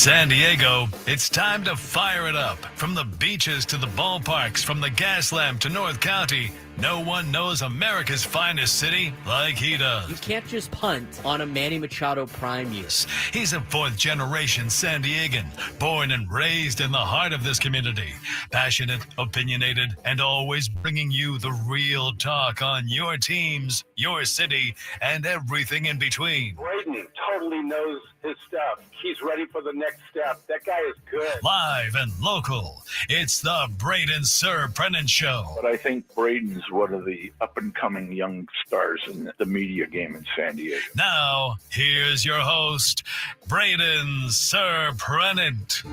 San Diego, it's time to fire it up. From the beaches to the ballparks, from the Gaslamp to North County, no one knows America's finest city like he does. You can't just punt on a Manny Machado prime year. He's a fourth-generation San Diegan, born and raised in the heart of this community. Passionate, opinionated, and always bringing you the real talk on your teams, your city, and everything in between. Braden totally knows his stuff. He's ready for the next step. That guy is good. Live and local, it's the Braden Surprenant Show. But I think Braden's one of the up-and-coming young stars in the media game in San Diego. Now, here's your host, Braden Surprenant.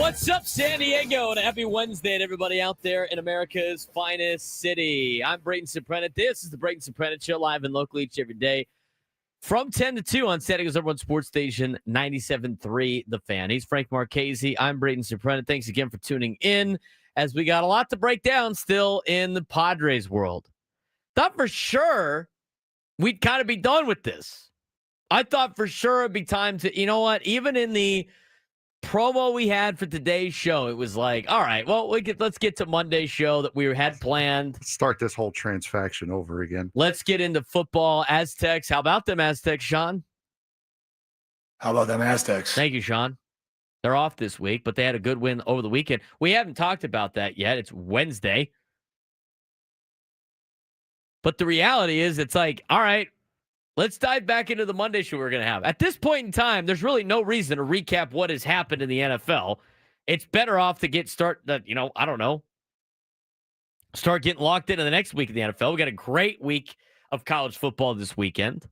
What's up, San Diego? And a happy Wednesday to everybody out there in America's finest city. I'm Braden Surprenant. This is the Braden Surprenant Show, live and local each every day from 10 to 2 on San Diego's #1 sports station, 97.3 The Fan. He's Frank Marchese. I'm Braden Surprenant. Thanks again for tuning in, as we got a lot to break down still in the Padres world. Thought for sure we'd kind of be done with this. I thought for sure it'd be time to, you know what, even in the promo we had for today's show, it was like, all right, well, let's get to Monday's show that we had planned. Start this whole transfaction over again. Let's get into football. Aztecs. How about them Aztecs, Sean? How about them Aztecs? Thank you, Sean. They're off this week, but they had a good win over the weekend. We haven't talked about that yet. It's Wednesday. But the reality is, it's like, all right, let's dive back into the Monday show we're going to have. At this point in time, there's really no reason to recap what has happened in the NFL. It's better off to start getting locked into the next week of the NFL. We got a great week of college football this weekend.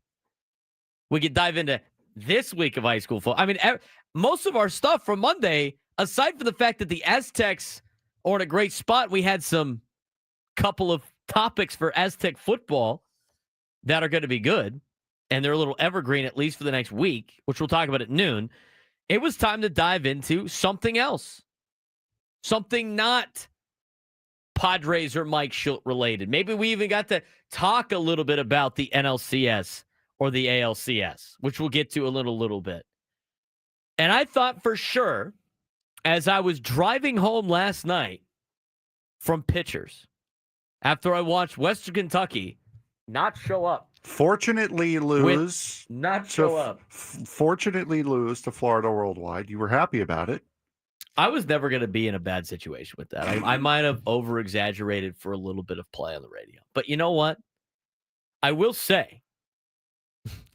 We could dive into this week of high school football. I mean, most of our stuff from Monday, aside from the fact that the Aztecs are in a great spot, we had some couple of topics for Aztec football that are going to be good. And they're a little evergreen, at least for the next week, which we'll talk about at noon. It was time to dive into something else. Something not Padres or Mike Shildt related. Maybe we even got to talk a little bit about the NLCS or the ALCS, which we'll get to a little bit. And I thought for sure, as I was driving home last night from pitchers, after I watched Western Kentucky not show up. Fortunately lose. Fortunately lose to Florida Worldwide. You were happy about it. I was never going to be in a bad situation with that. I might have over-exaggerated for a little bit of play on the radio. But you know what? I will say,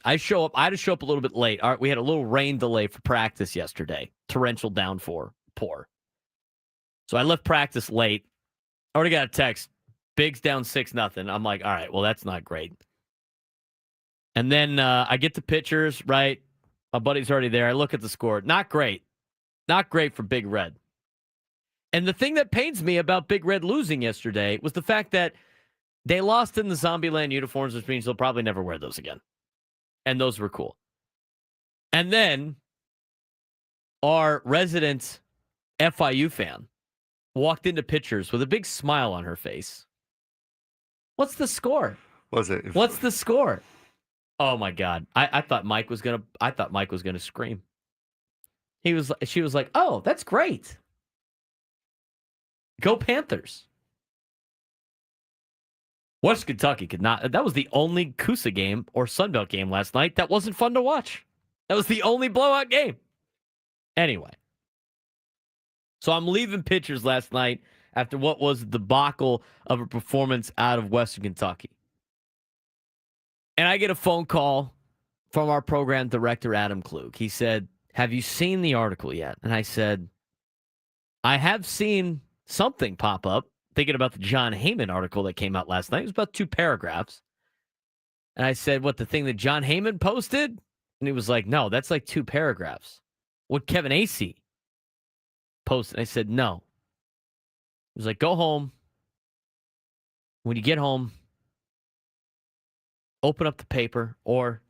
I had to show up a little bit late. All right, we had a little rain delay for practice yesterday. Torrential downpour. So I left practice late. I already got a text. Big's down 6-0. I'm like, all right, well, that's not great. And then I get the pitchers, right? My buddy's already there. I look at the score. Not great. Not great for Big Red. And the thing that pains me about Big Red losing yesterday was the fact that they lost in the Zombieland uniforms, which means they'll probably never wear those again. And those were cool. And then our resident FIU fan walked into pitchers with a big smile on her face. What's the score? What's the score? Oh my God! I thought Mike was gonna scream. She was like, "Oh, that's great! Go Panthers!" West Kentucky could not. That was the only Coosa game or Sunbelt game last night that wasn't fun to watch. That was the only blowout game. Anyway, so I'm leaving pitchers last night after what was the debacle of a performance out of Western Kentucky. And I get a phone call from our program director, Adam Klug. He said, "Have you seen the article yet?" And I said, "I have seen something pop up," thinking about the John Heyman article that came out last night. It was about 2 paragraphs. And I said, "What, the thing that John Heyman posted?" And he was like, "No, that's like 2 paragraphs. What Kevin Acee posted?" I said, "No." He was like, "Go home. When you get home, open up the paper or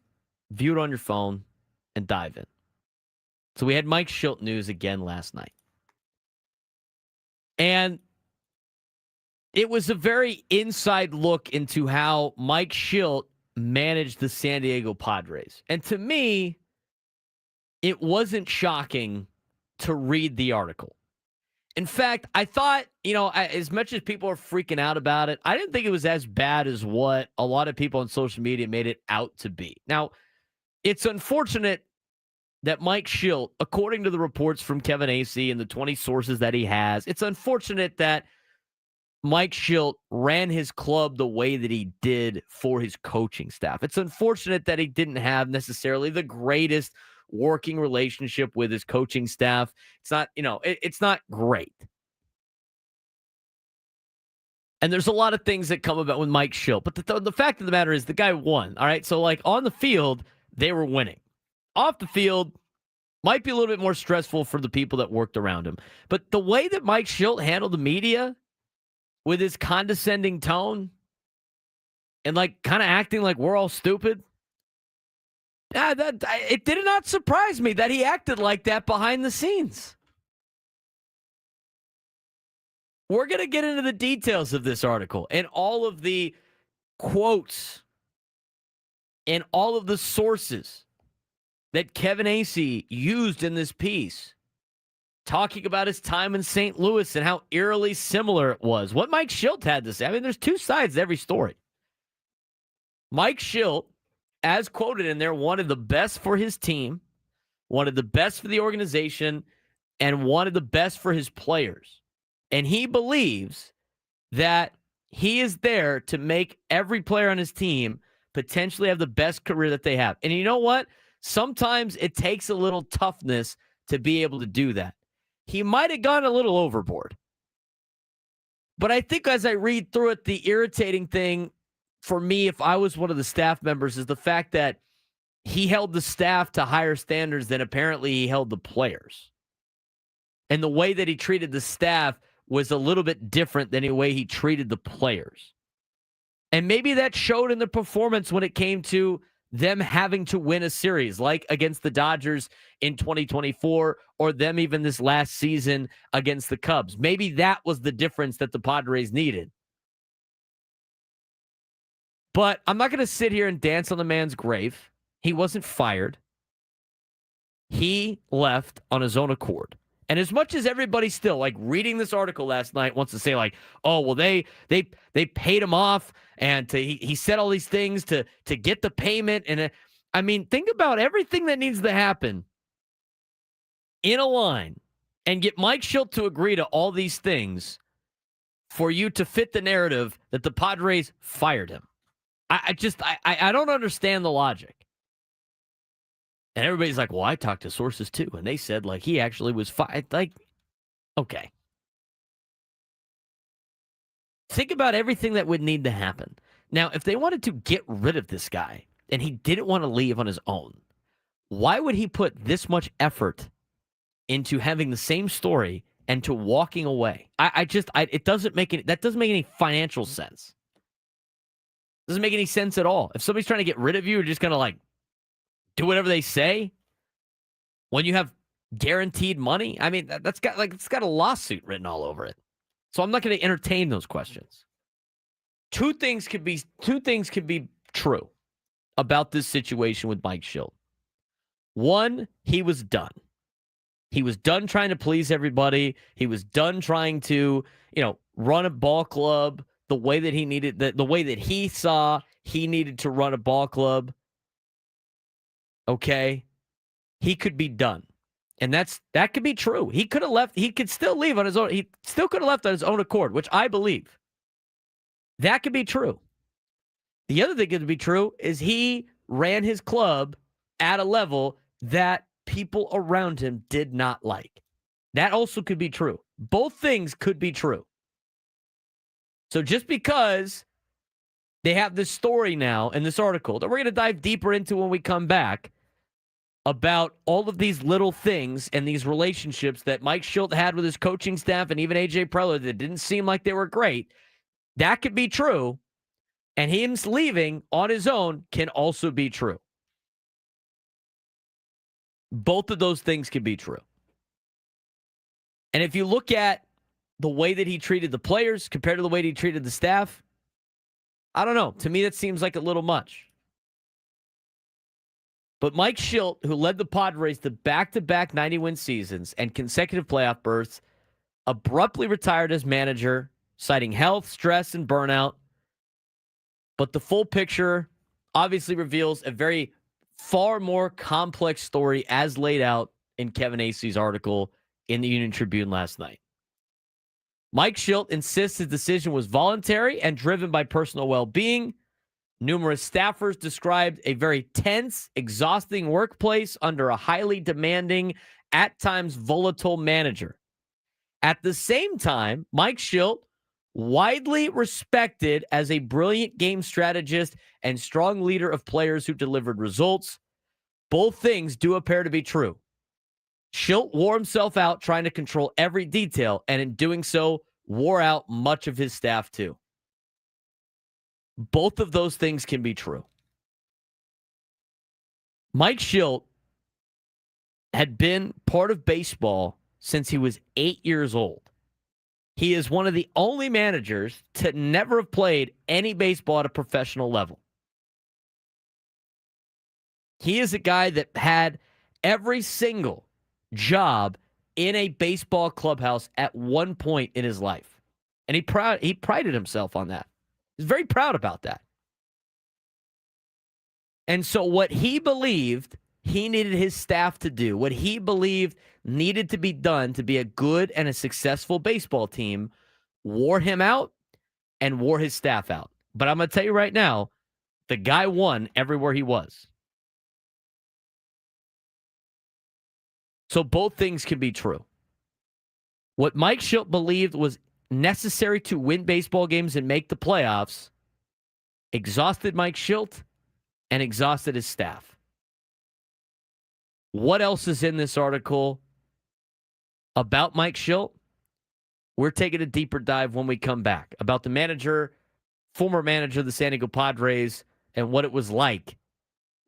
view it on your phone and dive in." So we had Mike Shildt news again last night. And it was a very inside look into how Mike Shildt managed the San Diego Padres. And to me, it wasn't shocking to read the article. In fact, I thought, as much as people are freaking out about it, I didn't think it was as bad as what a lot of people on social media made it out to be. Now, it's unfortunate that Mike Shildt, according to the reports from Kevin Acee and the 20 sources that he has, it's unfortunate that Mike Shildt ran his club the way that he did for his coaching staff. It's unfortunate that he didn't have necessarily the greatest working relationship with his coaching staff. It's not, it's not great. And there's a lot of things that come about with Mike Shildt. But the fact of the matter is the guy won. All right. So, like, on the field, they were winning. Off the field, might be a little bit more stressful for the people that worked around him. But the way that Mike Shildt handled the media with his condescending tone and, like, kind of acting like we're all stupid, it did not surprise me that he acted like that behind the scenes. We're going to get into the details of this article and all of the quotes and all of the sources that Kevin Acee used in this piece, talking about his time in St. Louis and how eerily similar it was. What Mike Shildt had to say. I mean, there's two sides to every story. Mike Shildt, as quoted in there, wanted the best for his team, wanted the best for the organization, and wanted the best for his players. And he believes that he is there to make every player on his team potentially have the best career that they have. And you know what? Sometimes it takes a little toughness to be able to do that. He might have gone a little overboard. But I think as I read through it, the irritating thing for me, if I was one of the staff members, is the fact that he held the staff to higher standards than apparently he held the players. And the way that he treated the staff was a little bit different than the way he treated the players. And maybe that showed in the performance when it came to them having to win a series, like against the Dodgers in 2024, or them even this last season against the Cubs. Maybe that was the difference that the Padres needed. But I'm not going to sit here and dance on the man's grave. He wasn't fired. He left on his own accord. And as much as everybody still, like, reading this article last night, wants to say, like, oh, well, they paid him off, and he said all these things to get the payment. And I mean, think about everything that needs to happen in a line and get Mike Shildt to agree to all these things for you to fit the narrative that the Padres fired him. I don't understand the logic. And everybody's like, well, I talked to sources too, and they said, like, he actually was fired. Like, okay. Think about everything that would need to happen. Now, if they wanted to get rid of this guy and he didn't want to leave on his own, why would he put this much effort into having the same story and to walking away? It doesn't make any financial sense. Doesn't make any sense at all. If somebody's trying to get rid of you, you're just going to, like, do whatever they say when you have guaranteed money. I mean, it's got a lawsuit written all over it. So I'm not going to entertain those questions. Two things could be true about this situation with Mike Shildt. One, he was done. He was done trying to please everybody. He was done trying to, run a ball club the way that he needed, the way that he saw he needed to run a ball club. Okay, he could be done. And that could be true. He could have left. He could still leave on his own. He still could have left on his own accord, which I believe. That could be true. The other thing that could be true is he ran his club at a level that people around him did not like. That also could be true. Both things could be true. So just because they have this story now in this article that we're going to dive deeper into when we come back about all of these little things and these relationships that Mike Shildt had with his coaching staff and even AJ Preller that didn't seem like they were great, that could be true. And him leaving on his own can also be true. Both of those things can be true. And if you look at the way that he treated the players compared to the way that he treated the staff, I don't know. To me, that seems like a little much. But Mike Shildt, who led the Padres to back-to-back 90-win seasons and consecutive playoff berths, abruptly retired as manager, citing health, stress, and burnout. But the full picture obviously reveals a very far more complex story as laid out in Kevin Acey's article in the Union Tribune last night. Mike Shildt insists his decision was voluntary and driven by personal well-being. Numerous staffers described a very tense, exhausting workplace under a highly demanding, at times volatile manager. At the same time, Mike Shildt, widely respected as a brilliant game strategist and strong leader of players who delivered results. Both things do appear to be true. Shildt wore himself out trying to control every detail, and in doing so, wore out much of his staff too. Both of those things can be true. Mike Shildt had been part of baseball since he was 8 years old. He is one of the only managers to never have played any baseball at a professional level. He is a guy that had every single job in a baseball clubhouse at one point in his life. And he prided himself on that. He's very proud about that. And so what he believed he needed his staff to do, what he believed needed to be done to be a good and a successful baseball team, wore him out and wore his staff out. But I'm going to tell you right now, the guy won everywhere he was. So both things can be true. What Mike Shildt believed was necessary to win baseball games and make the playoffs exhausted Mike Shildt and exhausted his staff. What else is in this article about Mike Shildt? We're taking a deeper dive when we come back about the former manager of the San Diego Padres, and what it was like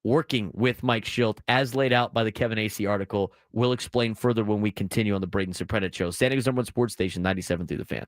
working with Mike Shildt as laid out by the Kevin Acey article. We'll explain further when we continue on the Braden Surprenant Show. San Diego's #1 sports station, 97 through the Fan.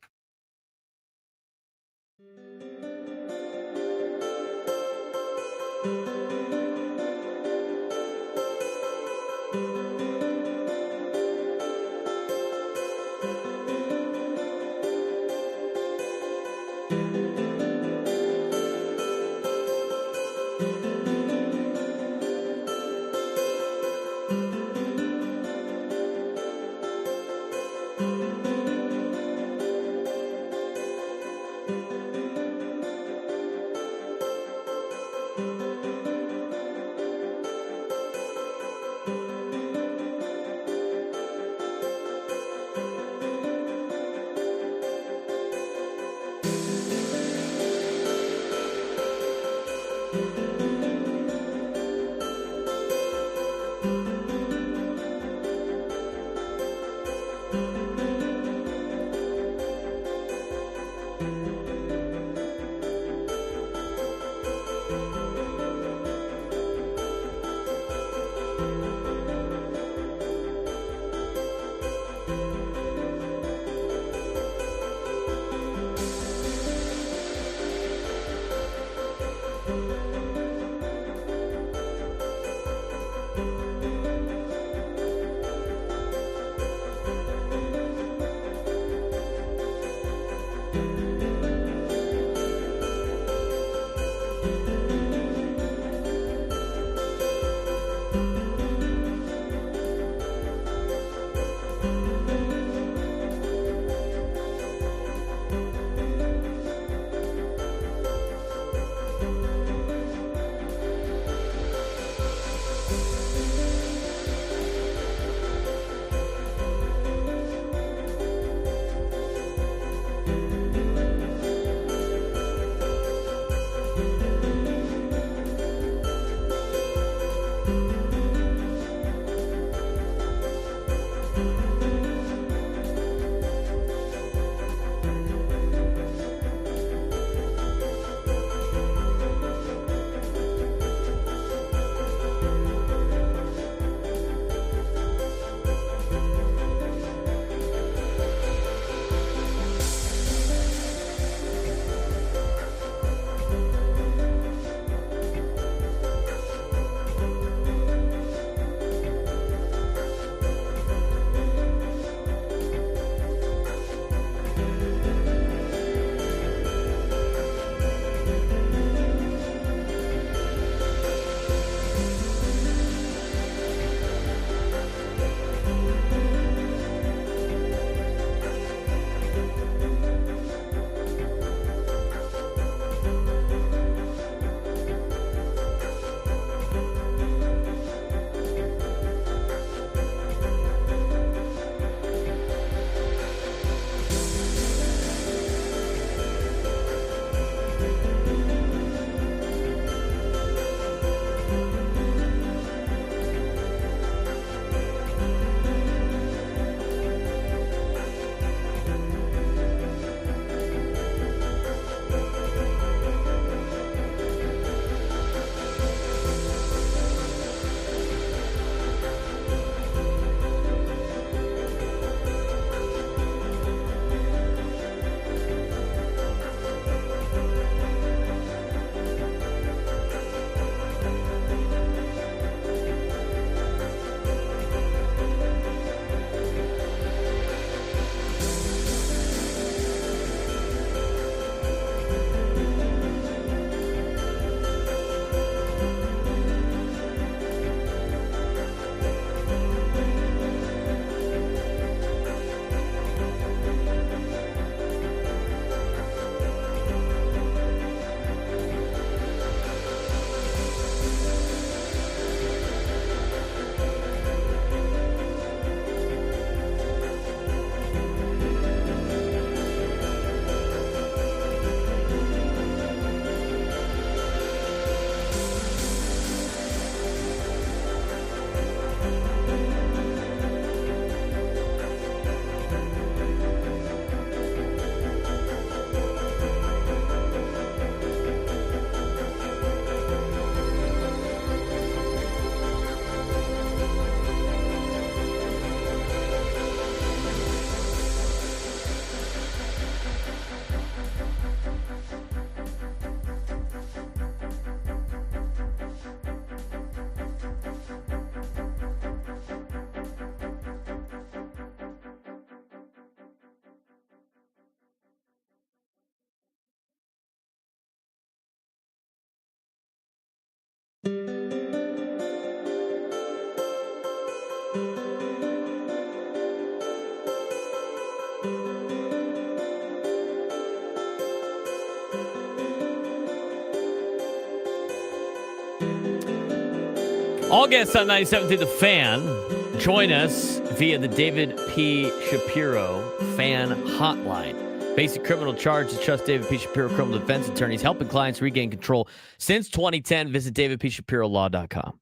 All guests on 97.3 The Fan. Join us via the David P. Shapiro Fan Hotline. Basic criminal charges. Trust David P. Shapiro criminal defense attorneys helping clients regain control since 2010. Visit davidpshapirolaw.com.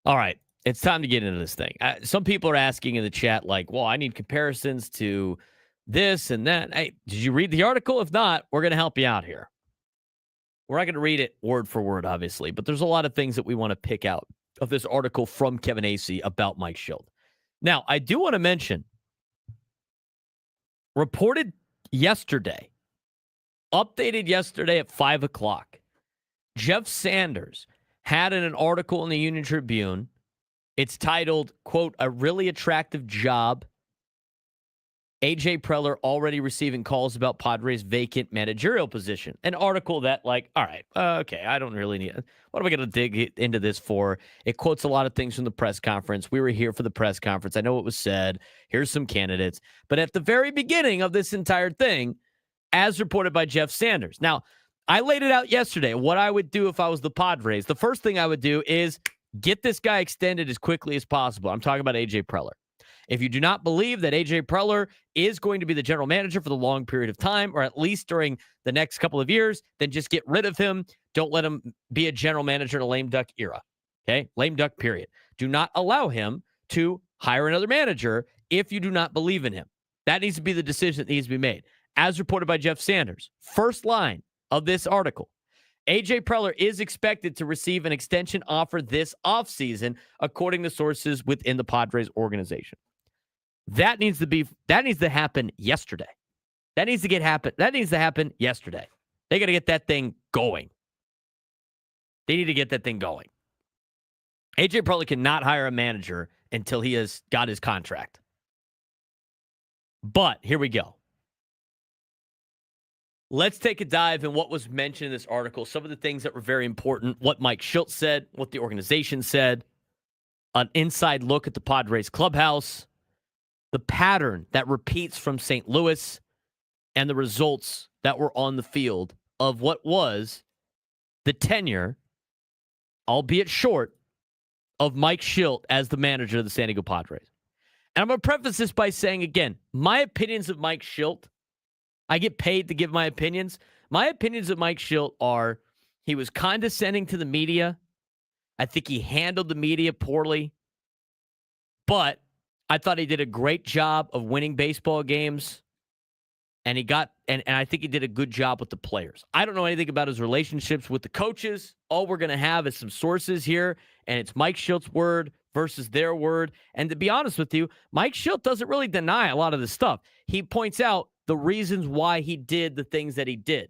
All right, it's time to get into this thing. Some people are asking in the chat, like, well, I need comparisons to this and that. Hey, did you read the article? If not, we're going to help you out here. We're not going to read it word for word, obviously, but there's a lot of things that we want to pick out of this article from Kevin Acee about Mike Shildt. Now, I do want to mention, reported yesterday, updated yesterday at 5 o'clock, Jeff Sanders had in an article in the Union Tribune. It's titled, quote, "A really attractive job. AJ Preller already receiving calls about Padres' vacant managerial position." An article that, like, all right, okay, I don't really need it. What am I going to dig into this for? It quotes a lot of things from the press conference. We were here for the press conference. I know what was said. Here's some candidates. But at the very beginning of this entire thing, as reported by Jeff Sanders. Now, I laid it out yesterday, what I would do if I was the Padres. The first thing I would do is get this guy extended as quickly as possible. I'm talking about AJ Preller. If you do not believe that AJ Preller is going to be the general manager for the long period of time, or at least during the next couple of years, then just get rid of him. Don't let him be a general manager in a lame duck era. Okay? Lame duck period. Do not allow him to hire another manager if you do not believe in him. That needs to be the decision that needs to be made. As reported by Jeff Sanders, first line of this article, AJ Preller is expected to receive an extension offer this offseason, according to sources within the Padres organization. That needs to happen yesterday. That needs to happen yesterday. They got to get that thing going. They need to get that thing going. AJ Preller cannot hire a manager until he has got his contract. But here we go. Let's take a dive in what was mentioned in this article, some of the things that were very important, what Mike Shildt said, what the organization said, an inside look at the Padres clubhouse, the pattern that repeats from St. Louis, and the results that were on the field of what was the tenure, albeit short, of Mike Shildt as the manager of the San Diego Padres. And I'm going to preface this by saying, again, my opinions of Mike Shildt, I get paid to give my opinions. My opinions of Mike Shildt are he was condescending to the media. I think he handled the media poorly. But I thought he did a great job of winning baseball games. And I think he did a good job with the players. I don't know anything about his relationships with the coaches. All we're going to have is some sources here, and it's Mike Shildt's word versus their word. And to be honest with you, Mike Shildt doesn't really deny a lot of this stuff. He points out the reasons why he did the things that he did.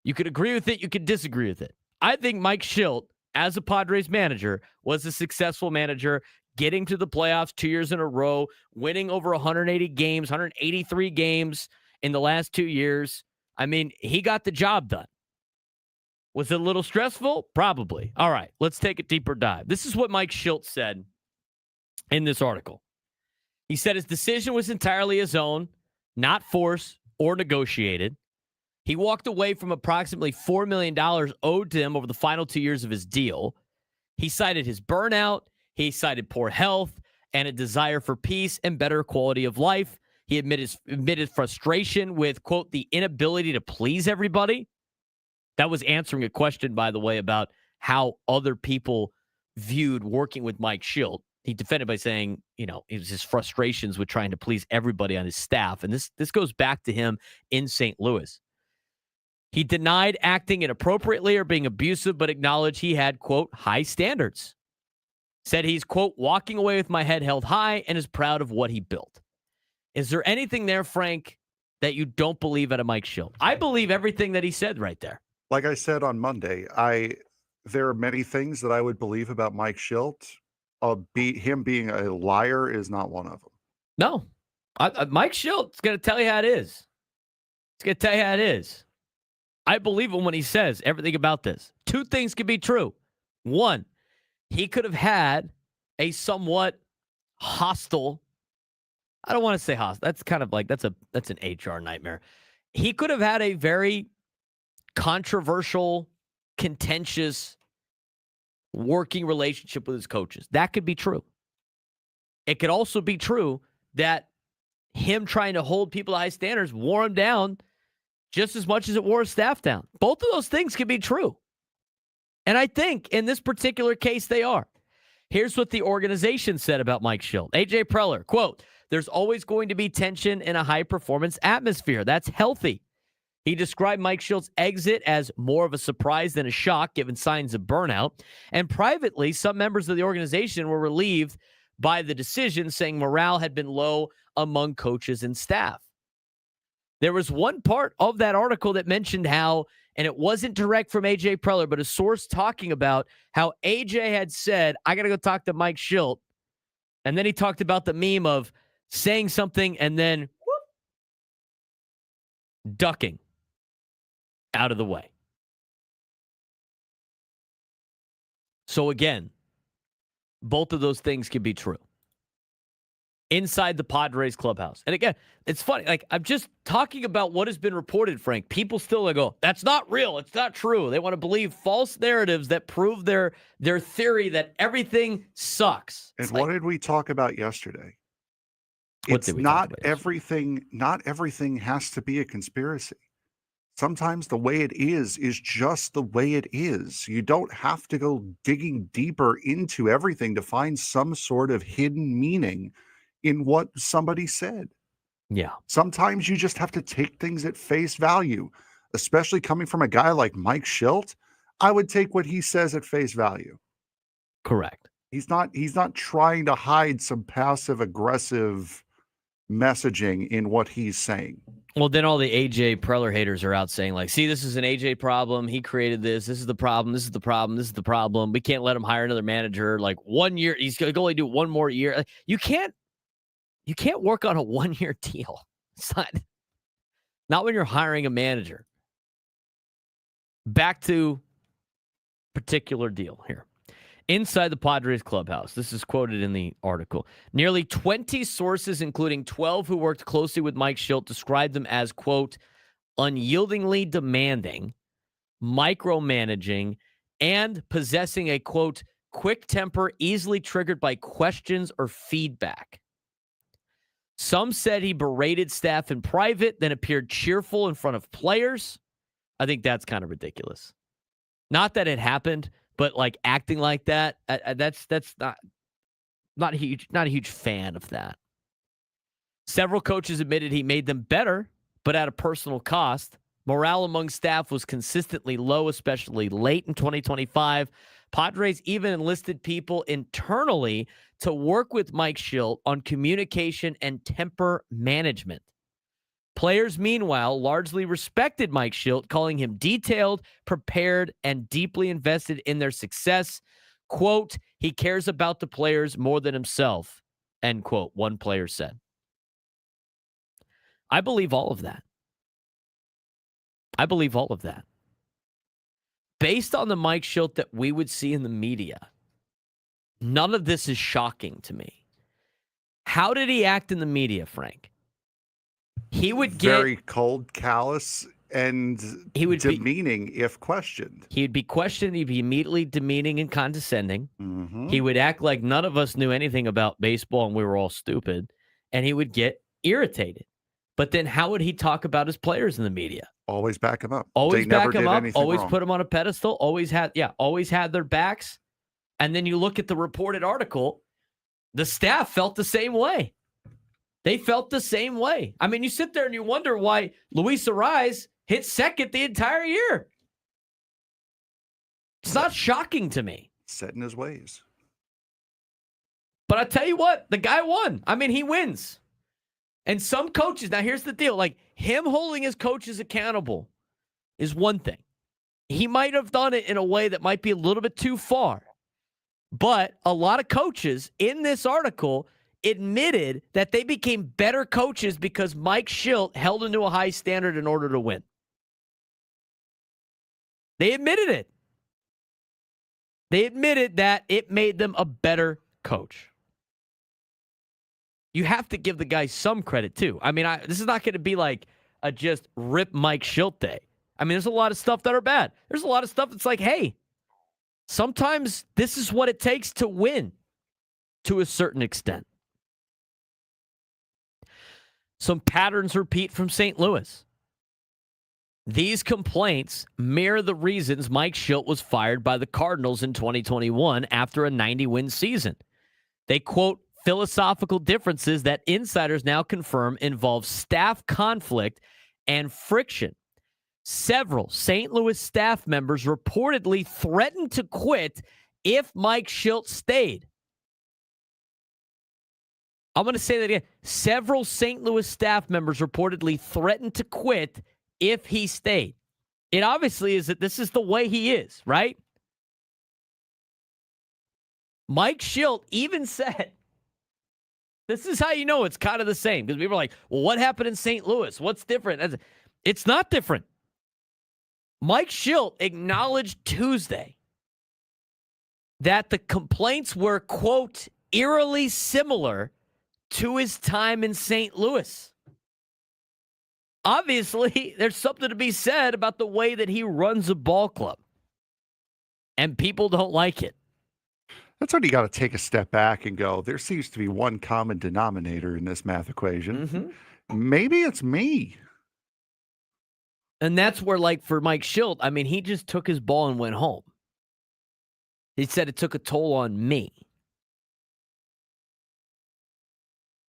You could agree with it. You could disagree with it. I think Mike Shildt, as a Padres manager, was a successful manager, getting to the playoffs 2 years in a row, winning over 180 games, 183 games in the last 2 years. I mean, he got the job done. Was it a little stressful? Probably. All right, let's take a deeper dive. This is what Mike Shildt said in this article. He said his decision was entirely his own, not forced or negotiated. He walked away from approximately $4 million owed to him over the final 2 years of his deal. He cited his burnout. He cited poor health and a desire for peace and better quality of life. He admitted frustration with, quote, the inability to please everybody. That was answering a question, by the way, about how other people viewed working with Mike Shildt. He defended by saying, it was his frustrations with trying to please everybody on his staff. And this goes back to him in St. Louis. He denied acting inappropriately or being abusive, but acknowledged he had, quote, high standards. Said he's, quote, walking away with my head held high and is proud of what he built. Is there anything there, Frank, that you don't believe out of Mike Shildt? I believe everything that he said right there. Like I said on Monday, there are many things that I would believe about Mike Shildt. Him being a liar is not one of them. No. Mike Shildt's going to tell you how it is. He's going to tell you how it is. I believe him when he says everything about this. Two things can be true. One, he could have had a somewhat hostile, I don't want to say hostile. That's kind of like, that's an HR nightmare. He could have had a very controversial, contentious working relationship with his coaches. That could be true. It could also be true that him trying to hold people to high standards wore him down just as much as it wore his staff down. Both of those things could be true. And I think in this particular case, they are. Here's what the organization said about Mike Shildt. AJ Preller, quote, "There's always going to be tension in a high-performance atmosphere. That's healthy." He described Mike Shildt's exit as more of a surprise than a shock, given signs of burnout. And privately, some members of the organization were relieved by the decision, saying morale had been low among coaches and staff. There was one part of that article that mentioned how, and it wasn't direct from AJ Preller, but a source talking about how AJ had said, "I got to go talk to Mike Shildt." And then he talked about the meme of saying something and then whoop, ducking out of the way. So again, both of those things can be true. Inside the Padres clubhouse. And again, it's funny. Like, I'm just talking about what has been reported, Frank. People still go, "That's not real. It's not true." They want to believe false narratives that prove their theory that everything sucks. And It's what like, did we talk about yesterday? What It's did we talk not about yesterday? not everything has to be a conspiracy. Sometimes the way it is just the way it is. You don't have to go digging deeper into everything to find some sort of hidden meaning in what somebody said. Yeah. Sometimes you just have to take things at face value, especially coming from a guy like Mike Shildt. I would take what he says at face value. Correct. He's not trying to hide some passive aggressive messaging in what he's saying. Well, then all the AJ Preller haters are out saying, like, "See, this is an AJ problem. He created this. This is the problem. This is the problem. This is the problem. We can't let him hire another manager. Like, 1 year, he's going to only do one more year." Like, you can't work on a 1-year deal. It's not when you're hiring a manager. Back to particular deal here. Inside the Padres clubhouse, this is quoted in the article. Nearly 20 sources, including 12 who worked closely with Mike Shildt, described them as, quote, "unyieldingly demanding, micromanaging, and possessing a, quote, quick temper easily triggered by questions or feedback." Some said he berated staff in private, then appeared cheerful in front of players. I think that's kind of ridiculous. Not that it happened, but like acting like that, that's not a huge fan of that. Several coaches admitted he made them better, but at a personal cost. Morale among staff was consistently low, especially late in 2025. Padres even enlisted people internally to work with Mike Shildt on communication and temper management. Players, meanwhile, largely respected Mike Shildt, calling him detailed, prepared, and deeply invested in their success. Quote, "He cares about the players more than himself," end quote, one player said. I believe all of that. Based on the Mike Shildt that we would see in the media, none of this is shocking to me. How did he act in the media, Frank? He would get very cold, callous, and he would demeaning if questioned. He'd be questioned. He'd be immediately demeaning and condescending. Mm-hmm. He would act like none of us knew anything about baseball and we were all stupid. And he would get irritated. But then how would he talk about his players in the media? Always back him up. Always They never back him did up. anything Always wrong. put him on a pedestal. Always had their backs. And then you look at the reported article, the staff felt the same way. They felt the same way. I mean, you sit there and you wonder why Luis Arraez hit second the entire year. It's not shocking to me. Set in his ways. But I tell you what, the guy won. I mean, he wins. And some coaches, now here's the deal, like him holding his coaches accountable is one thing. He might have done it in a way that might be a little bit too far. But a lot of coaches in this article admitted that they became better coaches because Mike Shildt held them to a high standard in order to win. They admitted it. They admitted that it made them a better coach. You have to give the guy some credit, too. I mean, this is not going to be like a just rip Mike Shildt day. I mean, there's a lot of stuff that are bad. There's a lot of stuff that's like, hey, Sometimes this is what it takes to win to a certain extent. Some patterns repeat from St. Louis. These complaints mirror the reasons Mike Shildt was fired by the Cardinals in 2021 after a 90-win season. They quote philosophical differences that insiders now confirm involve staff conflict and friction. Several St. Louis staff members reportedly threatened to quit if Mike Shildt stayed. I'm going to say that again. Several St. Louis staff members reportedly threatened to quit if he stayed. It obviously is that this is the way he is, right? Mike Shildt even said, this is how you know it's kind of the same. Because people are like, well, what happened in St. Louis? What's different? It's not different. Mike Shildt acknowledged Tuesday that the complaints were, quote, eerily similar to his time in St. Louis. Obviously, there's something to be said about the way that he runs a ball club. And people don't like it. That's when you got to take a step back and go, there seems to be one common denominator in this math equation. Mm-hmm. Maybe it's me. And that's where, like, for Mike Shildt, I mean, he just took his ball and went home. He said it took a toll on me.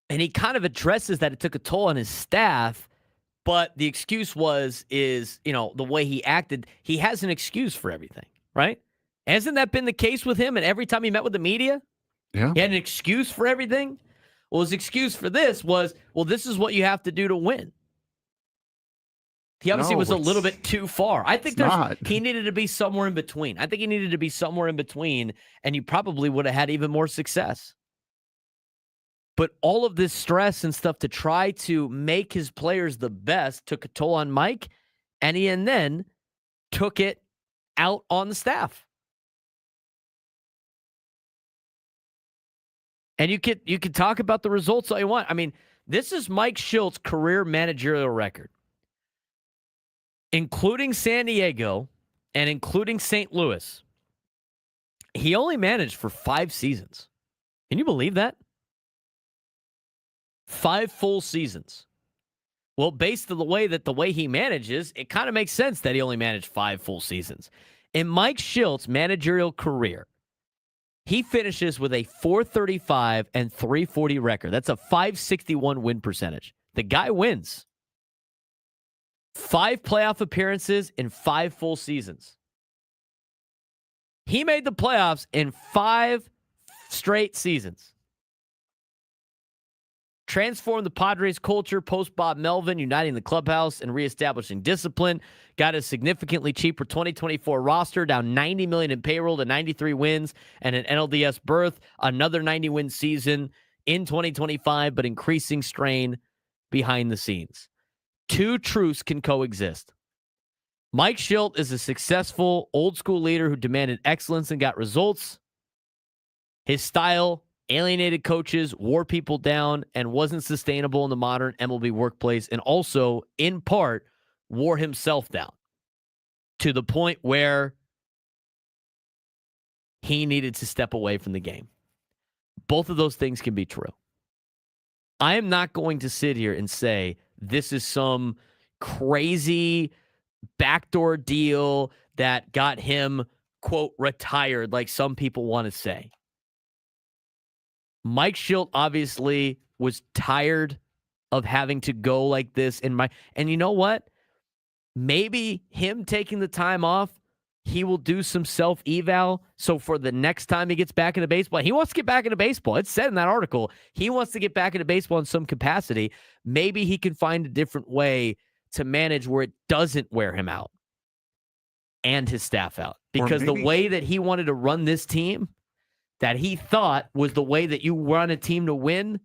And he kind of addresses that it took a toll on his staff, but the excuse is, the way he acted. He has an excuse for everything, right? Hasn't that been the case with him? And every time he met with the media, yeah, he had an excuse for everything. Well, his excuse for this was, well, this is what you have to do to win. He obviously was a little bit too far. I think he needed to be somewhere in between. I think he needed to be somewhere in between, and you probably would have had even more success. But all of this stress and stuff to try to make his players the best took a toll on Mike, and he then took it out on the staff. And you could talk about the results all you want. I mean, this is Mike Shildt's career managerial record, including San Diego and including St. Louis. He only managed for 5 seasons. Can you believe that? 5 full seasons. Well, based on the way he manages, it kind of makes sense that he only managed 5 full seasons. In Mike Shildt's managerial career, he finishes with a .435 and .340 record. That's a .561 win percentage. The guy wins. 5 playoff appearances in 5 full seasons. He made the playoffs in 5 straight seasons. Transformed the Padres culture post Bob Melvin, uniting the clubhouse and reestablishing discipline. Got a significantly cheaper 2024 roster, down $90 million in payroll to 93 wins and an NLCS berth. Another 90-win season in 2025, but increasing strain behind the scenes. 2 truths can coexist. Mike Shildt is a successful old-school leader who demanded excellence and got results. His style alienated coaches, wore people down, and wasn't sustainable in the modern MLB workplace, and also, in part, wore himself down to the point where he needed to step away from the game. Both of those things can be true. I am not going to sit here and say this is some crazy backdoor deal that got him, quote, retired, like some people want to say. Mike Shildt obviously was tired of having to go like this and you know what? Maybe him taking the time off, he will do some self-eval. So for the next time he gets back into baseball, he wants to get back into baseball. It's said in that article, he wants to get back into baseball in some capacity. Maybe he can find a different way to manage where it doesn't wear him out and his staff out. Because the way that he wanted to run this team, that he thought was the way that you run a team to win,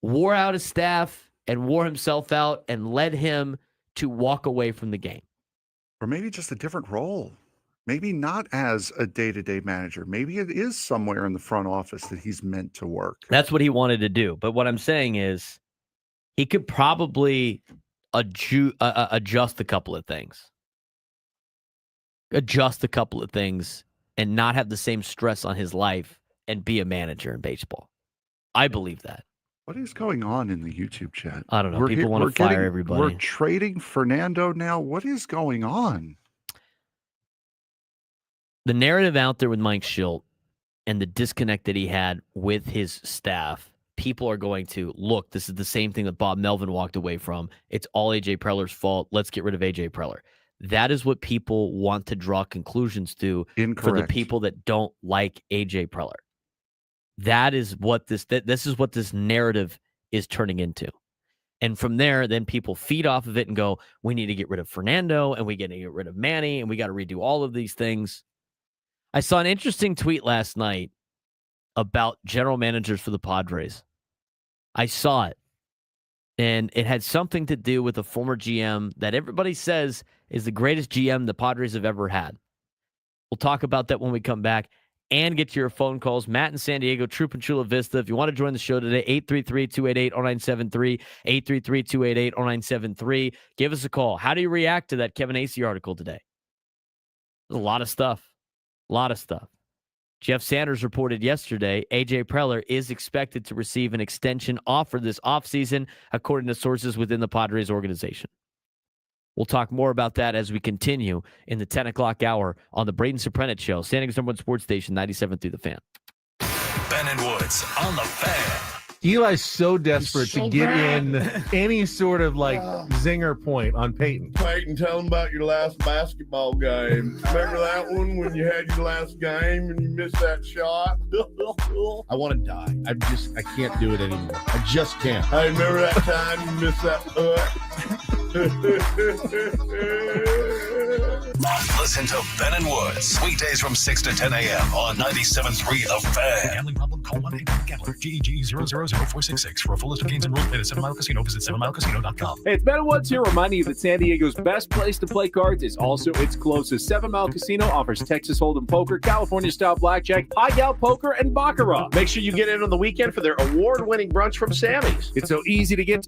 wore out his staff and wore himself out and led him to walk away from the game. Or maybe just a different role. Maybe not as a day-to-day manager. Maybe it is somewhere in the front office that he's meant to work. That's what he wanted to do. But what I'm saying is he could probably adjust a couple of things. adjust a couple of things and not have the same stress on his life and be a manager in baseball. I believe that. What is going on in the YouTube chat? I don't know. People want to fire everybody. We're trading Fernando now. What is going on? The narrative out there with Mike Shildt and the disconnect that he had with his staff, people are going to, look, this is the same thing that Bob Melvin walked away from. It's all AJ Preller's fault. Let's get rid of AJ Preller. That is what people want to draw conclusions to. Incorrect. For the people that don't like AJ Preller. That is what this is what this narrative is turning into. And from there, then people feed off of it and go, we need to get rid of Fernando and we got to get rid of Manny and we got to redo all of these things. I saw an interesting tweet last night about general managers for the Padres. I saw it. And it had something to do with a former GM that everybody says is the greatest GM the Padres have ever had. We'll talk about that when we come back and get to your phone calls. Matt in San Diego, Troop in Chula Vista. If you want to join the show today, 833-288-0973, 833-288-0973. Give us a call. How do you react to that Kevin Acee article today? There's a lot of stuff. A lot of stuff. Jeff Sanders reported yesterday AJ Preller is expected to receive an extension offer this offseason, according to sources within the Padres organization. We'll talk more about that as we continue in the 10 o'clock hour on the Braden Surprenant Show, San Diego's #1 sports station, 97 through the Fan. Ben and Woods on the Fan. Eli's so desperate to get in any sort of zinger point on Peyton. Peyton, tell them about your last basketball game. Remember that one when you had your last game and you missed that shot? I want to die. I can't do it anymore. I just can't. Hey, remember that time you missed that putt? Listen to Ben and Woods weekdays from 6 to 10 a.m. on 97.3 The Fan. Gambling problem? Call 1-800-GAMBLER. GEG 000-466. For a full list of games enrolled at 7 Mile Casino, visit 7milecasino.com. Hey, it's Ben and Woods here, reminding you that San Diego's best place to play cards is also its closest. 7 Mile Casino offers Texas Hold'em poker, California-style blackjack, high-gal poker, and baccarat. Make sure you get in on the weekend for their award-winning brunch from Sammy's. It's so easy to get.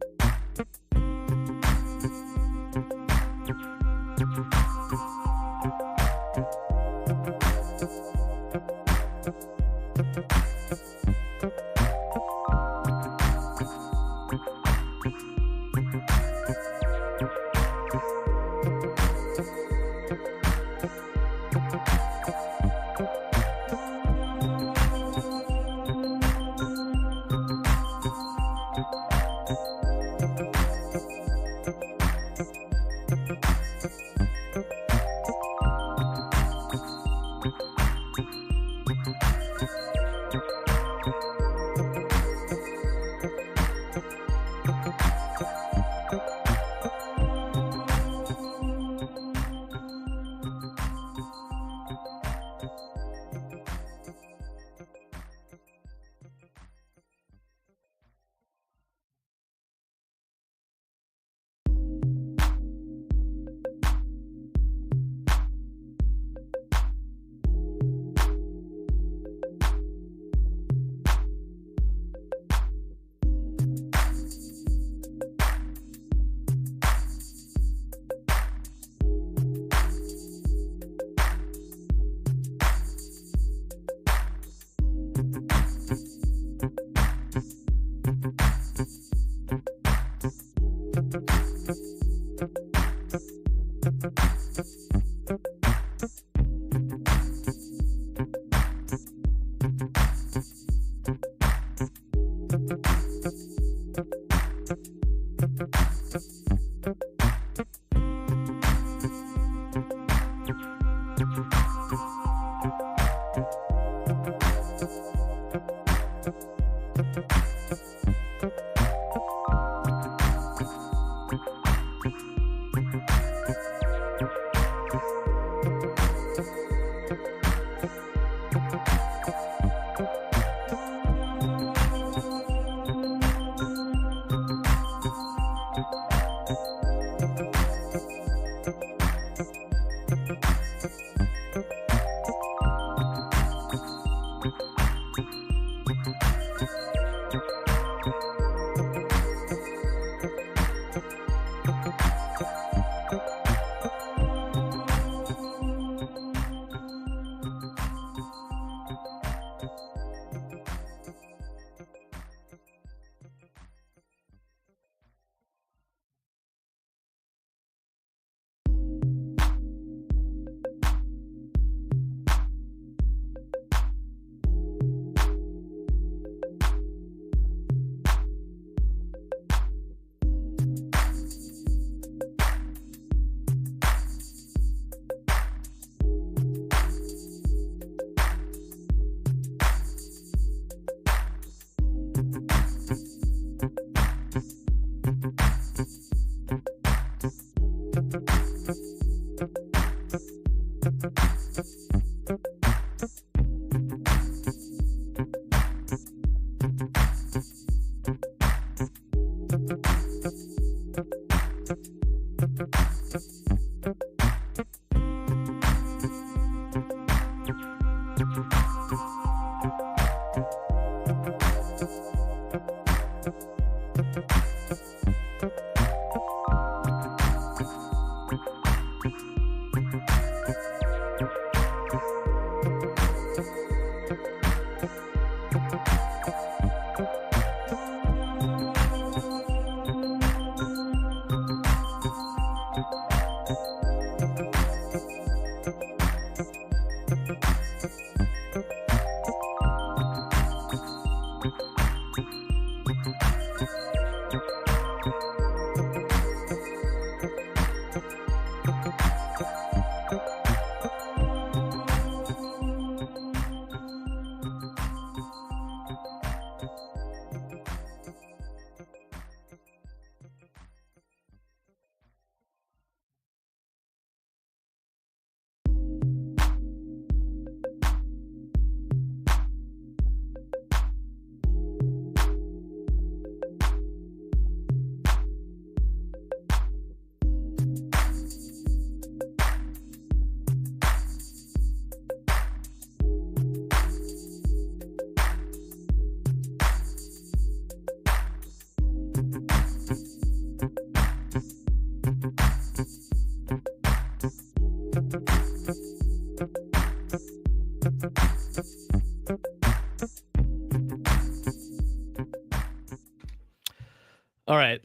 All right.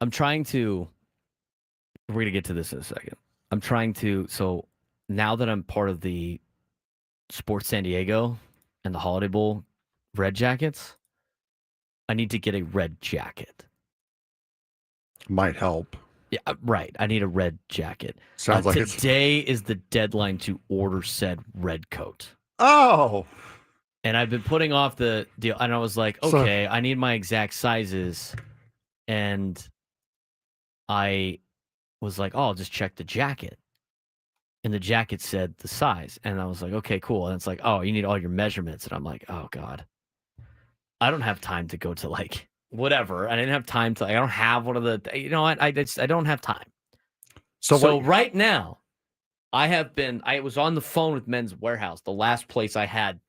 I'm trying to. We're going to get to this in a second. I'm trying to. So now that I'm part of the Sports San Diego and the Holiday Bowl Red Jackets, I need to get a red jacket. Might help. Yeah, right. I need a red jacket. Sounds like today is the deadline to order said red coat. Oh. And I've been putting off the deal. And I was like, okay, I need my exact sizes. And I was like, oh, I'll just check the jacket. And the jacket said the size. And I was like, okay, cool. And it's like, oh, you need all your measurements. And I'm like, oh, God. I don't have time to go to like whatever. I didn't have time to, I don't have one of the, you know what? I don't have time. So right now, I was on the phone with Men's Warehouse, the last place I had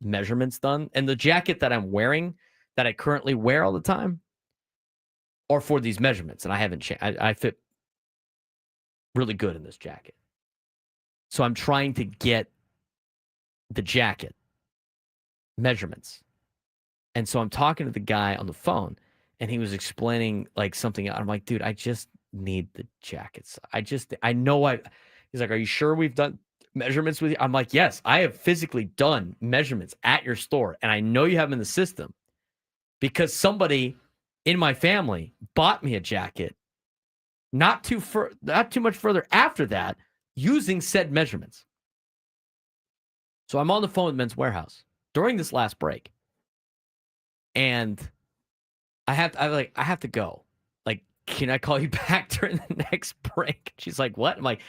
measurements done. And the jacket that I'm wearing, that I currently wear all the time, are for these measurements. And I haven't changed. I fit really good in this jacket. So I'm trying to get the jacket measurements. And so I'm talking to the guy on the phone, and he was explaining like something. I'm like, dude, I just need the jackets. I know he's like, are you sure we've done measurements with you? I'm like, yes, I have physically done measurements at your store. And I know you have them in the system because somebody in my family bought me a jacket not too much further after that using said measurements. So I'm on the phone with Men's Warehouse during this last break. And I have to go. Like, can I call you back during the next break? She's like, what? I'm like,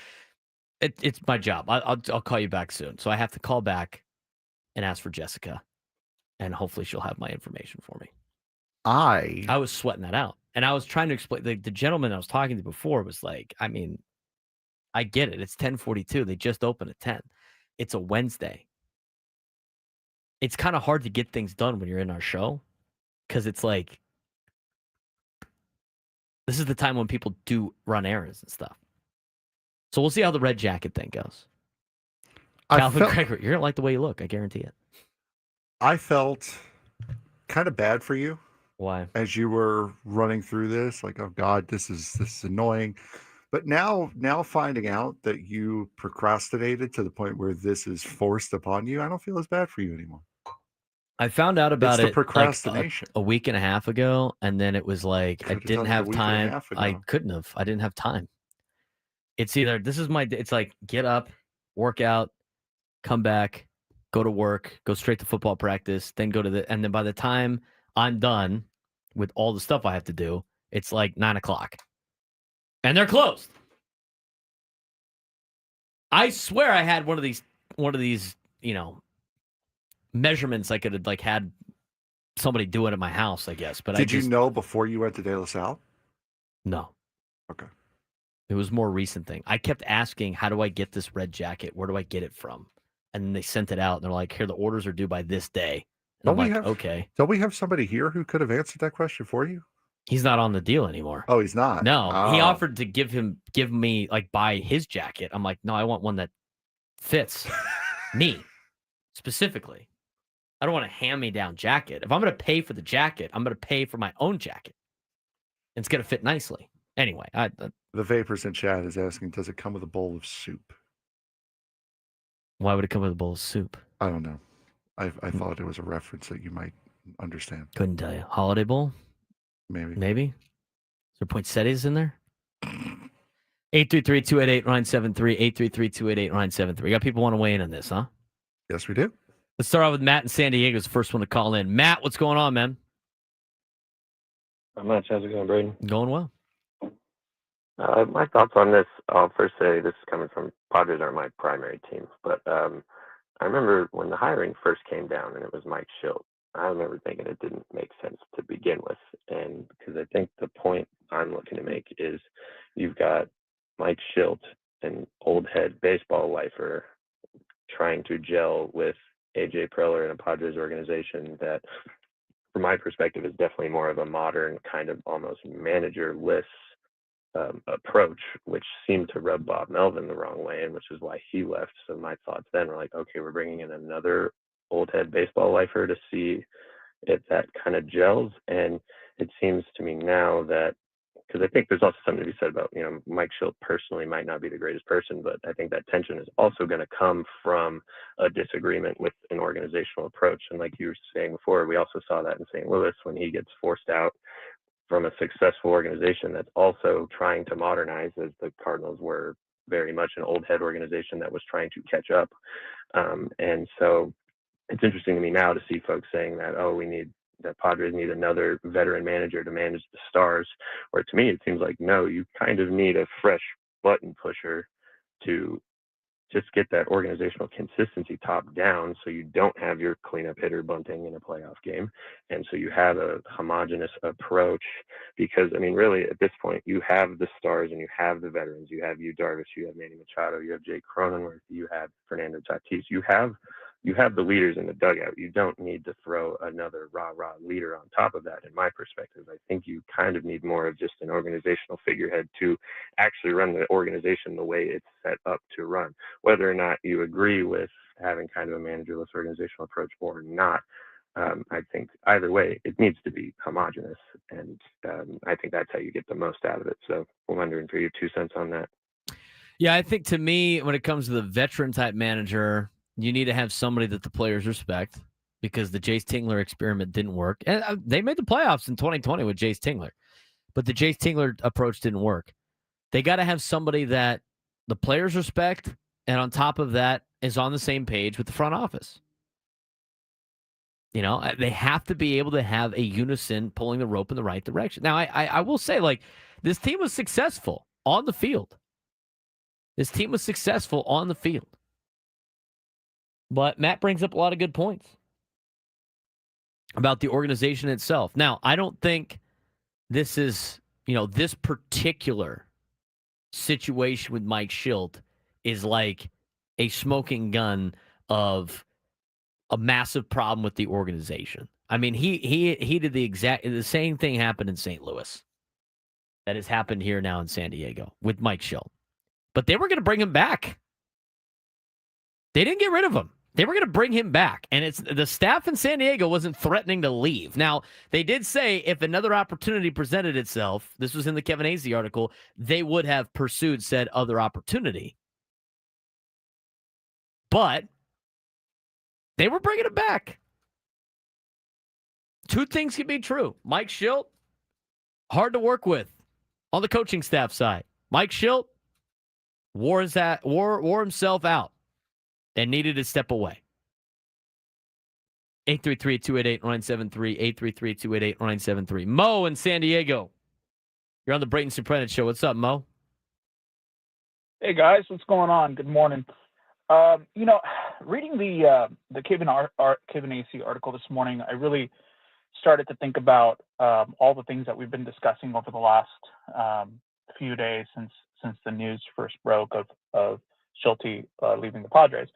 it's my job. I'll call you back soon. So I have to call back and ask for Jessica, and hopefully she'll have my information for me. I was sweating that out, and I was trying to explain. The gentleman I was talking to before was like, I mean, I get it. It's 10:42. They just opened at 10. It's a Wednesday. It's kind of hard to get things done when you're in our show. Because it's like, this is the time when people do run errands and stuff. So we'll see how the red jacket thing goes. Calvin Gregory, you're going to like the way you look. I guarantee it. I felt kind of bad for you. Why? As you were running through this, like, oh God, this is annoying. But now finding out that you procrastinated to the point where this is forced upon you, I don't feel as bad for you anymore. I found out about it procrastination. Like a week and a half ago, and then it was like I didn't have time. I couldn't have. I didn't have time. It's either it's like get up, work out, come back, go to work, go straight to football practice, then go to and then by the time I'm done with all the stuff I have to do, it's like 9:00, and they're closed. I swear I had one of these, measurements I could have like had somebody do it at my house, I guess. But Did you know before you went to De La Salle? No. Okay. It was a more recent thing. I kept asking, how do I get this red jacket? Where do I get it from? And then they sent it out. And they're like, here, the orders are due by this day. And I'm like, okay. Don't we have somebody here who could have answered that question for you? He's not on the deal anymore. Oh, he's not? No. He offered to give me, like, buy his jacket. I'm like, no, I want one that fits me specifically. I don't want a hand-me-down jacket. If I'm going to pay for the jacket, I'm going to pay for my own jacket. And it's going to fit nicely. Anyway, the Vapors in chat is asking, does it come with a bowl of soup? Why would it come with a bowl of soup? I don't know. I thought it was a reference that you might understand. Couldn't tell you. Holiday bowl? Maybe. Is there poinsettias in there? 833-288-973. 833-288-973. You got people want to weigh in on this, huh? Yes, we do. Let's start off with Matt in San Diego. Is the first one to call in. Matt, what's going on, man? Not much. How's it going, Braden? Going well. My thoughts on this, I'll first say this is coming from Padres are my primary team. But I remember when the hiring first came down and it was Mike Shildt, I remember thinking it didn't make sense to begin with. And because I think the point I'm looking to make is you've got Mike Shildt, an old head baseball lifer, trying to gel with AJ Preller in a Padres organization that, from my perspective, is definitely more of a modern kind of almost manager-less approach, which seemed to rub Bob Melvin the wrong way, and which is why he left. So my thoughts then were like, okay, we're bringing in another old head baseball lifer to see if that kind of gels. And it seems to me now that, because I think there's also something to be said about, Mike Shildt personally might not be the greatest person, but I think that tension is also going to come from a disagreement with an organizational approach. And like you were saying before, we also saw that in St. Louis when he gets forced out from a successful organization that's also trying to modernize, as the Cardinals were very much an old head organization that was trying to catch up. And so it's interesting to me now to see folks saying that, that Padres need another veteran manager to manage the stars, where to me it seems like, no, you kind of need a fresh button pusher to just get that organizational consistency top down, so you don't have your cleanup hitter bunting in a playoff game. And so you have a homogenous approach, because, really, at this point, you have the stars and you have the veterans. You have Darvish, you have Manny Machado, you have Jake Cronenworth, you have Fernando Tatis. You have the leaders in the dugout. You don't need to throw another rah-rah leader on top of that, in my perspective. I think you kind of need more of just an organizational figurehead to actually run the organization the way it's set up to run. Whether or not you agree with having kind of a managerless organizational approach or not, I think either way, it needs to be homogenous. And I think that's how you get the most out of it. So I'm wondering for your 2 cents on that. Yeah, I think to me, when it comes to the veteran-type manager, you need to have somebody that the players respect, because the Jace Tingler experiment didn't work. And they made the playoffs in 2020 with Jace Tingler, but the Jace Tingler approach didn't work. They got to have somebody that the players respect, and on top of that is on the same page with the front office. They have to be able to have a unison pulling the rope in the right direction. Now, I will say, this team was successful on the field. But Matt brings up a lot of good points about the organization itself. Now, I don't think this is, this particular situation with Mike Shildt is like a smoking gun of a massive problem with the organization. He did the same thing happened in St. Louis that has happened here now in San Diego with Mike Shildt. But they were going to bring him back. They didn't get rid of him. They were going to bring him back, and it's the staff in San Diego wasn't threatening to leave. Now, they did say if another opportunity presented itself, this was in the Kevin Azzi article, they would have pursued said other opportunity. But they were bringing him back. Two things can be true. Mike Shildt, hard to work with on the coaching staff side. Mike Shildt wore himself out and needed to step away. 833-288-973. 833-288-973. Mo in San Diego. You're on the Braden Surprenant show. What's up, Mo? Hey, guys. What's going on? Good morning. Reading the Kevin Azzi article this morning, I really started to think about all the things that we've been discussing over the last few days since the news first broke of Shildt leaving the Padres.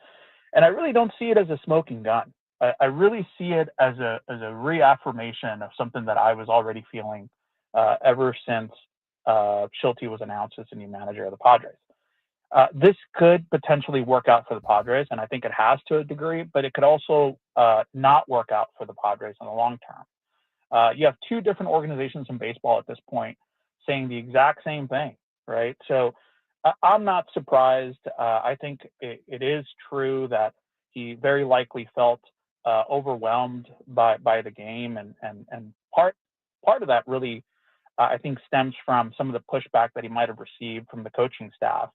And I really don't see it as a smoking gun. I really see it as a reaffirmation of something that I was already feeling ever since Shildt was announced as the new manager of the Padres. This could potentially work out for the Padres, and I think it has to a degree, but it could also not work out for the Padres in the long term. You have two different organizations in baseball at this point saying the exact same thing, right? So I'm not surprised. I think it is true that he very likely felt overwhelmed by the game, and part of that really, I think, stems from some of the pushback that he might have received from the coaching staff.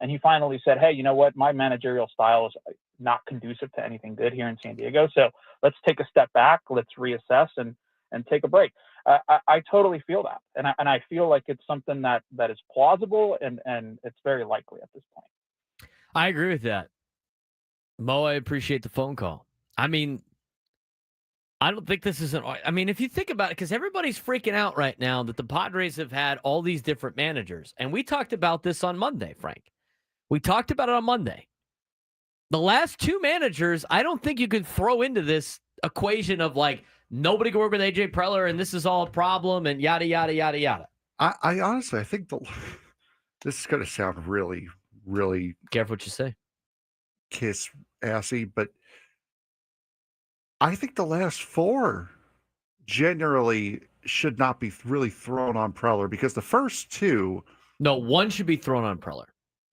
And he finally said, hey, you know what? My managerial style is not conducive to anything good here in San Diego. So let's take a step back. Let's reassess and take a break. I totally feel that. And I feel like it's something that is plausible and it's very likely at this point. I agree with that. Mo, I appreciate the phone call. I mean, I don't think this is if you think about it, because everybody's freaking out right now that the Padres have had all these different managers. And we talked about this on Monday, Frank. We talked about it on Monday. The last two managers, I don't think you could throw into this equation of like, nobody can work with AJ Preller and this is all a problem and yada, yada, yada, yada. I honestly, I think this is going to sound really, really careful what you say, kiss assy, but I think the last four generally should not be really thrown on Preller, because the first two. No, one should be thrown on Preller.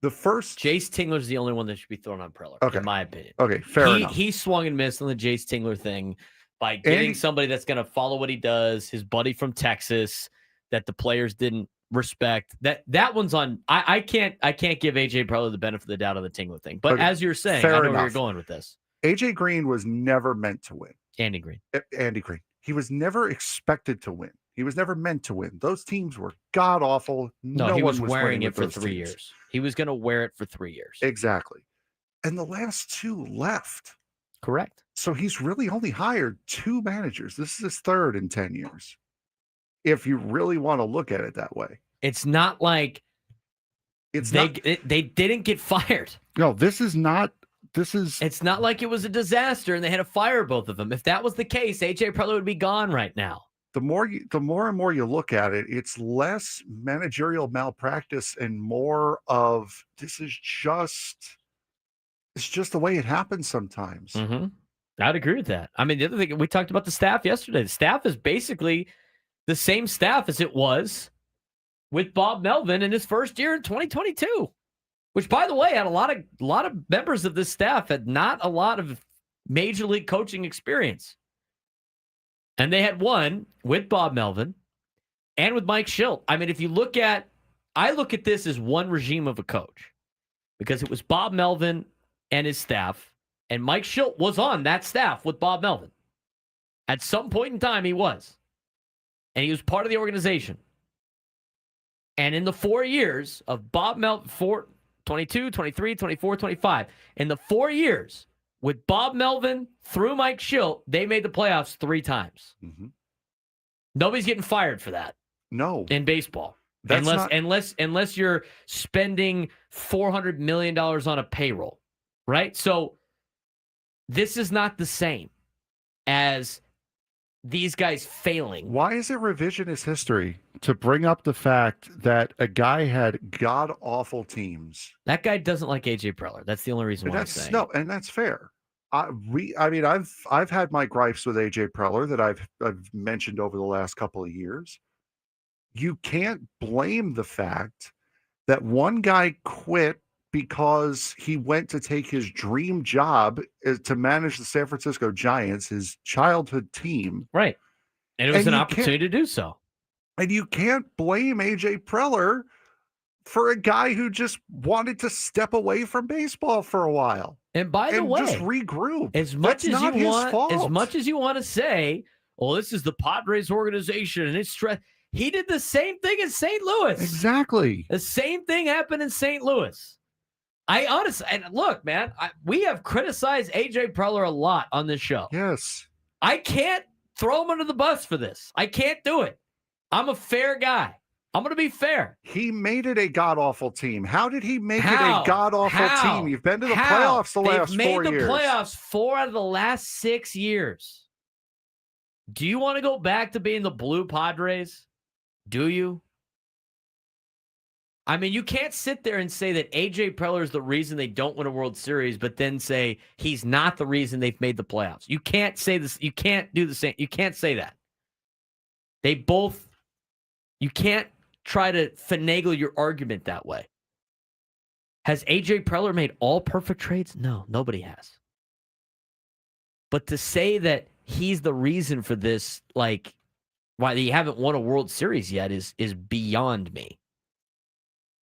The first. Jace Tingler's the only one that should be thrown on Preller, in my opinion. Okay, fair enough. He swung and missed on the Jace Tingler thing by getting somebody that's going to follow what he does, his buddy from Texas, that the players didn't respect. That one's on. I can't give AJ Preller the benefit of the doubt on the Tingler thing. But as you're saying, I know where you're going with this. AJ Green was never meant to win. Andy Green. He was never expected to win. He was never meant to win. Those teams were god awful. No, he was wearing it for 3 years. He was going to wear it for 3 years. Exactly. And the last two left. Correct. So he's really only hired two managers. This is his third in 10 years. If you really want to look at it that way. It's not like they didn't get fired. No, it's not like it was a disaster and they had to fire both of them. If that was the case, AJ Preller would be gone right now. The more and more you look at it, it's less managerial malpractice and more of it's just the way it happens sometimes. Mm-hmm. I'd agree with that. I mean, the other thing, we talked about the staff yesterday. The staff is basically the same staff as it was with Bob Melvin in his first year in 2022, which, by the way, had a lot of members of this staff had not a lot of major league coaching experience. And they had one with Bob Melvin and with Mike Shildt. I mean, I look at this as one regime of a coach, because it was Bob Melvin and his staff, and Mike Shildt was on that staff with Bob Melvin. At some point in time, he was. And he was part of the organization. And in the 4 years of Bob Melvin, 22, 23, 24, 25, in the 4 years with Bob Melvin through Mike Shildt, they made the playoffs 3 times. Mm-hmm. Nobody's getting fired for that. No. In baseball. Unless you're spending $400 million on a payroll. Right? So this is not the same as these guys failing. Why is it revisionist history to bring up the fact that a guy had god-awful teams? That guy doesn't like AJ Preller. That's the only reason why I'm saying. No, and that's fair. I've had my gripes with AJ Preller that I've mentioned over the last couple of years. You can't blame the fact that one guy quit because he went to take his dream job to manage the San Francisco Giants, his childhood team. Right. And it was an opportunity to do so. And you can't blame AJ Preller for a guy who just wanted to step away from baseball for a while. And by the way, just regroup. As much as you want to say, well, this is the Padres organization and it's stress. He did the same thing in St. Louis. Exactly. The same thing happened in St. Louis. I honestly, and look, man, we have criticized AJ Preller a lot on this show. Yes. I can't throw him under the bus for this. I can't do it. I'm a fair guy. I'm going to be fair. He made it a god-awful team. How did he make it a god-awful team? You've been to the playoffs the last 4 years. They've made the playoffs 4 out of the last 6 years. Do you want to go back to being the blue Padres? Do you? I mean, you can't sit there and say that AJ Preller is the reason they don't win a World Series, but then say he's not the reason they've made the playoffs. You can't say this. You can't do the same. You can't say that. You can't try to finagle your argument that way. Has AJ Preller made all perfect trades? No, nobody has. But to say that he's the reason for this, like why they haven't won a World Series yet is beyond me.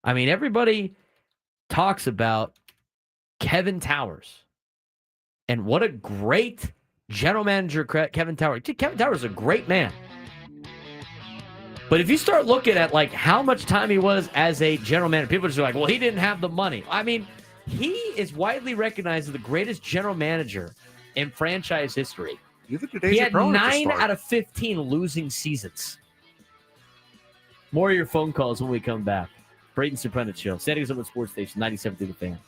I mean, everybody talks about Kevin Towers and what a great general manager Kevin Towers. Kevin Towers is a great man. But if you start looking at like how much time he was as a general manager, people are just like, well, he didn't have the money. I mean, he is widely recognized as the greatest general manager in franchise history. He had 9 out of 15 losing seasons. More of your phone calls when we come back. Braden Surprenant Show. Standing up at Sports Station 97 through the Fan.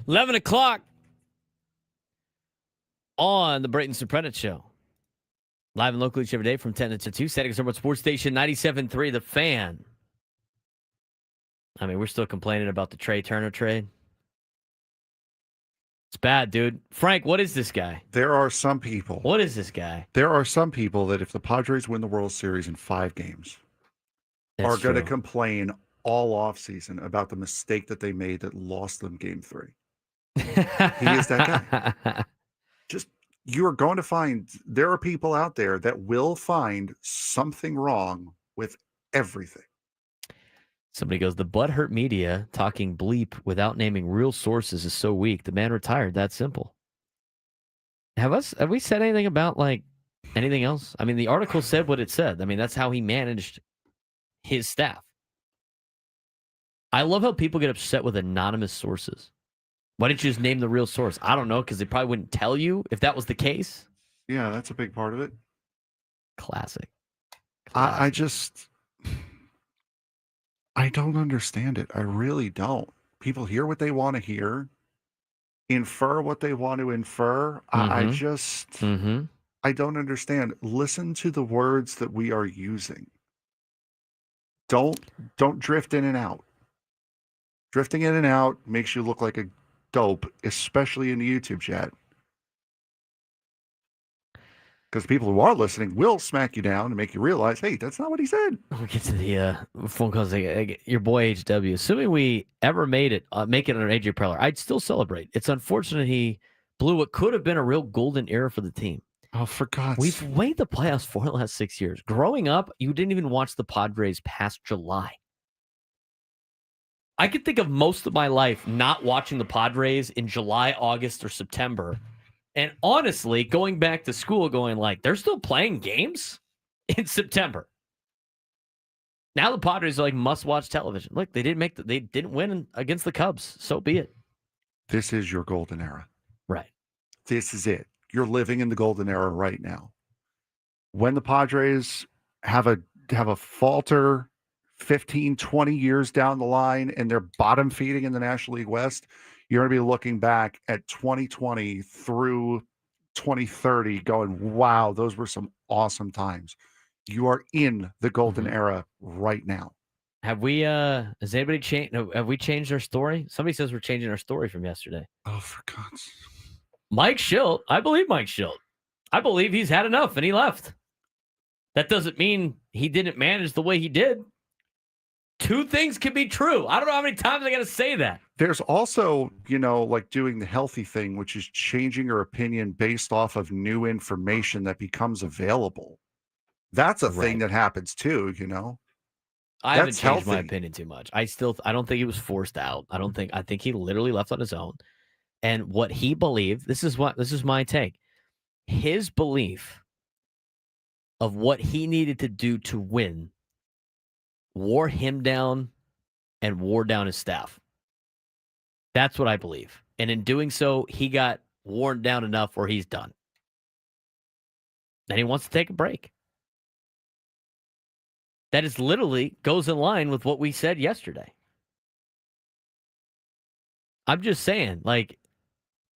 11 o'clock on the Braden Surprenant Show. Live and local each every day from 10 to 2. Static Number Sports Station 97.3, The Fan. I mean, we're still complaining about the Trey Turner trade. It's bad, dude. Frank, what is this guy? There are some people. What is this guy? There are some people that if the Padres win the World Series in 5 games, are going to complain all offseason about the mistake that they made that lost them Game 3. He is that guy. Just, you are going to find, there are people out there that will find something wrong with everything. Somebody goes, the butthurt media talking bleep without naming real sources is so weak. The man retired. That simple. Have we said anything about like anything else? I mean, the article said what it said. I mean, that's how he managed his staff. I love how people get upset with anonymous sources. Why didn't you just name the real source? I don't know, because they probably wouldn't tell you if that was the case. Yeah, that's a big part of it. Classic. I don't understand it. I really don't. People hear what they want to hear, infer what they want to infer. I don't understand. Listen to the words that we are using. Don't drift in and out. Drifting in and out makes you look like a dope, especially in the YouTube chat. Because people who are listening will smack you down and make you realize, hey, that's not what he said. We'll get to the phone calls. Your boy HW. Assuming we ever make it under AJ Preller, I'd still celebrate. It's unfortunate he blew what could have been a real golden era for the team. Oh, for God's We've sake. made the playoffs for the last 6 years. Growing up, you didn't even watch the Padres past July. I could think of most of my life not watching the Padres in July, August, or September. And honestly, going back to school, going like, they're still playing games in September. Now the Padres are like must-watch television. Look, they didn't win against the Cubs. So be it. This is your golden era. Right. This is it. You're living in the golden era right now. When the Padres have a falter 15, 20 years down the line and they're bottom feeding in the National League West, you're going to be looking back at 2020 through 2030 going, wow, those were some awesome times. You are in the golden era right now. Have we, has anybody changed? Have we changed our story? Somebody says we're changing our story from yesterday. Oh, for God's sake. Mike Shildt. I believe Mike Shildt. I believe he's had enough and he left. That doesn't mean he didn't manage the way he did. Two things can be true. I don't know how many times I got to say that. There's also, like doing the healthy thing, which is changing your opinion based off of new information that becomes available. That's a thing that happens too, I haven't changed my opinion too much. I don't think he was forced out. I think he literally left on his own. And what he believed, this is my take. His belief of what he needed to do to win wore him down and wore down his staff. That's what I believe. And in doing so, he got worn down enough where he's done. And he wants to take a break. That is literally goes in line with what we said yesterday. I'm just saying, like,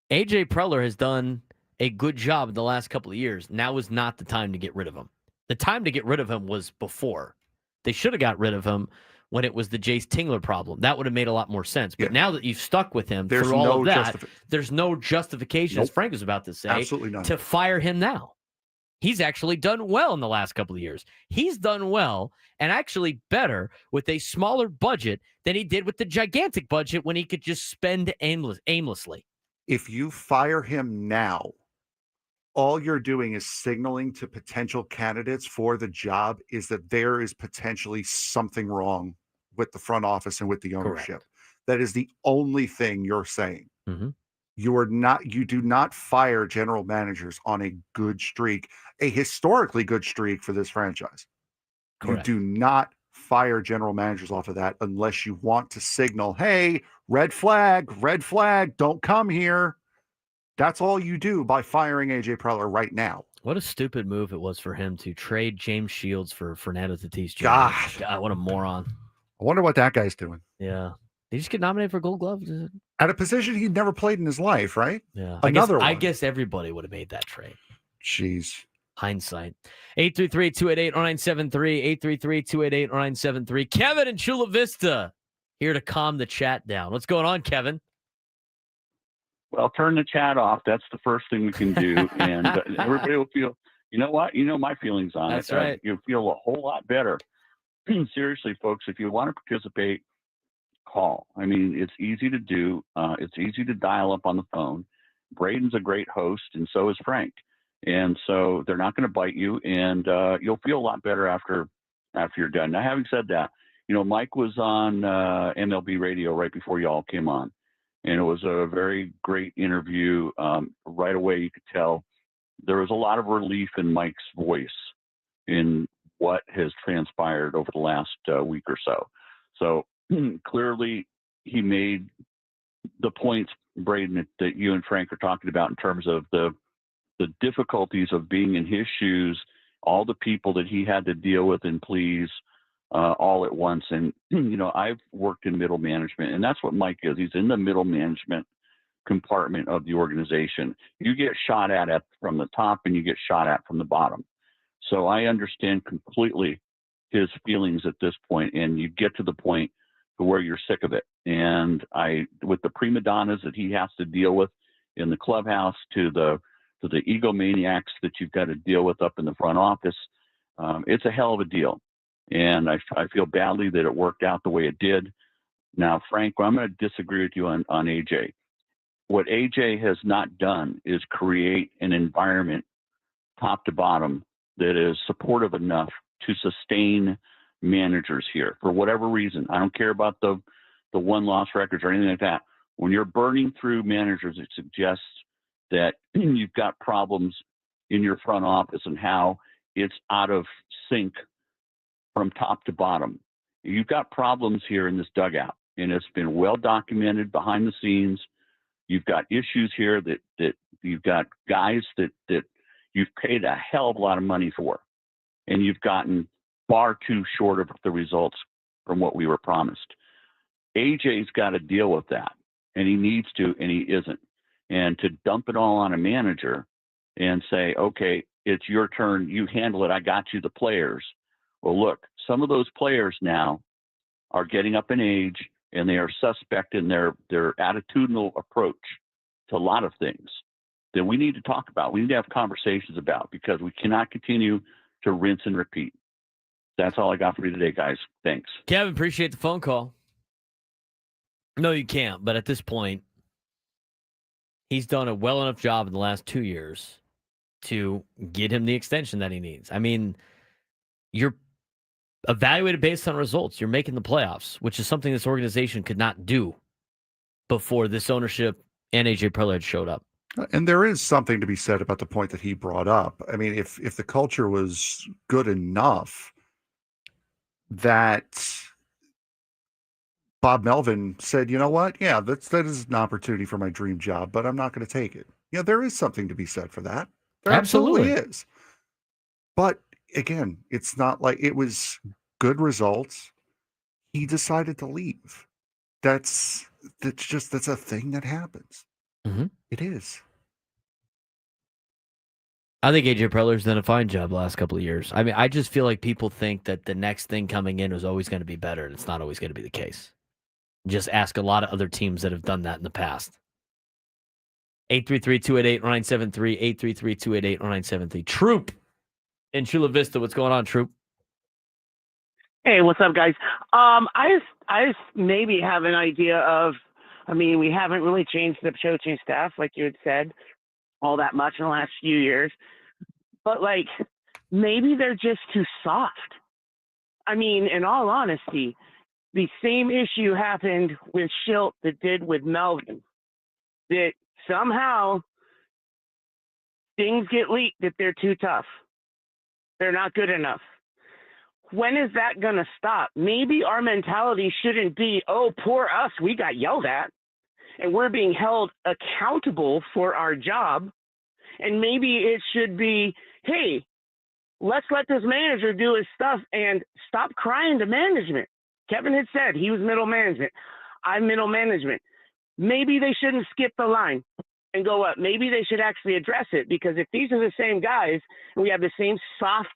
AJ Preller has done a good job in the last couple of years. Now is not the time to get rid of him. The time to get rid of him was before. They should have got rid of him when it was the Jace Tingler problem. That would have made a lot more sense. But now that you've stuck with him through all of that, there's no justification, as Frank was about to say, absolutely none, to fire him now. He's actually done well in the last couple of years. He's done well and actually better with a smaller budget than he did with the gigantic budget when he could just spend aimlessly. If you fire him now, all you're doing is signaling to potential candidates for the job is that there is potentially something wrong with the front office and with the ownership. Correct. That is the only thing you're saying. Mm-hmm. You do not fire general managers on a good streak, a historically good streak for this franchise. Correct. You do not fire general managers off of that unless you want to signal, hey, red flag, don't come here. That's all you do by firing AJ Preller right now. What a stupid move it was for him to trade James Shields for Fernando Tatis Jr. God, what a moron. I wonder what that guy's doing. Yeah. Did he just get nominated for Gold Glove? At a position he'd never played in his life, right? Yeah. Another I one. guess everybody would have made that trade. Jeez. Hindsight. 833-288-0973. 833-288-0973. Kevin in Chula Vista here to calm the chat down. What's going on, Kevin? Well, turn the chat off. That's the first thing we can do. And everybody will feel, you know what? You know my feelings on That's it. right. You'll feel a whole lot better. Seriously, folks, if you want to participate, call. I mean, it's easy to do. It's easy to dial up on the phone. Braden's a great host, and so is Frank. And so they're not going to bite you, and you'll feel a lot better after you're done. Now, having said that, Mike was on MLB radio right before y'all came on, and it was a very great interview. Right away, you could tell there was a lot of relief in Mike's voice in what has transpired over the last week or so. So clearly, he made the points, Braden, that you and Frank are talking about in terms of the difficulties of being in his shoes, all the people that he had to deal with and please all at once. And, I've worked in middle management, and that's what Mike is. He's in the middle management compartment of the organization. You get shot at from the top and you get shot at from the bottom. So I understand completely his feelings at this point, and you get to the point where you're sick of it. And with the prima donnas that he has to deal with in the clubhouse to the egomaniacs that you've got to deal with up in the front office, it's a hell of a deal. And I feel badly that it worked out the way it did. Now, Frank, I'm going to disagree with you on AJ. What AJ has not done is create an environment top to bottom that is supportive enough to sustain managers here for whatever reason. I don't care about the one-loss records or anything like that. When you're burning through managers, it suggests that you've got problems in your front office and how it's out of sync from top to bottom. You've got problems here in this dugout, and it's been well documented behind the scenes. You've got issues here that you've got guys that you've paid a hell of a lot of money for, and you've gotten far too short of the results from what we were promised. AJ's got to deal with that, and he needs to, and he isn't. And to dump it all on a manager and say, okay, it's your turn, you handle it, I got you the players. Well, look, some of those players now are getting up in age, and they are suspect in their attitudinal approach to a lot of things that we need to talk about. We need to have conversations about, because we cannot continue to rinse and repeat. That's all I got for you today, guys. Thanks. Kevin, appreciate the phone call. No, you can't. But at this point, he's done a well enough job in the last 2 years to get him the extension that he needs. I mean, you're evaluated based on results. You're making the playoffs, which is something this organization could not do before this ownership and AJ Preller had showed up. And there is something to be said about the point that he brought up. I mean, if the culture was good enough that Bob Melvin said, you know what? Yeah, that is an opportunity for my dream job, but I'm not going to take it. Yeah, there is something to be said for that. There absolutely is. But again, it's not like it was good results. He decided to leave. That's a thing that happens. Mm-hmm. It is. I think AJ Preller's done a fine job the last couple of years. I mean, I just feel like people think that the next thing coming in is always going to be better, and it's not always going to be the case. Just ask a lot of other teams that have done that in the past. 833-288-0973, 833-288-0973. Troop in Chula Vista. What's going on, Troop? Hey, what's up, guys? I just maybe have an idea of, I mean, we haven't really changed the coaching staff, like you had said, all that much in the last few years. But, like, maybe they're just too soft. I mean, in all honesty, the same issue happened with Shildt that did with Melvin. That somehow things get leaked that they're too tough. They're not good enough. When is that going to stop? Maybe our mentality shouldn't be, oh, poor us, we got yelled at, and we're being held accountable for our job. And maybe it should be, hey, let's let this manager do his stuff and stop crying to management. Kevin had said he was middle management. I'm middle management. Maybe they shouldn't skip the line and go up. Maybe they should actually address it, because if these are the same guys and we have the same soft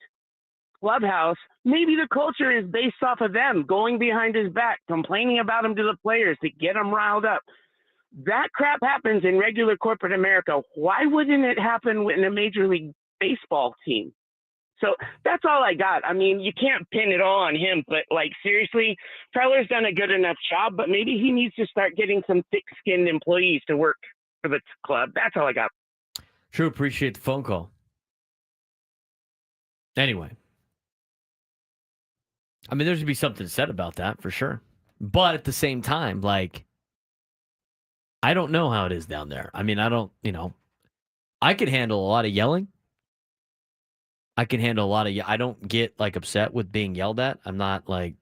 clubhouse, maybe the culture is based off of them going behind his back, complaining about him to the players to get them riled up. That crap happens in regular corporate America. Why wouldn't it happen in a Major League Baseball team? So that's all I got. I mean, you can't pin it all on him, but like, seriously, Preller's done a good enough job, but maybe he needs to start getting some thick-skinned employees to work for the club. That's all I got. True. Appreciate the phone call. Anyway. I mean, there should be something said about that for sure. But at the same time, like, I don't know how it is down there. I mean, I don't, I could handle a lot of yelling. I don't get like upset with being yelled at. I'm not like,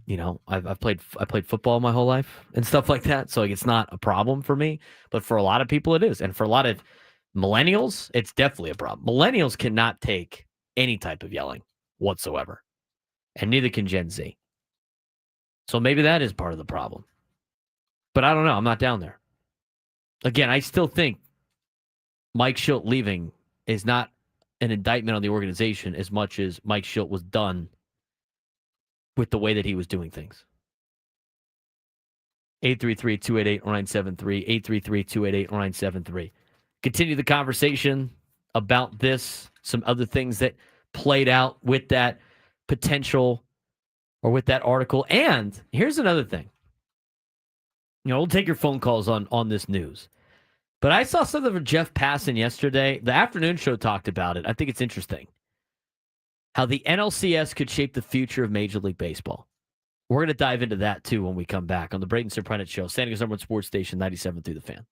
I played football my whole life and stuff like that. So like, it's not a problem for me, but for a lot of people it is. And for a lot of millennials, it's definitely a problem. Millennials cannot take any type of yelling whatsoever. And neither can Gen Z. So maybe that is part of the problem. But I don't know. I'm not down there. Again, I still think Mike Shildt leaving is not an indictment on the organization as much as Mike Shildt was done with the way that he was doing things. 833-288-0973, 833-288-0973. Continue the conversation about this, some other things that played out with that potential or with that article. And here's another thing. We'll take your phone calls on this news. But I saw something from Jeff Passan yesterday. The afternoon show talked about it. I think it's interesting how the NLCS could shape the future of Major League Baseball. We're going to dive into that, too, when we come back on the Braden Surprenant Show, San Diego's #1 sports station, 97 through the Fan.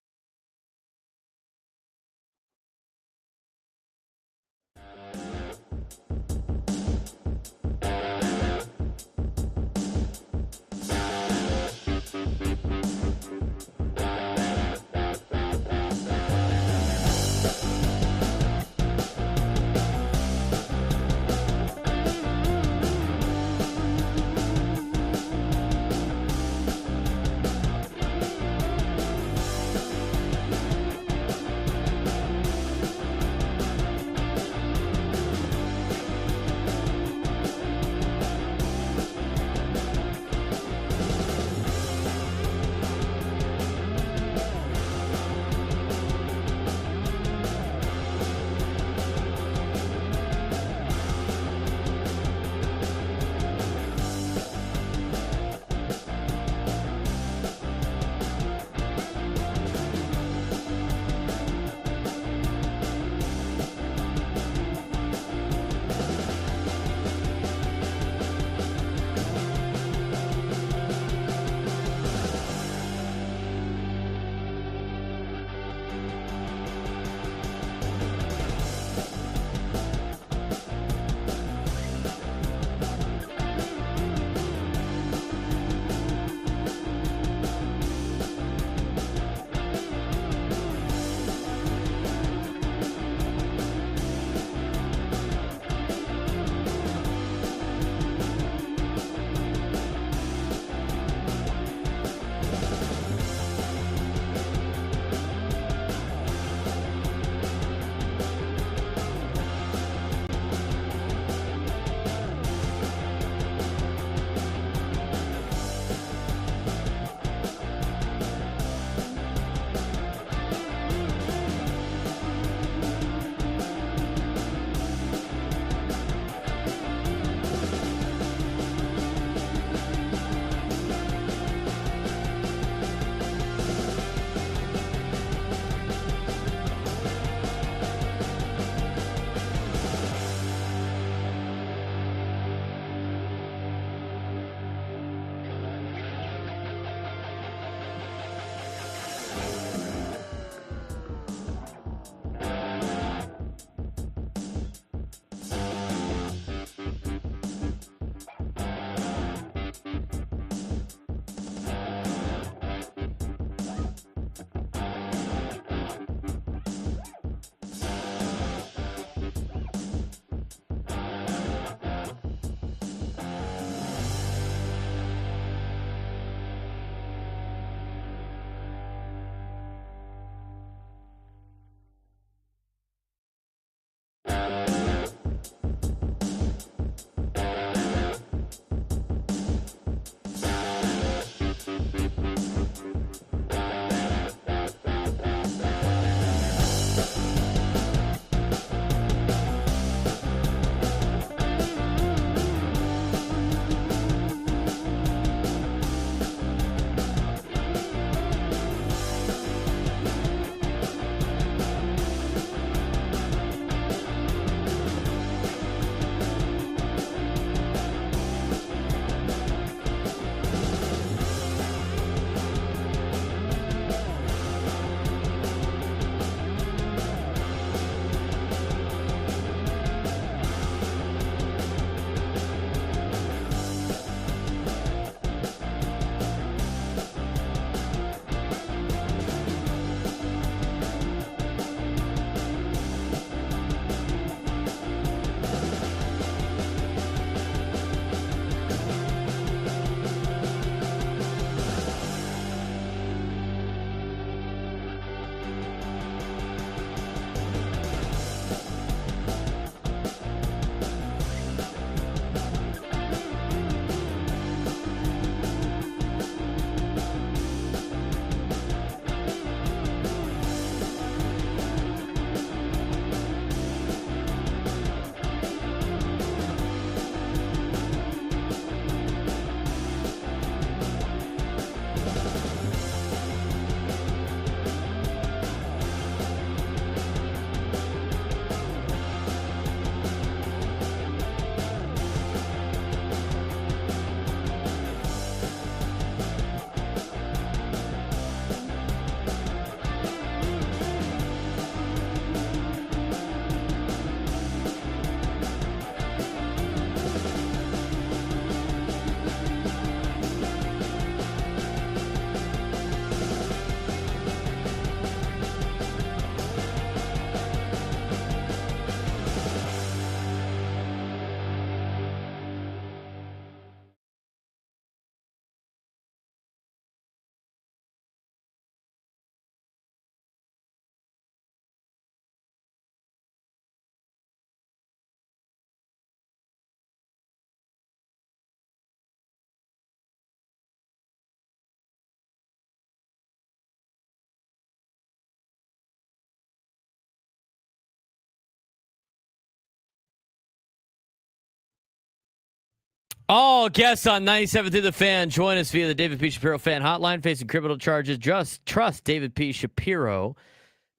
All guests on 97 through the Fan. Join us via the David P. Shapiro Fan Hotline. Facing criminal charges, just trust David P. Shapiro,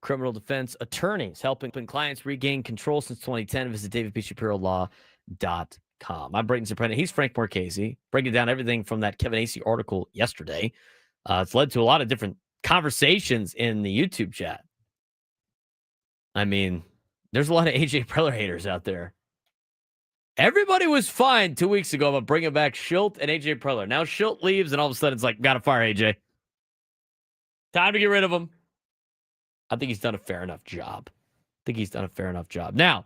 criminal defense attorneys, helping clients regain control since 2010. Visit davidpshapirolaw.com. I'm Braden Surprenant. He's Frank Marchese, breaking down everything from that Kevin Acee article yesterday. It's led to a lot of different conversations in the YouTube chat. I mean, there's a lot of AJ Preller haters out there. Everybody was fine 2 weeks ago about bringing back Shildt and AJ Preller. Now Shildt leaves, and all of a sudden it's like, gotta fire AJ. Time to get rid of him. I think he's done a fair enough job. Now,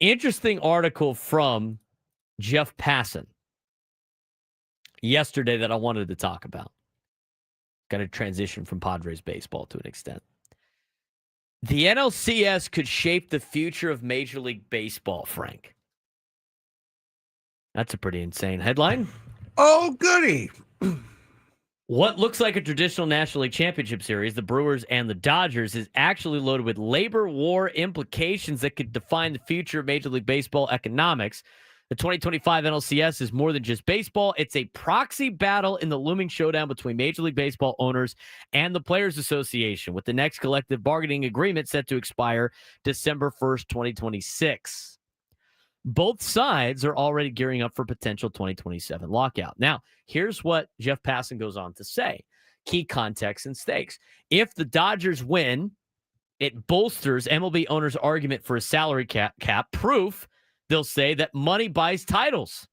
interesting article from Jeff Passan yesterday that I wanted to talk about. Got to transition from Padres baseball to an extent. The NLCS could shape the future of Major League Baseball, Frank. That's a pretty insane headline. Oh, goody. What looks like a traditional National League Championship Series, the Brewers and the Dodgers, is actually loaded with labor war implications that could define the future of Major League Baseball economics. The 2025 NLCS is more than just baseball. It's a proxy battle in the looming showdown between Major League Baseball owners and the Players Association, with the next collective bargaining agreement set to expire December 1st, 2026. Both sides are already gearing up for potential 2027 lockout. Now, here's what Jeff Passan goes on to say. Key context and stakes. If the Dodgers win, it bolsters MLB owners' argument for a salary cap. Proof, they'll say, that money buys titles.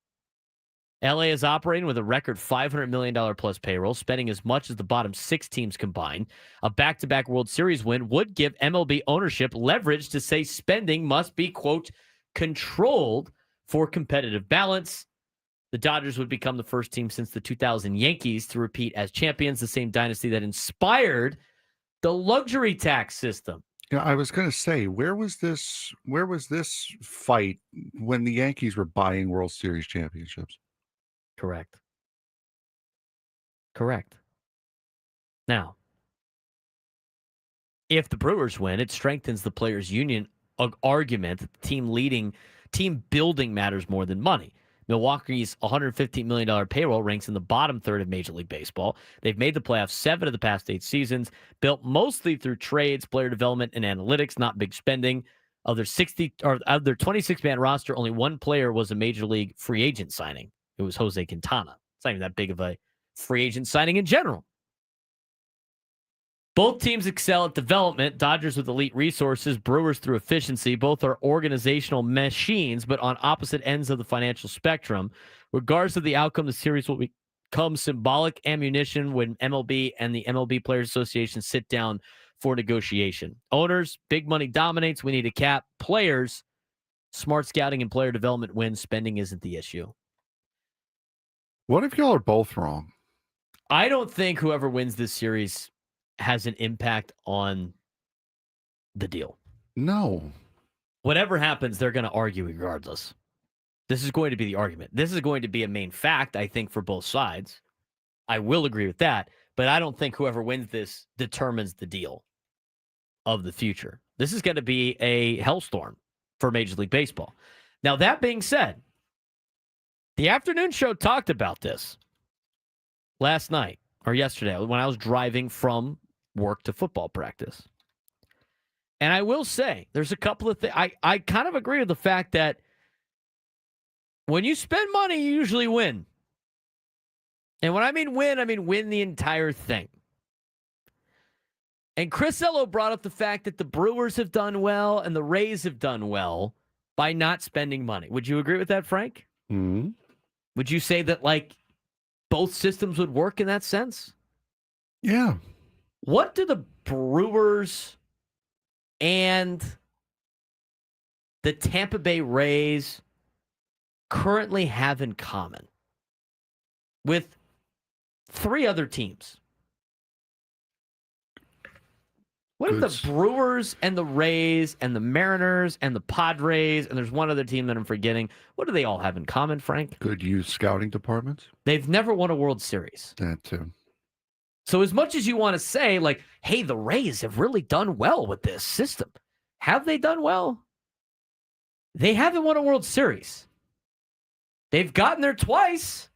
LA is operating with a record $500 million plus payroll, spending as much as the bottom 6 teams combined. A back-to-back World Series win would give MLB ownership leverage to say spending must be, quote, controlled for competitive balance. The Dodgers would become the first team since the 2000 Yankees to repeat as champions, the same dynasty that inspired the luxury tax system. Yeah, I was going to say, where was this fight when the Yankees were buying World Series championships? Correct. Now, if the Brewers win, it strengthens the players' union argument that team building matters more than money. Milwaukee's $115 million payroll ranks in the bottom third of Major League Baseball. They've made the playoffs 7 of the past 8 seasons, built mostly through trades, player development, and analytics, not big spending. Of their 26-man roster, only one player was a Major League free agent signing. It was Jose Quintana. It's not even that big of a free agent signing in general. Both teams excel at development. Dodgers with elite resources, Brewers through efficiency. Both are organizational machines, but on opposite ends of the financial spectrum. Regardless of the outcome, the series will become symbolic ammunition when MLB and the MLB Players Association sit down for negotiation. Owners, big money dominates. We need a cap. Players, smart scouting and player development wins. Spending isn't the issue. What if y'all are both wrong? I don't think whoever wins this series has an impact on the deal. No. Whatever happens, they're going to argue regardless. This is going to be the argument. This is going to be a main fact, I think, for both sides. I will agree with that, but I don't think whoever wins this determines the deal of the future. This is going to be a hellstorm for Major League Baseball. Now, that being said, the afternoon show talked about this last night or yesterday when I was driving from work to football practice. And I will say, there's a couple of things. I kind of agree with the fact that when you spend money, you usually win. And when I mean win the entire thing. And Chris Ello brought up the fact that the Brewers have done well and the Rays have done well by not spending money. Would you agree with that, Frank? Mm-hmm. Would you say that, like, both systems would work in that sense? Yeah. What do the Brewers and the Tampa Bay Rays currently have in common with 3 other teams? What if the Brewers and the Rays and the Mariners and the Padres, and there's one other team that I'm forgetting, what do they all have in common, Frank? Good use scouting departments. They've never won a World Series. That too. So as much as you want to say, like, hey, the Rays have really done well with this system. Have they done well? They haven't won a World Series. They've gotten there twice.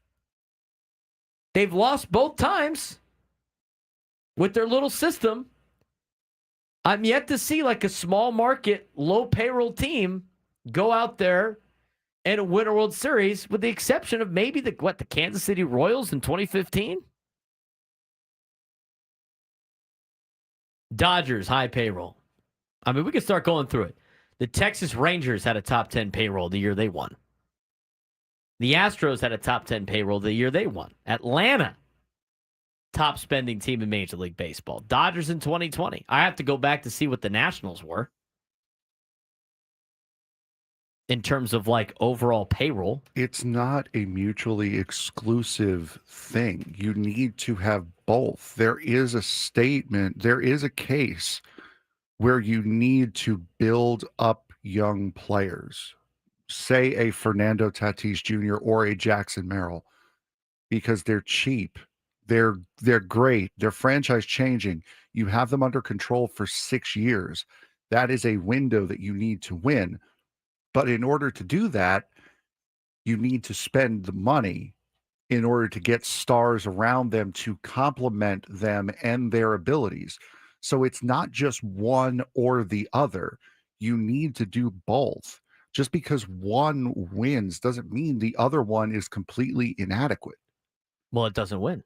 They've lost both times with their little system. I'm yet to see like a small market, low payroll team go out there and win a World Series, with the exception of maybe the Kansas City Royals in 2015. Dodgers, high payroll. I mean, we can start going through it. The Texas Rangers had a top 10 payroll the year they won. The Astros had a top 10 payroll the year they won. Atlanta, top spending team in Major League Baseball. Dodgers in 2020. I have to go back to see what the Nationals were in terms of like overall payroll. It's not a mutually exclusive thing. You need to have both. There is a statement, there is a case where you need to build up young players, say a Fernando Tatis Jr. or a Jackson Merrill, because they're cheap. They're great. They're franchise changing. You have them under control for 6 years. That is a window that you need to win. But in order to do that, you need to spend the money in order to get stars around them to complement them and their abilities. So it's not just one or the other. You need to do both. Just because one wins doesn't mean the other one is completely inadequate. Well, it doesn't win.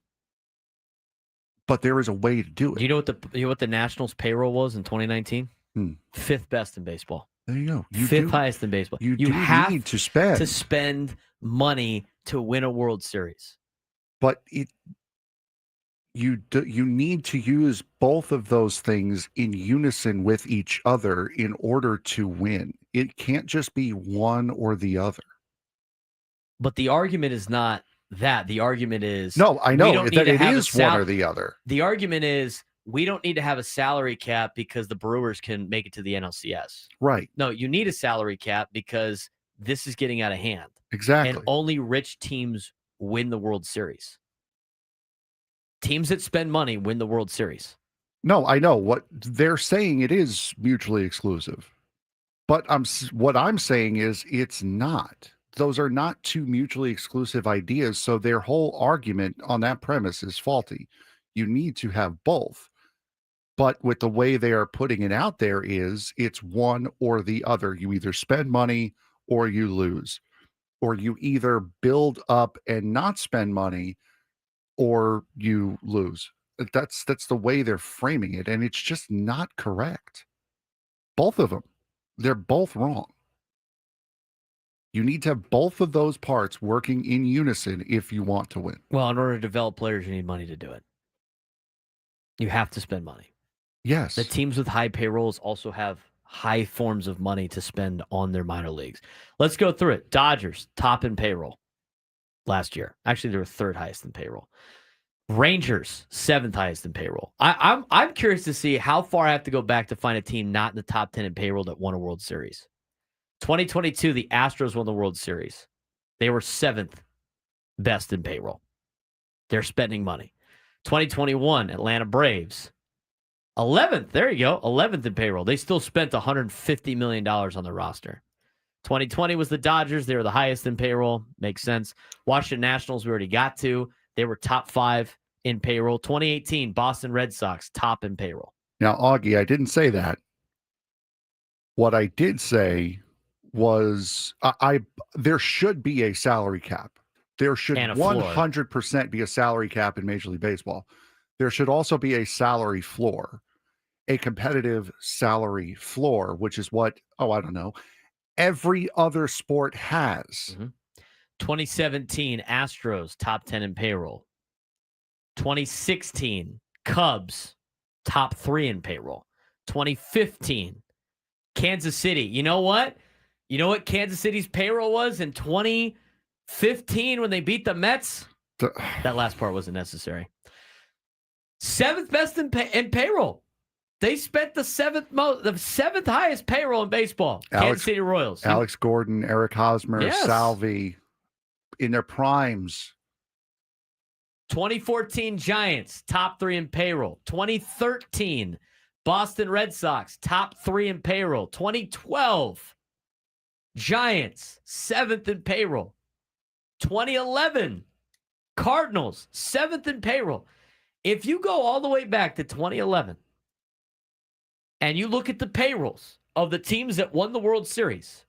But there is a way to do it. Do you know what the Nationals payroll was in 2019? Fifth best in baseball. There you go. Fifth highest in baseball. You have need to spend. to spend money to win a World Series. But you need to use both of those things in unison with each other in order to win. It can't just be one or the other. But the argument is not that. The argument is no, I know that it is one or the the other. The argument is we don't need to have a salary cap because the Brewers can make it to the NLCS. Right. No, you need a salary cap because this is getting out of hand. Exactly. And only rich teams win the World Series. Teams that spend money win the World Series. No, I know what they're saying. It is mutually exclusive, but what I'm saying is it's not. Those are not two mutually exclusive ideas. So their whole argument on that premise is faulty. You need to have both. But with the way they are putting it out there is it's one or the other. You either spend money or you lose, or you either build up and not spend money or you lose. That's the way they're framing it. And it's just not correct. Both of them, they're both wrong. You need to have both of those parts working in unison if you want to win. Well, in order to develop players, you need money to do it. You have to spend money. Yes. The teams with high payrolls also have high forms of money to spend on their minor leagues. Let's go through it. Dodgers, top in payroll last year. Actually, they were third highest in payroll. Rangers, seventh highest in payroll. I'm curious to see how far I have to go back to find a team not in the top 10 in payroll that won a World Series. 2022, the Astros won the World Series. They were seventh best in payroll. They're spending money. 2021, Atlanta Braves, 11th. There you go. 11th in payroll. They still spent $150 million on their roster. 2020 was the Dodgers. They were the highest in payroll. Makes sense. Washington Nationals, we already got to. They were top 5 in payroll. 2018, Boston Red Sox, top in payroll. Now, Augie, I didn't say that. What I did say was there should be a salary cap. There should 100% be a salary cap in Major League Baseball. There should also be a salary floor, a competitive salary floor, which is what, I don't know, every other sport has. Mm-hmm. 2017, Astros, top 10 in payroll. 2016, Cubs, top 3 in payroll. 2015, Kansas City. You know what? You know what Kansas City's payroll was in 2015 when they beat the Mets? That last part wasn't necessary. 7th best in payroll. They spent the seventh highest payroll in baseball. Kansas City Royals. Alex Gordon, Eric Hosmer, Yes. Salvi, in their primes. 2014 Giants, top 3 in payroll. 2013 Boston Red Sox, top 3 in payroll. 2012 Giants, 7th in payroll. 2011, Cardinals, 7th in payroll. If you go all the way back to 2011 and you look at the payrolls of the teams that won the World Series,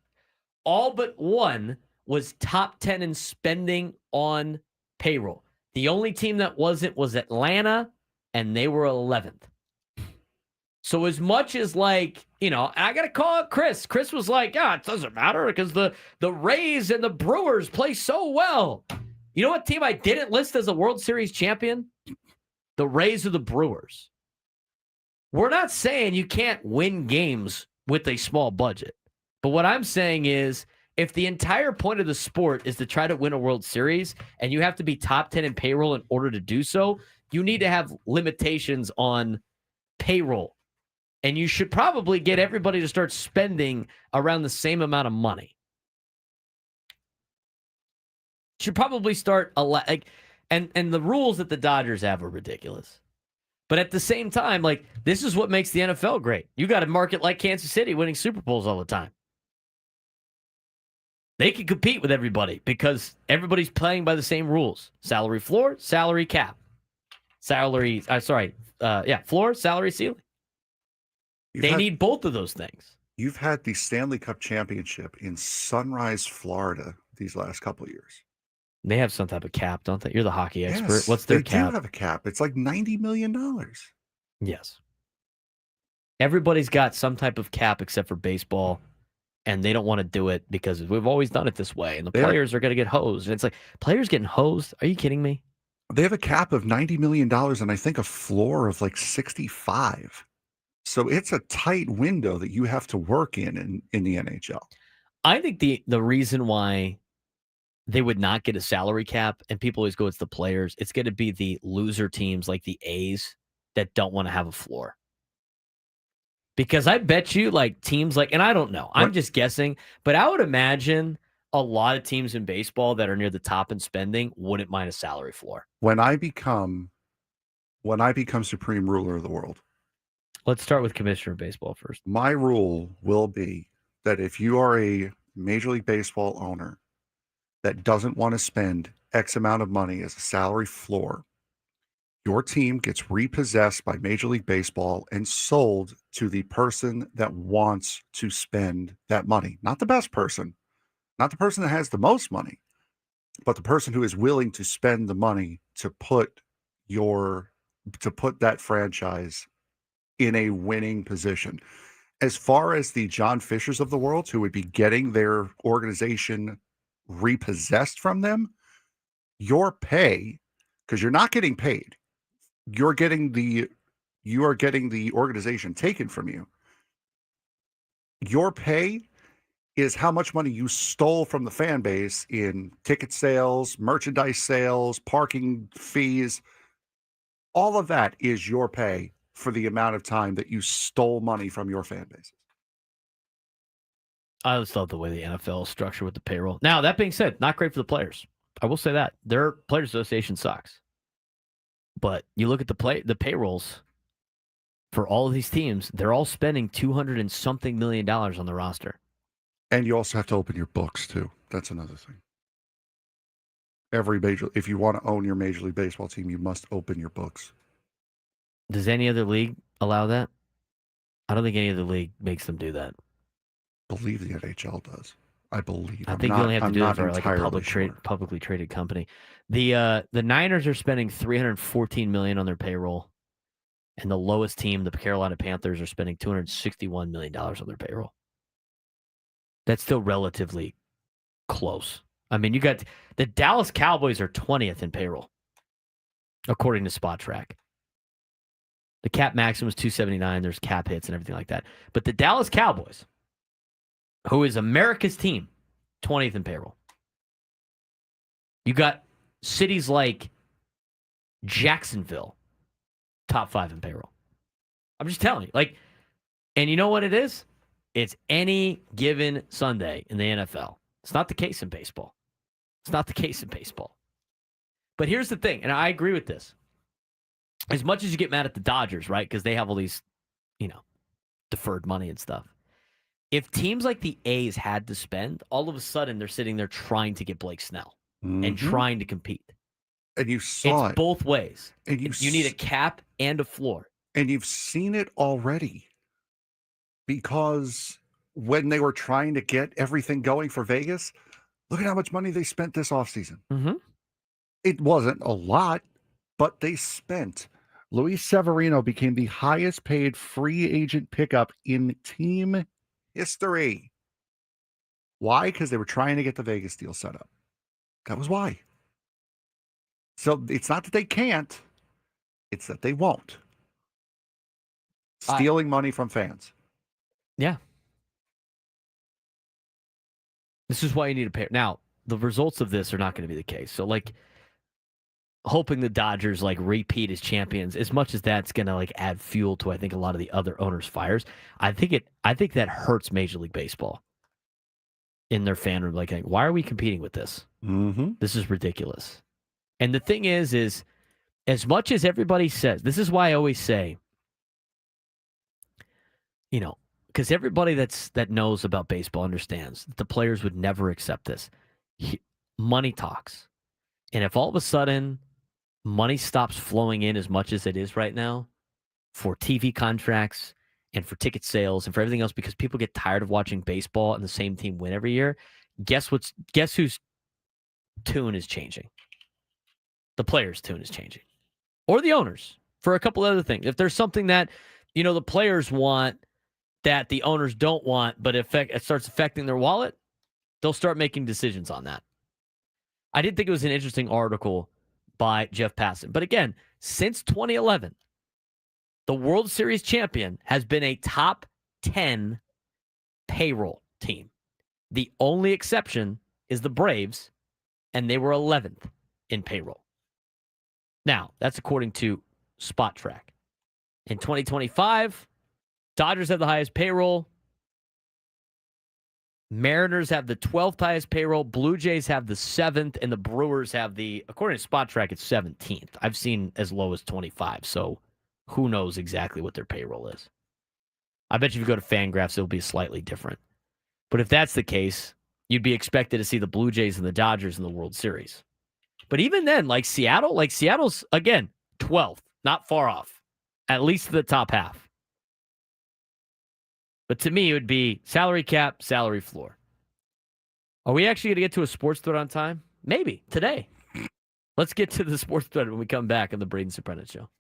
all but one was top 10 in spending on payroll. The only team that wasn't was Atlanta, and they were 11th. So as much as I got to call out Chris. Chris was like, it doesn't matter because the Rays and the Brewers play so well. You know what team I didn't list as a World Series champion? The Rays or the Brewers. We're not saying you can't win games with a small budget. But what I'm saying is if the entire point of the sport is to try to win a World Series and you have to be top 10 in payroll in order to do so, you need to have limitations on payroll. And you should probably get everybody to start spending around the same amount of money. Should probably start and the rules that the Dodgers have are ridiculous. But at the same time, this is what makes the NFL great. You got a market like Kansas City winning Super Bowls all the time. They can compete with everybody because everybody's playing by the same rules. Salary floor, salary cap. Floor, salary ceiling. They need both of those things. You've had the Stanley Cup championship in Sunrise, Florida these last couple of years. They have some type of cap, don't they? You're the hockey expert. Yes, What's their cap? They do have a cap. It's like $90 million. Yes. Everybody's got some type of cap except for baseball, and they don't want to do it because we've always done it this way, and the players are going to get hosed. And it's like, players getting hosed? Are you kidding me? They have a cap of $90 million and I think a floor of 65. So it's a tight window that you have to work in the NHL. I think the reason why they would not get a salary cap, and people always go, it's the players, it's going to be the loser teams like the A's that don't want to have a floor. Because I bet you teams and I don't know, I'm just guessing, but I would imagine a lot of teams in baseball that are near the top in spending wouldn't mind a salary floor. When I become supreme ruler of the world. Let's start with commissioner of baseball first. My rule will be that if you are a Major League Baseball owner that doesn't want to spend X amount of money as a salary floor, your team gets repossessed by Major League Baseball and sold to the person that wants to spend that money. Not the best person, not the person that has the most money, but the person who is willing to spend the money to put that franchise in a winning position. As far as the John Fishers of the world who would be getting their organization repossessed from them, your pay, because you're not getting paid, you are getting the organization taken from you. Your pay is how much money you stole from the fan base in ticket sales, merchandise sales, parking fees. All of that is your pay for the amount of time that you stole money from your fan base. I just love the way the NFL is structured with the payroll. Now, that being said, not great for the players. I will say that. Their Players Association sucks. But you look at the payrolls for all of these teams, they're all spending $200 and something million on the roster. And you also have to open your books, too. That's another thing. If you want to own your Major League Baseball team, you must open your books. Does any other league allow that? I don't think any other league makes them do that. I believe the NHL does. I think you only have to do it for a publicly traded company. The Niners are spending $314 million on their payroll, and the lowest team, the Carolina Panthers, are spending $261 million on their payroll. That's still relatively close. I mean, you got the Dallas Cowboys are 20th in payroll, according to Spot Track. The cap maximum is 279. There's cap hits and everything like that. But the Dallas Cowboys, who is America's team, 20th in payroll. You got cities like Jacksonville, top 5 in payroll. I'm just telling you. And you know what it is? It's any given Sunday in the NFL. It's not the case in baseball. But here's the thing, and I agree with this. As much as you get mad at the Dodgers, right? Because they have all these, deferred money and stuff. If teams like the A's had to spend, all of a sudden they're sitting there trying to get Blake Snell. and trying to compete. And you saw It's it. both ways. And you need a cap and a floor. And you've seen it already. Because when they were trying to get everything going for Vegas, look at how much money they spent this offseason. Mm-hmm. It wasn't a lot, but they spent. Luis Severino became the highest paid free agent pickup in team history. Why? Because they were trying to get the Vegas deal set up. That was why. So it's not that they can't, it's that they won't. Stealing money from fans. Yeah. This is why you need a pair. Now, the results of this are not going to be the case. So, like, hoping the Dodgers, like, repeat as champions, as much as that's going to, like, add fuel to, I think, a lot of the other owners' fires, I think that hurts Major League Baseball in their fan room. Like, why are we competing with this? Mm-hmm. This is ridiculous. And the thing is as much as everybody says, this is why I always say, you know, because everybody that knows about baseball understands that the players would never accept this. Money talks. And if all of a sudden money stops flowing in as much as it is right now for TV contracts and for ticket sales and for everything else, because people get tired of watching baseball and the same team win every year, guess whose tune is changing? The players' tune is changing. Or the owners, for a couple other things. If there's something that, you know, the players want that the owners don't want, but it starts affecting their wallet, they'll start making decisions on that. I did think it was an interesting article by Jeff Passan. But again, since 2011, the World Series champion has been a top 10 payroll team. The only exception is the Braves, and they were 11th in payroll. Now, that's according to Spot Track. In 2025, Dodgers have the highest payroll. Mariners have the 12th highest payroll. Blue Jays have the 7th, and the Brewers have the, according to Spot Track, it's 17th. I've seen as low as 25, so who knows exactly what their payroll is. I bet you if you go to Fangraphs, it'll be slightly different. But if that's the case, you'd be expected to see the Blue Jays and the Dodgers in the World Series. But even then, Seattle's, again, 12th, not far off, at least the top half. But to me, it would be salary cap, salary floor. Are we actually going to get to a sports thread on time? Maybe, today. Let's get to the sports thread when we come back on the Braden Surprenant Show.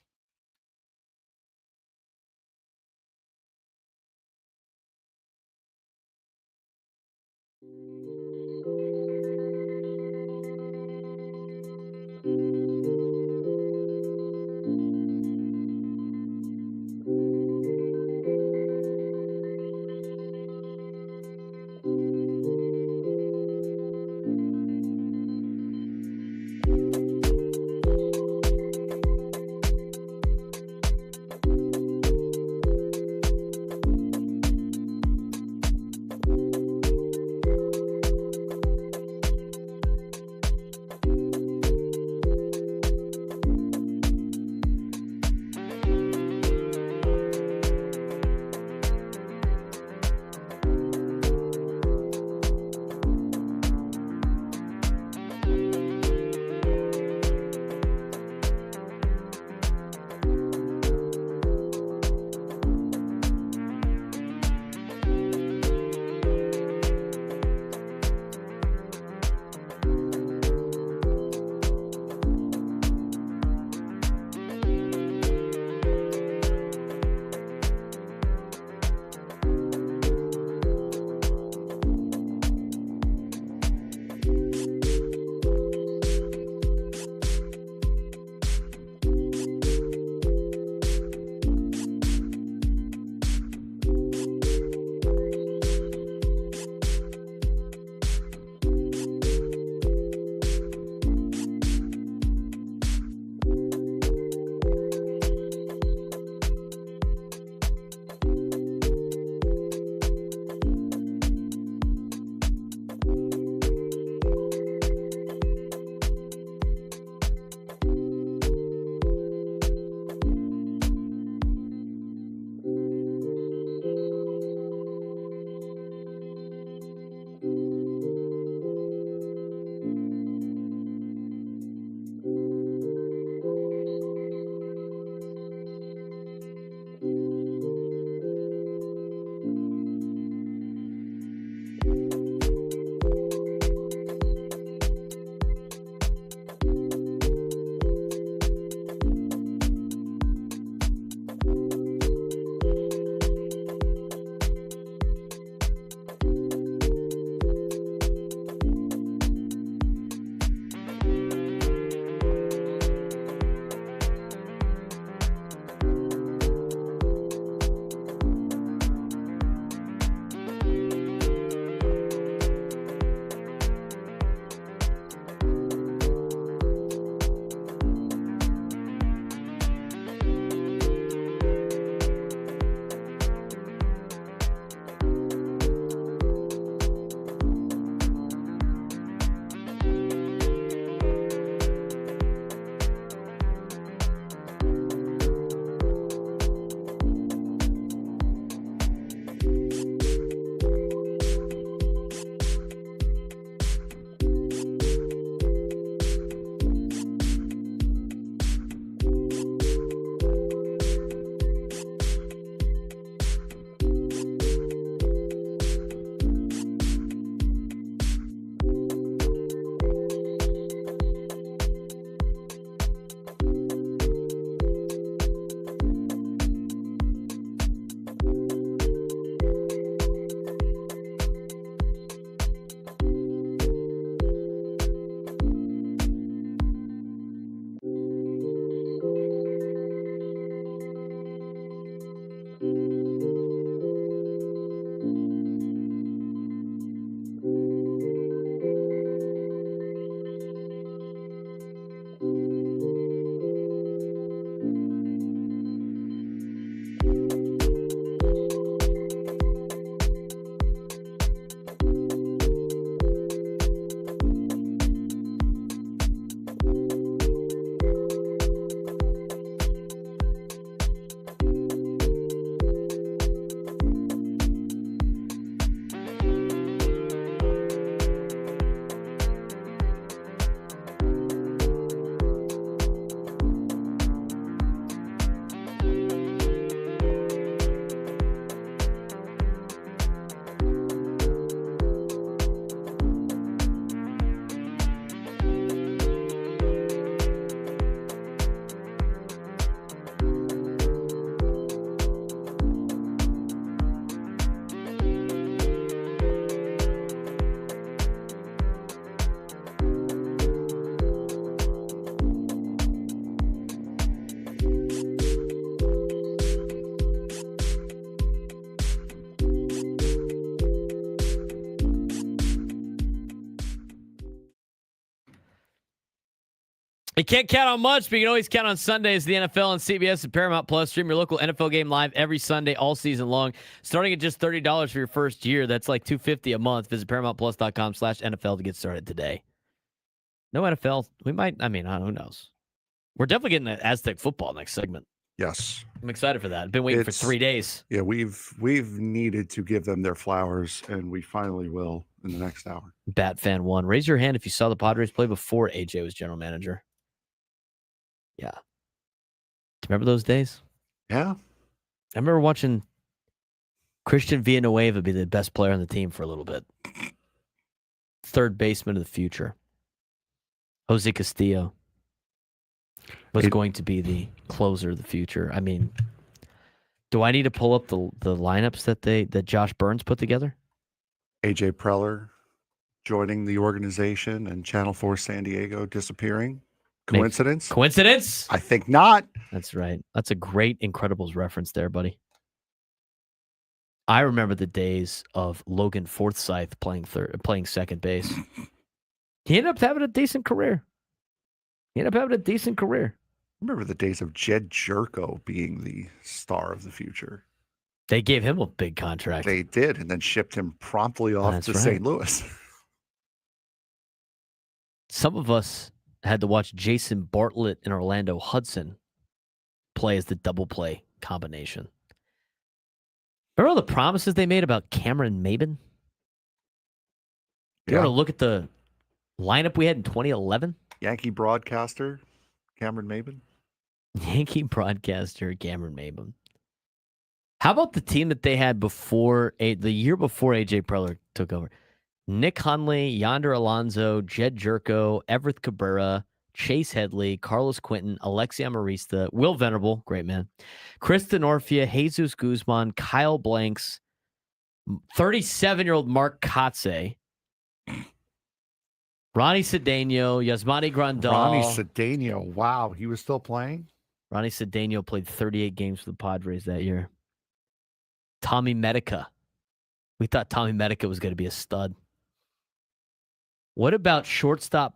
You can't count on much, but you can always count on Sundays. The NFL on CBS and Paramount Plus. Stream your local NFL game live every Sunday, all season long. Starting at just $30 for your first year. That's like $250 a month. Visit ParamountPlus.com/NFL to get started today. No NFL. We might. I mean, who knows? We're definitely getting an Aztec football next segment. Yes. I'm excited for that. I've been waiting for 3 days. Yeah, we've needed to give them their flowers, and we finally will in the next hour. Bat fan 1. Raise your hand if you saw the Padres play before AJ was general manager. Yeah. Do you remember those days? Yeah. I remember watching Christian Villanueva be the best player on the team for a little bit. Third baseman of the future. Jose Castillo was going to be the closer of the future. I mean, do I need to pull up the lineups that Josh Burns put together? AJ Preller joining the organization and Channel 4 San Diego disappearing. Coincidence? Coincidence? I think not. That's right. That's a great Incredibles reference there, buddy. I remember the days of Logan Forsythe playing second base. He ended up having a decent career. Remember the days of Jed Jerko being the star of the future. They gave him a big contract. They did, and then shipped him promptly off to St. Louis. Some of us had to watch Jason Bartlett and Orlando Hudson play as the double play combination. Remember all the promises they made about Cameron Maben? You want to look at the lineup we had in 2011? Yankee broadcaster Cameron Maben. How about the team that they had the year before AJ Preller took over? Nick Hundley, Yonder Alonso, Jed Jerko, Everett Cabrera, Chase Headley, Carlos Quinton, Alexi Amarista, Will Venable, great man, Chris Denorfia, Jesus Guzman, Kyle Blanks, 37-year-old Mark Kotze, Ronnie Cedeno, Yasmani Grandal. Ronnie Cedeno, wow, he was still playing? Ronnie Cedeno played 38 games for the Padres that year. Tommy Medica. We thought Tommy Medica was going to be a stud. What about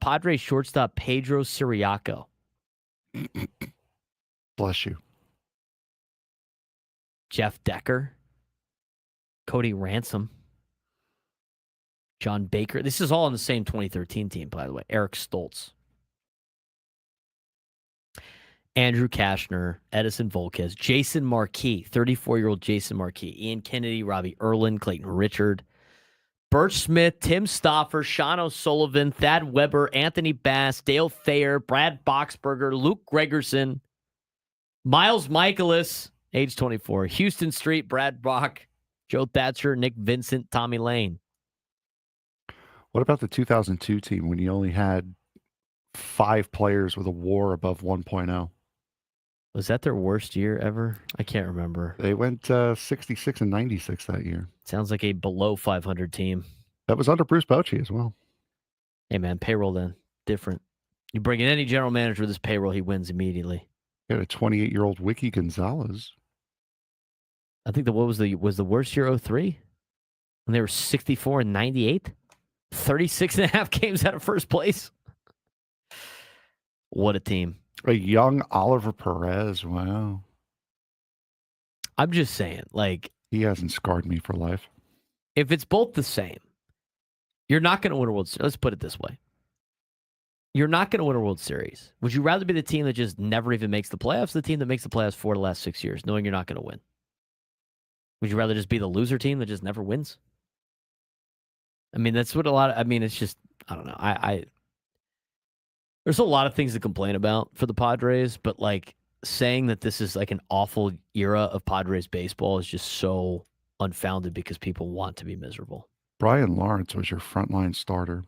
Padres shortstop Pedro Siriaco? Bless you. Jeff Decker. Cody Ransom. John Baker. This is all on the same 2013 team, by the way. Eric Stoltz. Andrew Kashner, Edison Volquez, Jason Marquis, 34-year-old Jason Marquis, Ian Kennedy, Robbie Erlin, Clayton Richard, Birch Smith, Tim Stoffer, Sean O'Sullivan, Thad Weber, Anthony Bass, Dale Thayer, Brad Boxberger, Luke Gregerson, Miles Michaelis, age 24, Houston Street, Brad Bach, Joe Thatcher, Nick Vincent, Tommy Lane. What about the 2002 team when you only had 5 players with a WAR above 1.0? Was that their worst year ever? I can't remember. They went 66 and 96 that year. Sounds like a below 500 team. That was under Bruce Bochy as well. Hey, man, payroll then. Different. You bring in any general manager with this payroll, he wins immediately. You had a 28-year-old Wiki Gonzalez. I think was the worst year 03? When they were 64 and 98? 36 and a half games out of first place? What a team. A young Oliver Perez. Wow. I'm just saying, he hasn't scarred me for life. If it's both the same, you're not going to win a World Series. Let's put it this way. You're not going to win a World Series. Would you rather be the team that just never even makes the playoffs, or the team that makes the playoffs 4 of the last 6 years, knowing you're not going to win? Would you rather just be the loser team that just never wins? I mean, that's what it's just, I don't know. There's a lot of things to complain about for the Padres, but saying that this is an awful era of Padres baseball is just so unfounded because people want to be miserable. Brian Lawrence was your frontline starter.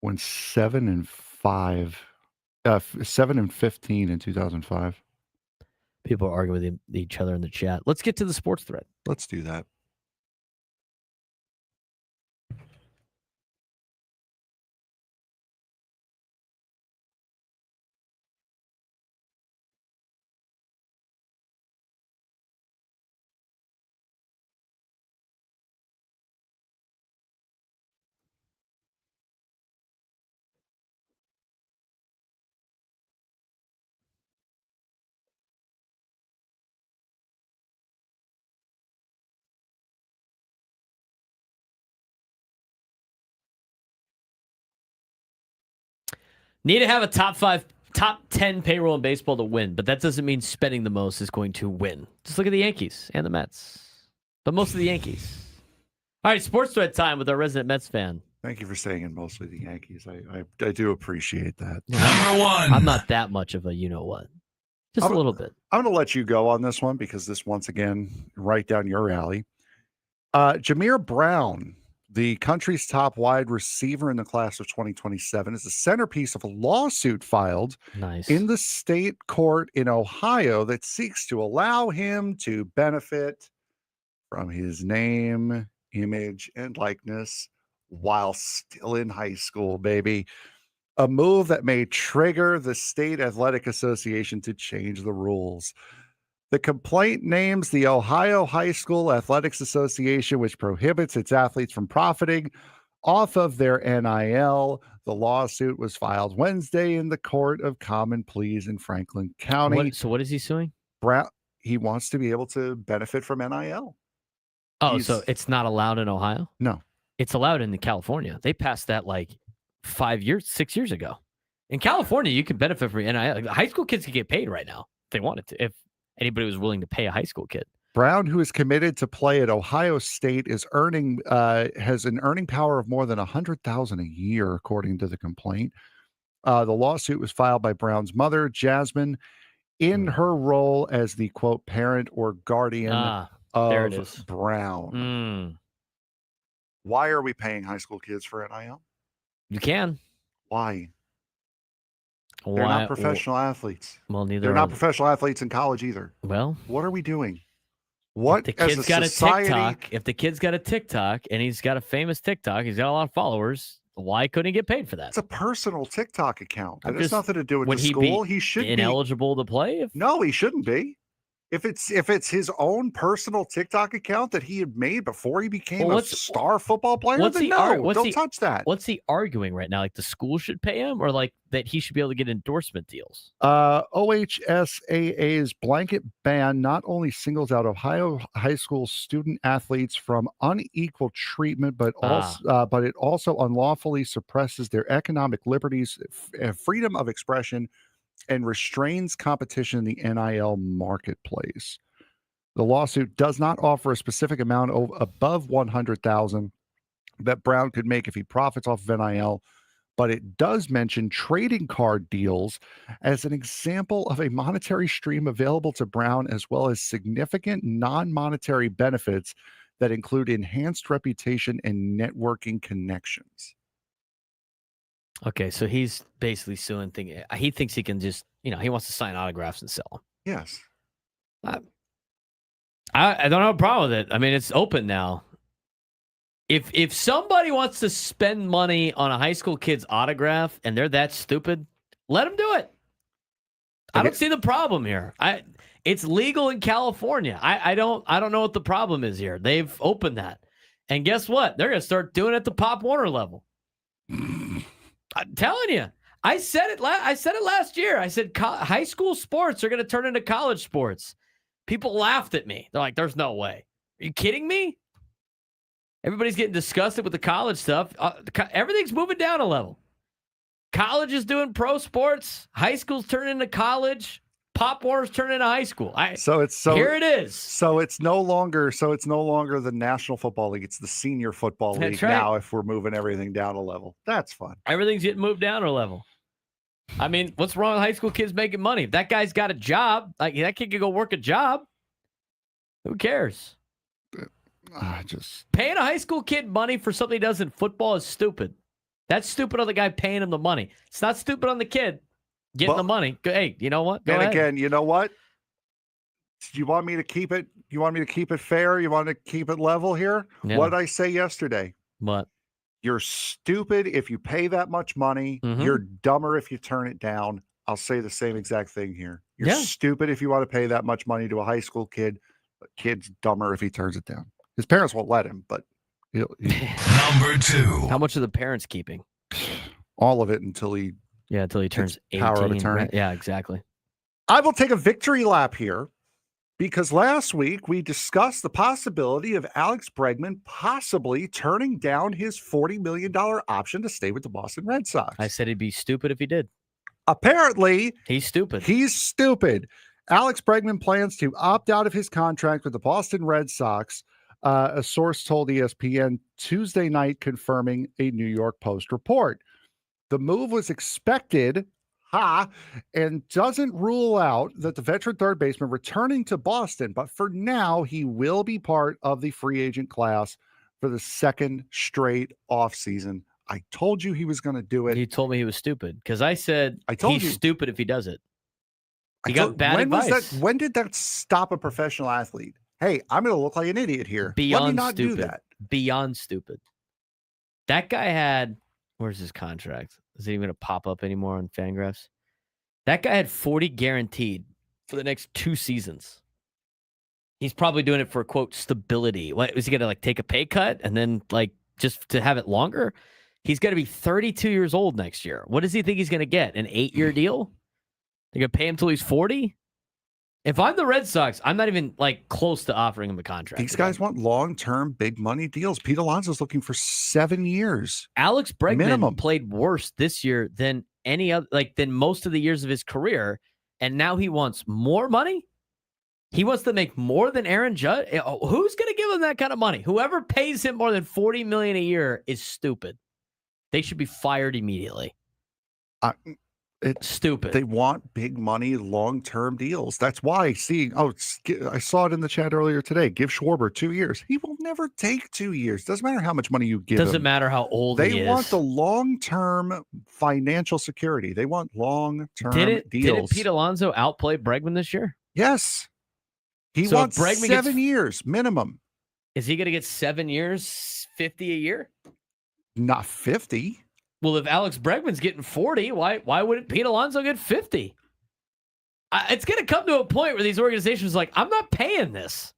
Went 7 and 15 in 2005. People are arguing with each other in the chat. Let's get to the sports thread. Let's do that. Need to have a top 10 payroll in baseball to win, but that doesn't mean spending the most is going to win. Just look at the Yankees and the Mets, but most of the Yankees. All right, sports thread time with our resident Mets fan. Thank you for saying it, mostly the Yankees. I do appreciate that. Number one. I'm not that much of a you-know-what. Just a little bit. I'm going to let you go on this one because this, once again, right down your alley. Jameer Brown, the country's top wide receiver in the class of 2027, is the centerpiece of a lawsuit filed in the state court in Ohio that seeks to allow him to benefit from his name, image, and likeness while still in high school, baby. A move that may trigger the State Athletic Association to change the rules. The complaint names the Ohio High School Athletics Association, which prohibits its athletes from profiting off of their NIL. The lawsuit was filed Wednesday in the Court of Common Pleas in Franklin County. So what is he suing? Brown, he wants to be able to benefit from NIL. Oh, so it's not allowed in Ohio? No. It's allowed in California. They passed that like 6 years ago. In California, you can benefit from NIL. Like, high school kids can get paid right now if they wanted to, if anybody was willing to pay a high school kid. Brown, who is committed to play at Ohio State, is has an earning power of more than $100,000 a year, according to the complaint. The lawsuit was filed by Brown's mother, Jasmine, in her role as the quote parent or guardian of Brown. Why are we paying high school kids for NIL? You can. Why? They're not professional athletes. Well, neither They're are not professional athletes in college either. What are we doing? What if the kid's got a TikTok? If the kid's got a TikTok and he's got a famous TikTok, he's got a lot of followers. Why couldn't he get paid for that? It's a personal TikTok account. That has nothing to do with the school. He should be ineligible to play. No, he shouldn't be. If it's his own personal TikTok account that he had made before he became a star football player, then don't touch that. What's he arguing right now? Like the school should pay him, or like that he should be able to get endorsement deals? OHSAA's blanket ban not only singles out Ohio high school student athletes from unequal treatment, but it also unlawfully suppresses their economic liberties, freedom of expression, and restrains competition in the NIL marketplace. The lawsuit does not offer a specific amount above $100,000 that Brown could make if he profits off of NIL, but it does mention trading card deals as an example of a monetary stream available to Brown, as well as significant non-monetary benefits that include enhanced reputation and networking connections. Okay, so he's basically suing. He thinks he can just, he wants to sign autographs and sell them. Yes. I don't have a problem with it. I mean, it's open now. If somebody wants to spend money on a high school kid's autograph and they're that stupid, let them do it. I don't see the problem here. It's legal in California. I don't know what the problem is here. They've opened that, and guess what? They're going to start doing it at the Pop Warner level. I'm telling you, I said it last year. I said high school sports are going to turn into college sports. People laughed at me. They're like, "There's no way." Are you kidding me? Everybody's getting disgusted with the college stuff. Everything's moving down a level. College is doing pro sports. High school's turning into college. Pop Warner's turning into high school. Here it is. So it's no longer the National Football League. It's the Senior Football League now. If we're moving everything down a level, that's fun. Everything's getting moved down a level. I mean, what's wrong with high school kids making money? If that guy's got a job, like that kid can go work a job. Who cares? Paying a high school kid money for something he does in football is stupid. That's stupid on the guy paying him the money. It's not stupid on the kid getting the money. Hey, you know what? Go ahead. Again, you know what? You want me to keep it? You want me to keep it fair? You want to keep it level here? Yeah. What did I say yesterday? What? You're stupid if you pay that much money. Mm-hmm. You're dumber if you turn it down. I'll say the same exact thing here. You're stupid if you want to pay that much money to a high school kid. But kid's dumber if he turns it down. His parents won't let him, but Number two. How much are the parents keeping? All of it until he turns 18. Power of attorney. Right? Yeah, exactly. I will take a victory lap here Because last week we discussed the possibility of Alex Bregman possibly turning down his $40 million option to stay with the Boston Red Sox. I said he'd be stupid if he did. Apparently, he's stupid. He's stupid. Alex Bregman plans to opt out of his contract with the Boston Red Sox. A source told ESPN Tuesday night, confirming a New York Post report. The move was expected, and doesn't rule out that the veteran third baseman returning to Boston, but for now, he will be part of the free agent class for the second straight offseason. I told you he was going to do it. You told me he was stupid because I said told he's you. stupid if he does it. He got bad when advice. When did that stop a professional athlete? Hey, I'm going to look like an idiot here. Beyond Let me not stupid. do that. Beyond stupid. That guy had, where's his contract? Is it even going to pop up anymore on Fangraphs? That guy had 40 guaranteed for the next 2 seasons. He's probably doing it for, quote, stability. What, is he going to, like, take a pay cut and then, like, just to have it longer? He's going to be 32 years old next year. What does he think he's going to get? An 8-year deal? They're going to pay him till he's 40? If I'm the Red Sox, I'm not even, like, close to offering him a contract. These guys want long-term, big money deals. Pete Alonso's looking for 7 years. Alex Bregman minimum. Played worse this year than any other, than most of the years of his career, and now he wants more money. He wants to make more than Aaron Judge. Who's going to give him that kind of money? Whoever pays him more than $40 million a year is stupid. They should be fired immediately. It's stupid. They want big money, long-term deals. That's why I saw it in the chat earlier today. Give Schwarber 2 years. He will never take 2 years. Doesn't matter how much money you give him. Doesn't matter how old he is. They want the long-term financial security. They want long-term deals. Didn't Pete Alonso outplay Bregman this year? Yes. He wants Bregman 7 years minimum. Is he going to get 7 years, 50 a year? Not 50. Well, if Alex Bregman's getting 40, why wouldn't Pete Alonso get 50? It's going to come to a point where these organizations are like, I'm not paying this.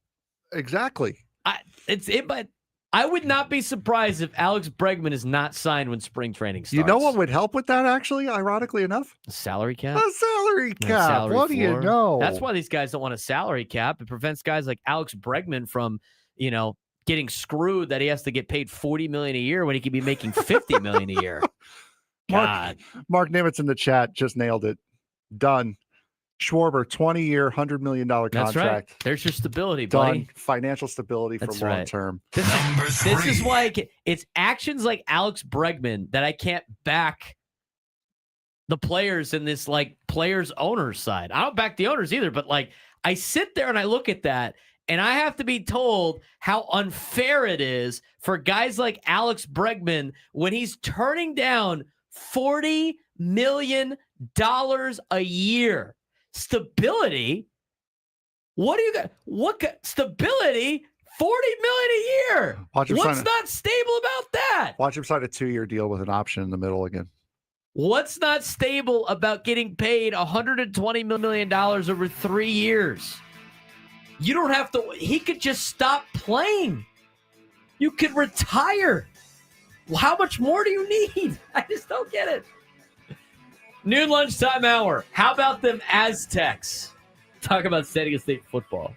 Exactly. But I would not be surprised if Alex Bregman is not signed when spring training starts. You know what would help with that, actually, ironically enough? A salary cap? A salary cap. Salary What do you floor. know? That's why these guys don't want a salary cap. It prevents guys like Alex Bregman from, getting screwed that he has to get paid $40 million a year when he could be making $50 million a year. God. Mark Nimitz in the chat just nailed it. Done. Schwarber, 20-year, $100 million contract. That's right. There's your stability, Done. buddy. Financial stability for That's long right. term. This is why it's actions like Alex Bregman that I can't back the players in this, like, players owners side. I don't back the owners either, but, like, I sit there and I look at that and I have to be told how unfair it is for guys like Alex Bregman when he's turning down $40 million a year. Stability? What do you got? Stability? $40 million a year. What's not stable about that? Watch him sign a 2-year deal with an option in the middle again. What's not stable about getting paid $120 million over 3 years? You don't have to. He could just stop playing. You could retire. How much more do you need? I just don't get it. Noon lunchtime hour. How about them Aztecs? Talk about San Diego State football.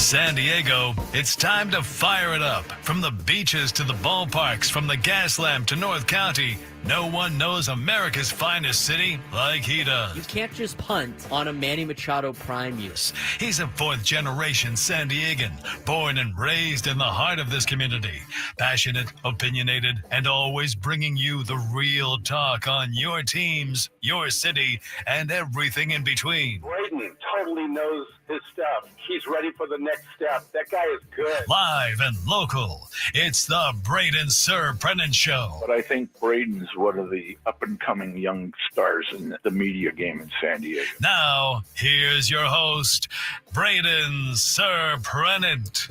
San Diego, it's time to fire it up. From the beaches to the ballparks, from the Gaslamp to North County, no one knows America's finest city like he does. You can't just punt on a Manny Machado prime use. He's a fourth-generation San Diegan, born and raised in the heart of this community. Passionate, opinionated, and always bringing you the real talk on your teams, your city, and everything in between. Braden totally knows his stuff. He's ready for the next step. That guy is good. Live and local, it's the Braden Surprenant Show. But I think Braden's one of the up-and-coming young stars in the media game in San Diego. Now, here's your host, Braden Surprenant.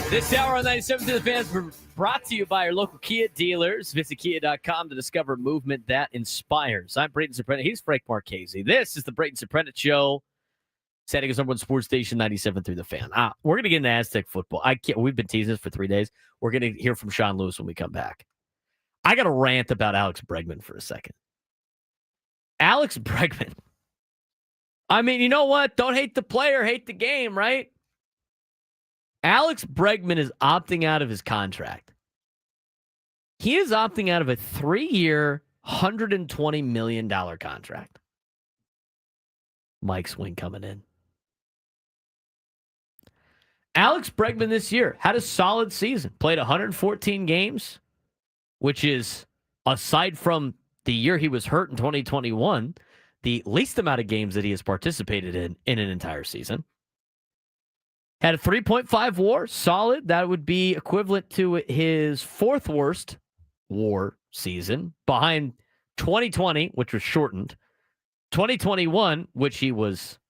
This hour on 97 to the Fans brought to you by our local Kia dealers. Visit kia.com to discover movement that inspires. I'm Braden Surprenant. He's Frank Marchese. This is the Braden Surprenant Show. San Diego's number one sports station, 97 through the Fan. We're going to get into Aztec football. We've been teasing this for 3 days. We're going to hear from Sean Lewis when we come back. I got to rant about Alex Bregman for a second. Alex Bregman. I mean, you know what? Don't hate the player, hate the game, right? Alex Bregman is opting out of his contract. He is opting out of a 3-year, $120 million contract. Mike Swing coming in. Alex Bregman this year had a solid season. Played 114 games, which is, aside from the year he was hurt in 2021, the least amount of games that he has participated in an entire season. Had a 3.5 WAR, solid. That would be equivalent to his fourth worst WAR season, behind 2020, which was shortened, 2021, which he was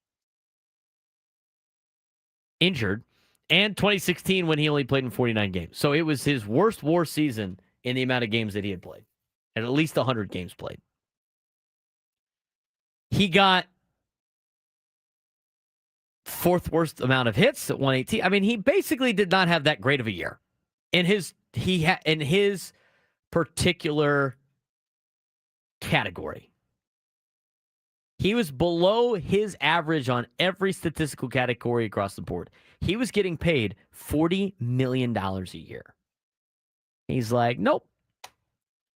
injured, and 2016 when he only played in 49 games. So it was his worst WAR season in the amount of games that he had played, and at least 100 games played. He got fourth worst amount of hits at 118. I mean, he basically did not have that great of a year in his particular category. He was below his average on every statistical category across the board. He was getting paid $40 million a year. He's like, nope,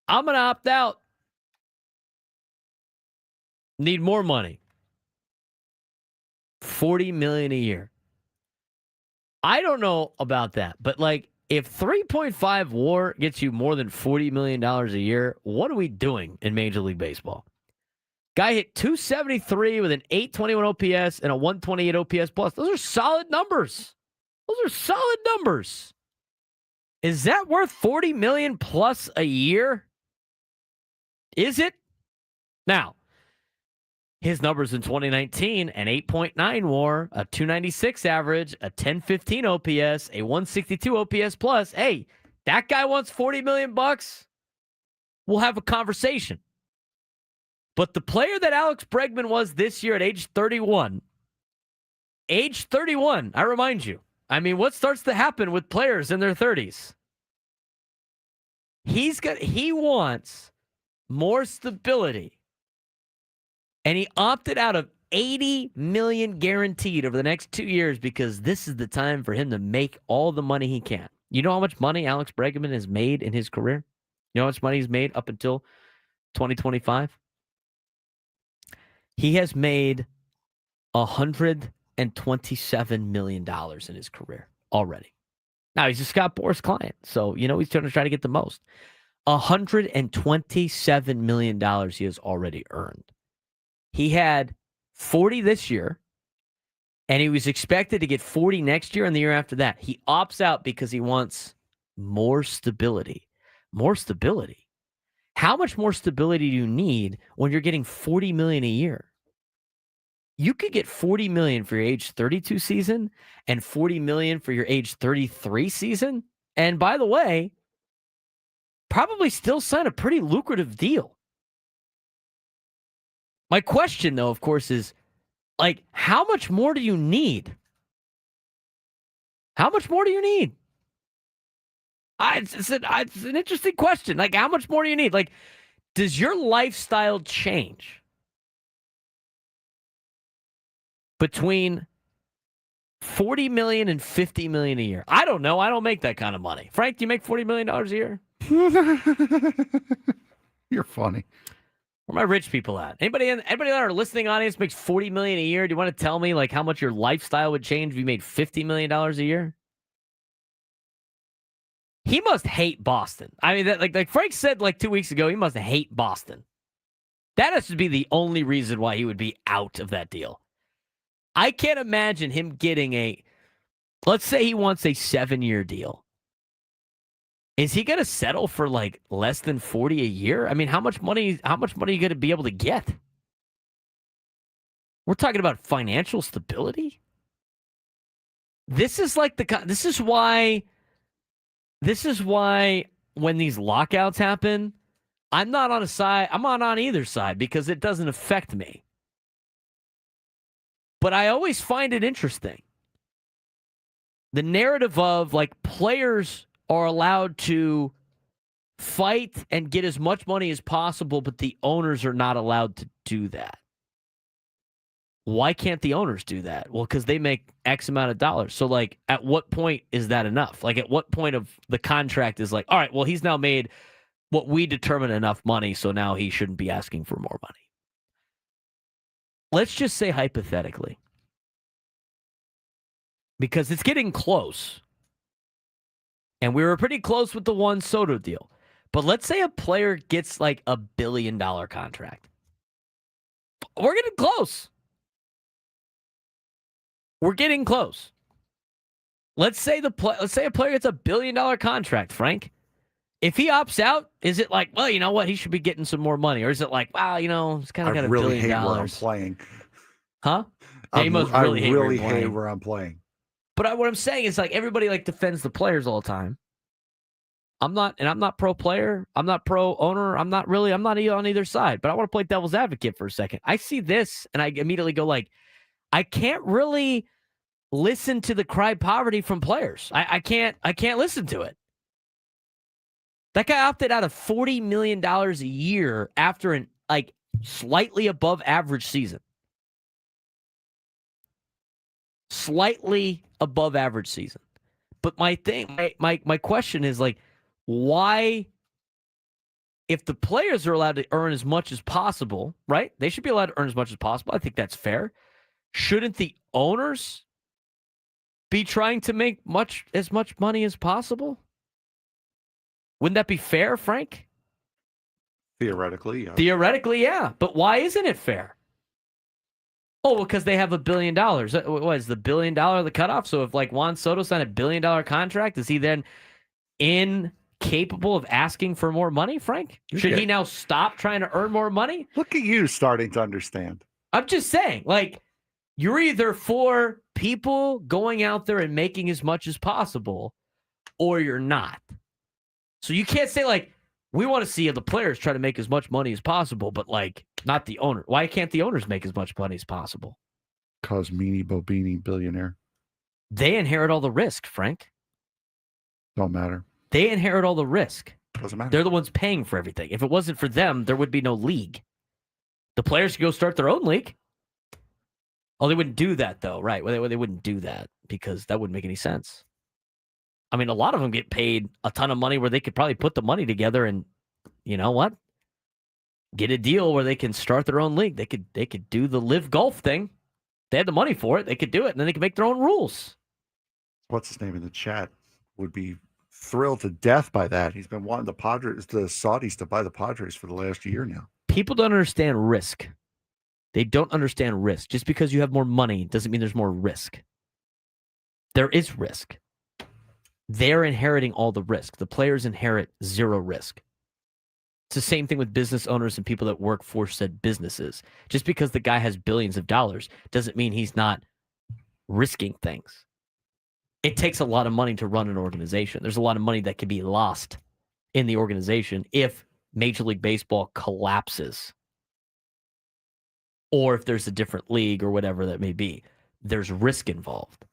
I'm going to opt out. Need more money. $40 million a year. I don't know about that, but like, if 3.5 WAR gets you more than $40 million a year, what are we doing in Major League Baseball? Guy hit 273 with an 821 OPS and a 128 OPS plus. Those are solid numbers. Is that worth $40 million plus a year? Is it? Now, his numbers in 2019, an 8.9 WAR, a 296 average, a 1015 OPS, a 162 OPS plus. Hey, that guy wants $40 million bucks. We'll have a conversation. But the player that Alex Bregman was this year at age 31, I remind you, I mean, what starts to happen with players in their 30s? He wants more stability. And he opted out of $80 million guaranteed over the next 2 years because this is the time for him to make all the money he can. You know how much money Alex Bregman has made in his career? You know how much money he's made up until 2025? He has made $127 million in his career already. Now, he's a Scott Boras client, so, he's going to try to get the most. $127 million he has already earned. He had 40 this year, and he was expected to get 40 next year and the year after that. He opts out because he wants more stability. More stability. How much more stability do you need when you're getting $40 million a year? You could get $40 million for your age 32 season and $40 million for your age 33 season. And by the way, probably still sign a pretty lucrative deal. My question, though, of course, is, like, how much more do you need? How much more do you need? It's an interesting question. Like, how much more do you need? Like, does your lifestyle change between $40 million and $50 million a year. I don't know. I don't make that kind of money. Frank, do you make $40 million a year? You're funny. Where are my rich people at? Anybody in our listening audience makes $40 million a year? Do you want to tell me like how much your lifestyle would change if you made $50 million a year? He must hate Boston. I mean, that like Frank said like 2 weeks ago, he must hate Boston. That has to be the only reason why he would be out of that deal. I can't imagine him getting let's say he wants a 7-year deal. Is he going to settle for like less than 40 a year? I mean, how much money are you going to be able to get? We're talking about financial stability. This is why when these lockouts happen, I'm not on either side because it doesn't affect me. But I always find it interesting. The narrative of like players are allowed to fight and get as much money as possible, but the owners are not allowed to do that. Why can't the owners do that? Well, because they make X amount of dollars. So, like, at what point is that enough? Like, at what point of the contract is like, all right, well, he's now made what we determine enough money, so now he shouldn't be asking for more money. Let's just say hypothetically, because it's getting close, and we were pretty close with the Juan Soto deal, but let's say a player gets like $1 billion contract. We're getting close. We're getting close. Let's say a player gets $1 billion contract, Frank. If he opts out, is it like, well, you know what, he should be getting some more money, or is it like, wow, you know, he's kind of got $1 billion. I really hate where I'm playing. Huh? I really hate where I'm playing. But what I'm saying is like everybody like defends the players all the time. I'm not pro player. I'm not pro owner. I'm not on either side. But I want to play devil's advocate for a second. I see this and I immediately go like, I can't really listen to the cry poverty from players. I can't listen to it. That guy opted out of $40 million a year after an like slightly above average season. Slightly above average season. But my question is like, why, if the players are allowed to earn as much as possible, right? They should be allowed to earn as much as possible. I think that's fair. Shouldn't the owners be trying to make as much money as possible? Wouldn't that be fair, Frank? Theoretically, yeah. Theoretically, yeah. But why isn't it fair? Oh, because they have $1 billion. What is the $1 billion the cutoff? So if like Juan Soto signed $1 billion contract, is he then incapable of asking for more money, Frank? Should he now stop trying to earn more money? Look at you starting to understand. I'm just saying, like, you're either for people going out there and making as much as possible, or you're not. So you can't say, like, we want to see the players try to make as much money as possible, but, like, not the owner. Why can't the owners make as much money as possible? Because meanie bobini billionaire. They inherit all the risk, Frank. Don't matter. They inherit all the risk. Doesn't matter. They're the ones paying for everything. If it wasn't for them, there would be no league. The players could go start their own league. Oh, they wouldn't do that, though, right? Well, they wouldn't do that because that wouldn't make any sense. I mean, a lot of them get paid a ton of money where they could probably put the money together and, you know what? Get a deal where they can start their own league. They could do the live golf thing. They had the money for it. They could do it, and then they could make their own rules. What's his name in the chat? Would be thrilled to death by that. He's been wanting the Saudis to buy the Padres for the last year now. People don't understand risk. They don't understand risk. Just because you have more money doesn't mean there's more risk. There is risk. They're inheriting all the risk. The players inherit zero risk. It's the same thing with business owners and people that work for said businesses. Just because the guy has billions of dollars doesn't mean he's not risking things. It takes a lot of money to run an organization. There's a lot of money that could be lost in the organization if Major League Baseball collapses. Or if there's a different league or whatever that may be. There's risk involved.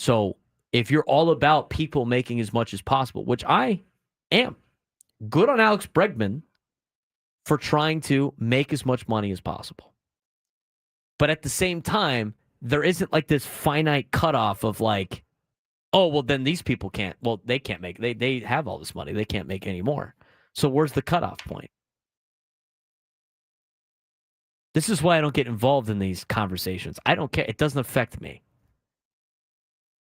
So if you're all about people making as much as possible, which I am, good on Alex Bregman for trying to make as much money as possible. But at the same time, there isn't like this finite cutoff of like, oh, well, then these people can't. Well, they can't make. They have all this money. They can't make any more. So where's the cutoff point? This is why I don't get involved in these conversations. I don't care. It doesn't affect me.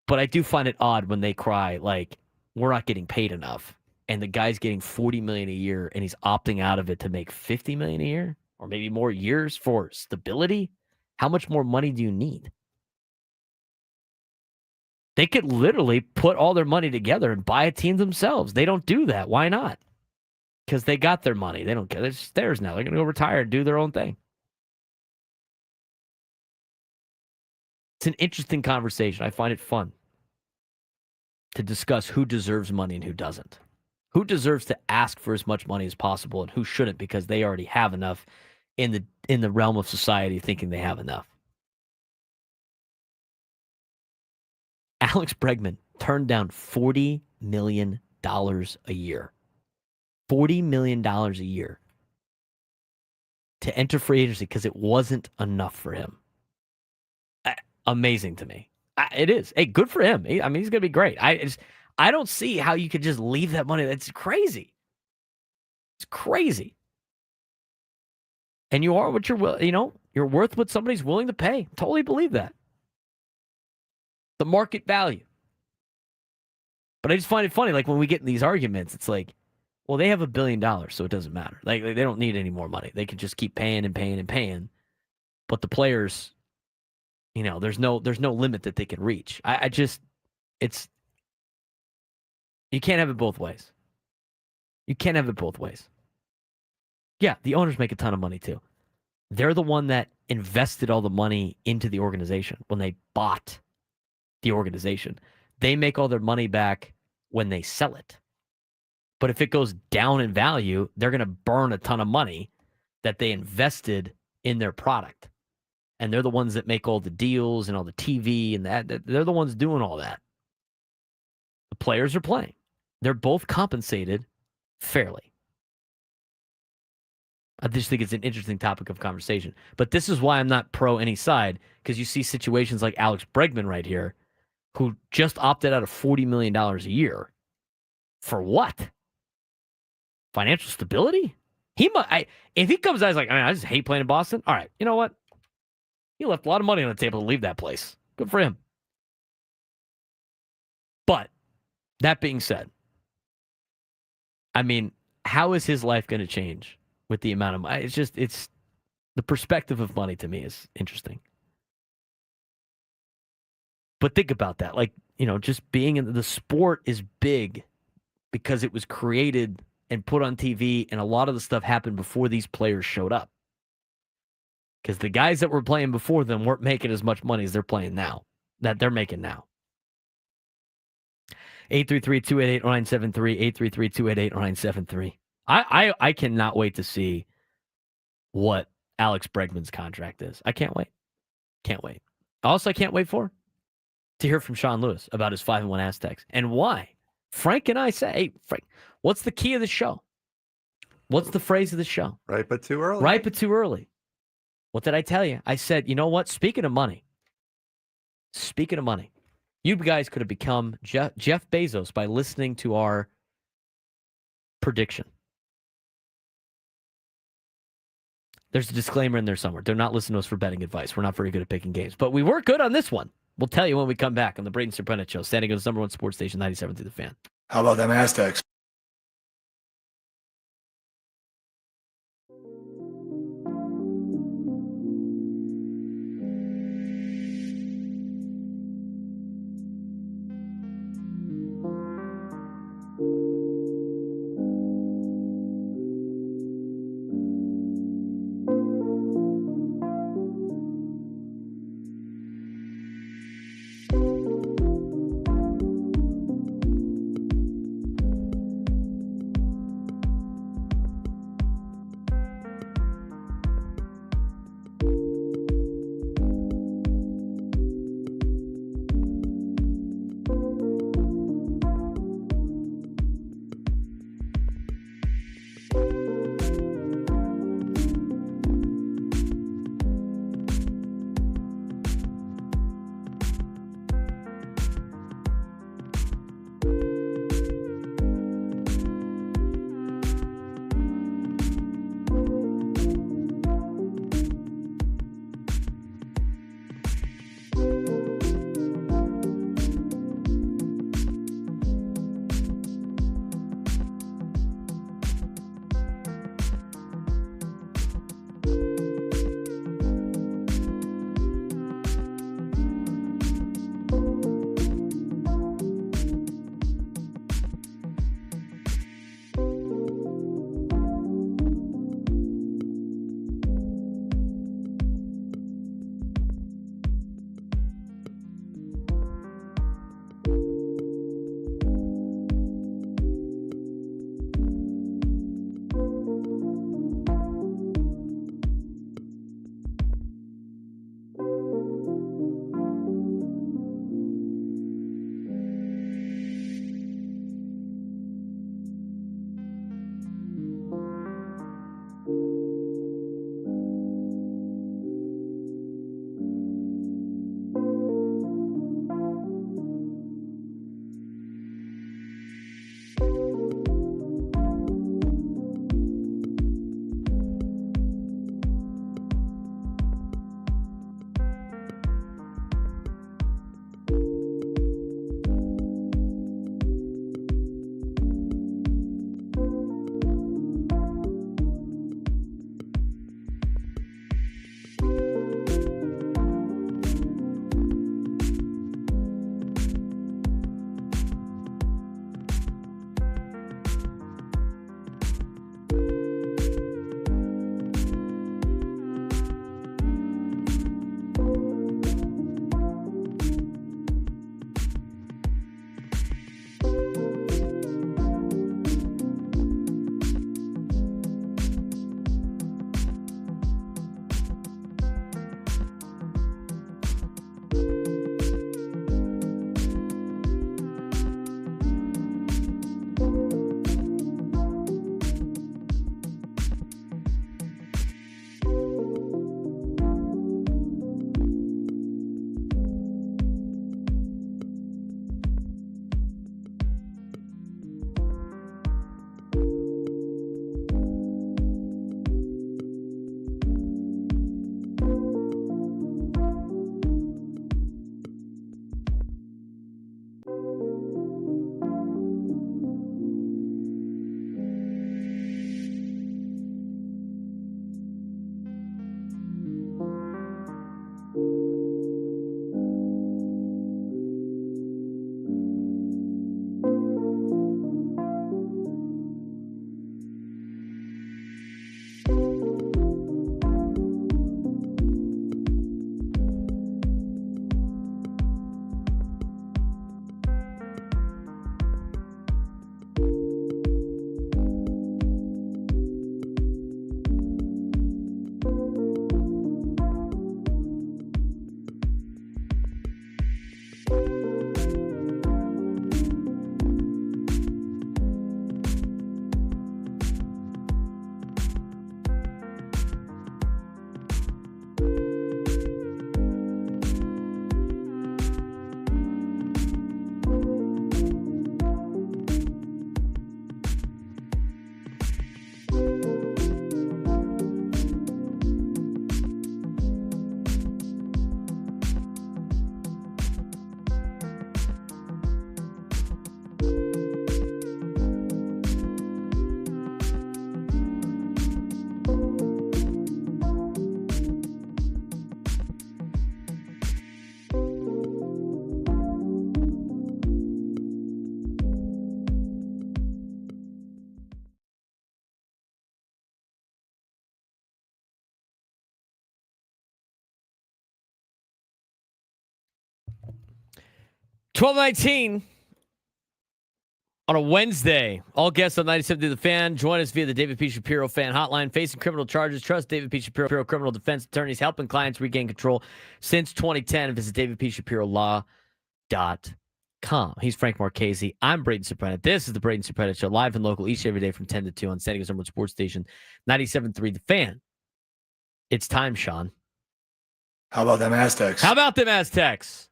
But I do find it odd when they cry like, we're not getting paid enough. And the guy's getting $40 million a year and he's opting out of it to make $50 million a year or maybe more years for stability. How much more money do you need? They could literally put all their money together and buy a team themselves. They don't do that. Why not? Because they got their money. They don't care. It's theirs now. They're going to go retire and do their own thing. It's an interesting conversation. I find it fun to discuss who deserves money and who doesn't. Who deserves to ask for as much money as possible and who shouldn't because they already have enough in the realm of society thinking they have enough. Alex Bregman turned down $40 million a year. $40 million a year to enter free agency because it wasn't enough for him. Amazing to me. It is. Hey, good for him. I mean, he's going to be great. I don't see how you could just leave that money. That's crazy. It's crazy. And you are what you're worth what somebody's willing to pay. Totally believe that. The market value. But I just find it funny, like when we get in these arguments, it's like, well, they have $1 billion, so it doesn't matter. Like they don't need any more money. They can just keep paying and paying and paying. But the players, there's no limit that they can reach. You can't have it both ways. You can't have it both ways. Yeah, the owners make a ton of money too. They're the one that invested all the money into the organization when they bought the organization. They make all their money back when they sell it. But if it goes down in value, they're going to burn a ton of money that they invested in their product. And they're the ones that make all the deals and all the TV and that. They're the ones doing all that. The players are playing. They're both compensated fairly. I just think it's an interesting topic of conversation. But this is why I'm not pro any side, because you see situations like Alex Bregman right here, who just opted out of $40 million a year. For what? Financial stability? If he comes out, he's like, I just hate playing in Boston. All right, you know what? He left a lot of money on the table to leave that place. Good for him. But that being said, I mean, how is his life going to change with the amount of money? It's the perspective of money to me is interesting. But think about that. Like, just being in the sport is big because it was created and put on TV, and a lot of the stuff happened before these players showed up. Because the guys that were playing before them weren't making as much money as they're playing now, that they're making now. 833-288-0973, 833-288-0973. I cannot wait to see what Alex Bregman's contract is. I can't wait. Can't wait. Also, I can't wait to hear from Sean Lewis about his 5-1 Aztecs and why. Frank and I say, hey, Frank, what's the key of the show? What's the phrase of the show? Right, but too early. Right, but too early. What did I tell you? I said, you know what? Speaking of money, you guys could have become Jeff Bezos by listening to our prediction. There's a disclaimer in there somewhere. They're not listening to us for betting advice. We're not very good at picking games, but we were good on this one. We'll tell you when we come back on the Braden Surprenant Show, San Diego's #1 sports station, 97 to the Fan. How about them Aztecs? 12:19 on a Wednesday. All guests on 97 The Fan. Join us via the David P. Shapiro Fan Hotline. Facing criminal charges. Trust David P. Shapiro criminal defense attorneys helping clients regain control since 2010. Visit davidpshapirolaw.com. He's Frank Marchese. I'm Braden Surprenant. This is the Braden Surprenant Show, live and local each every day from 10 to 2 on San Diego's number one sports station, 97.3 The Fan. It's time, Sean. How about them Aztecs?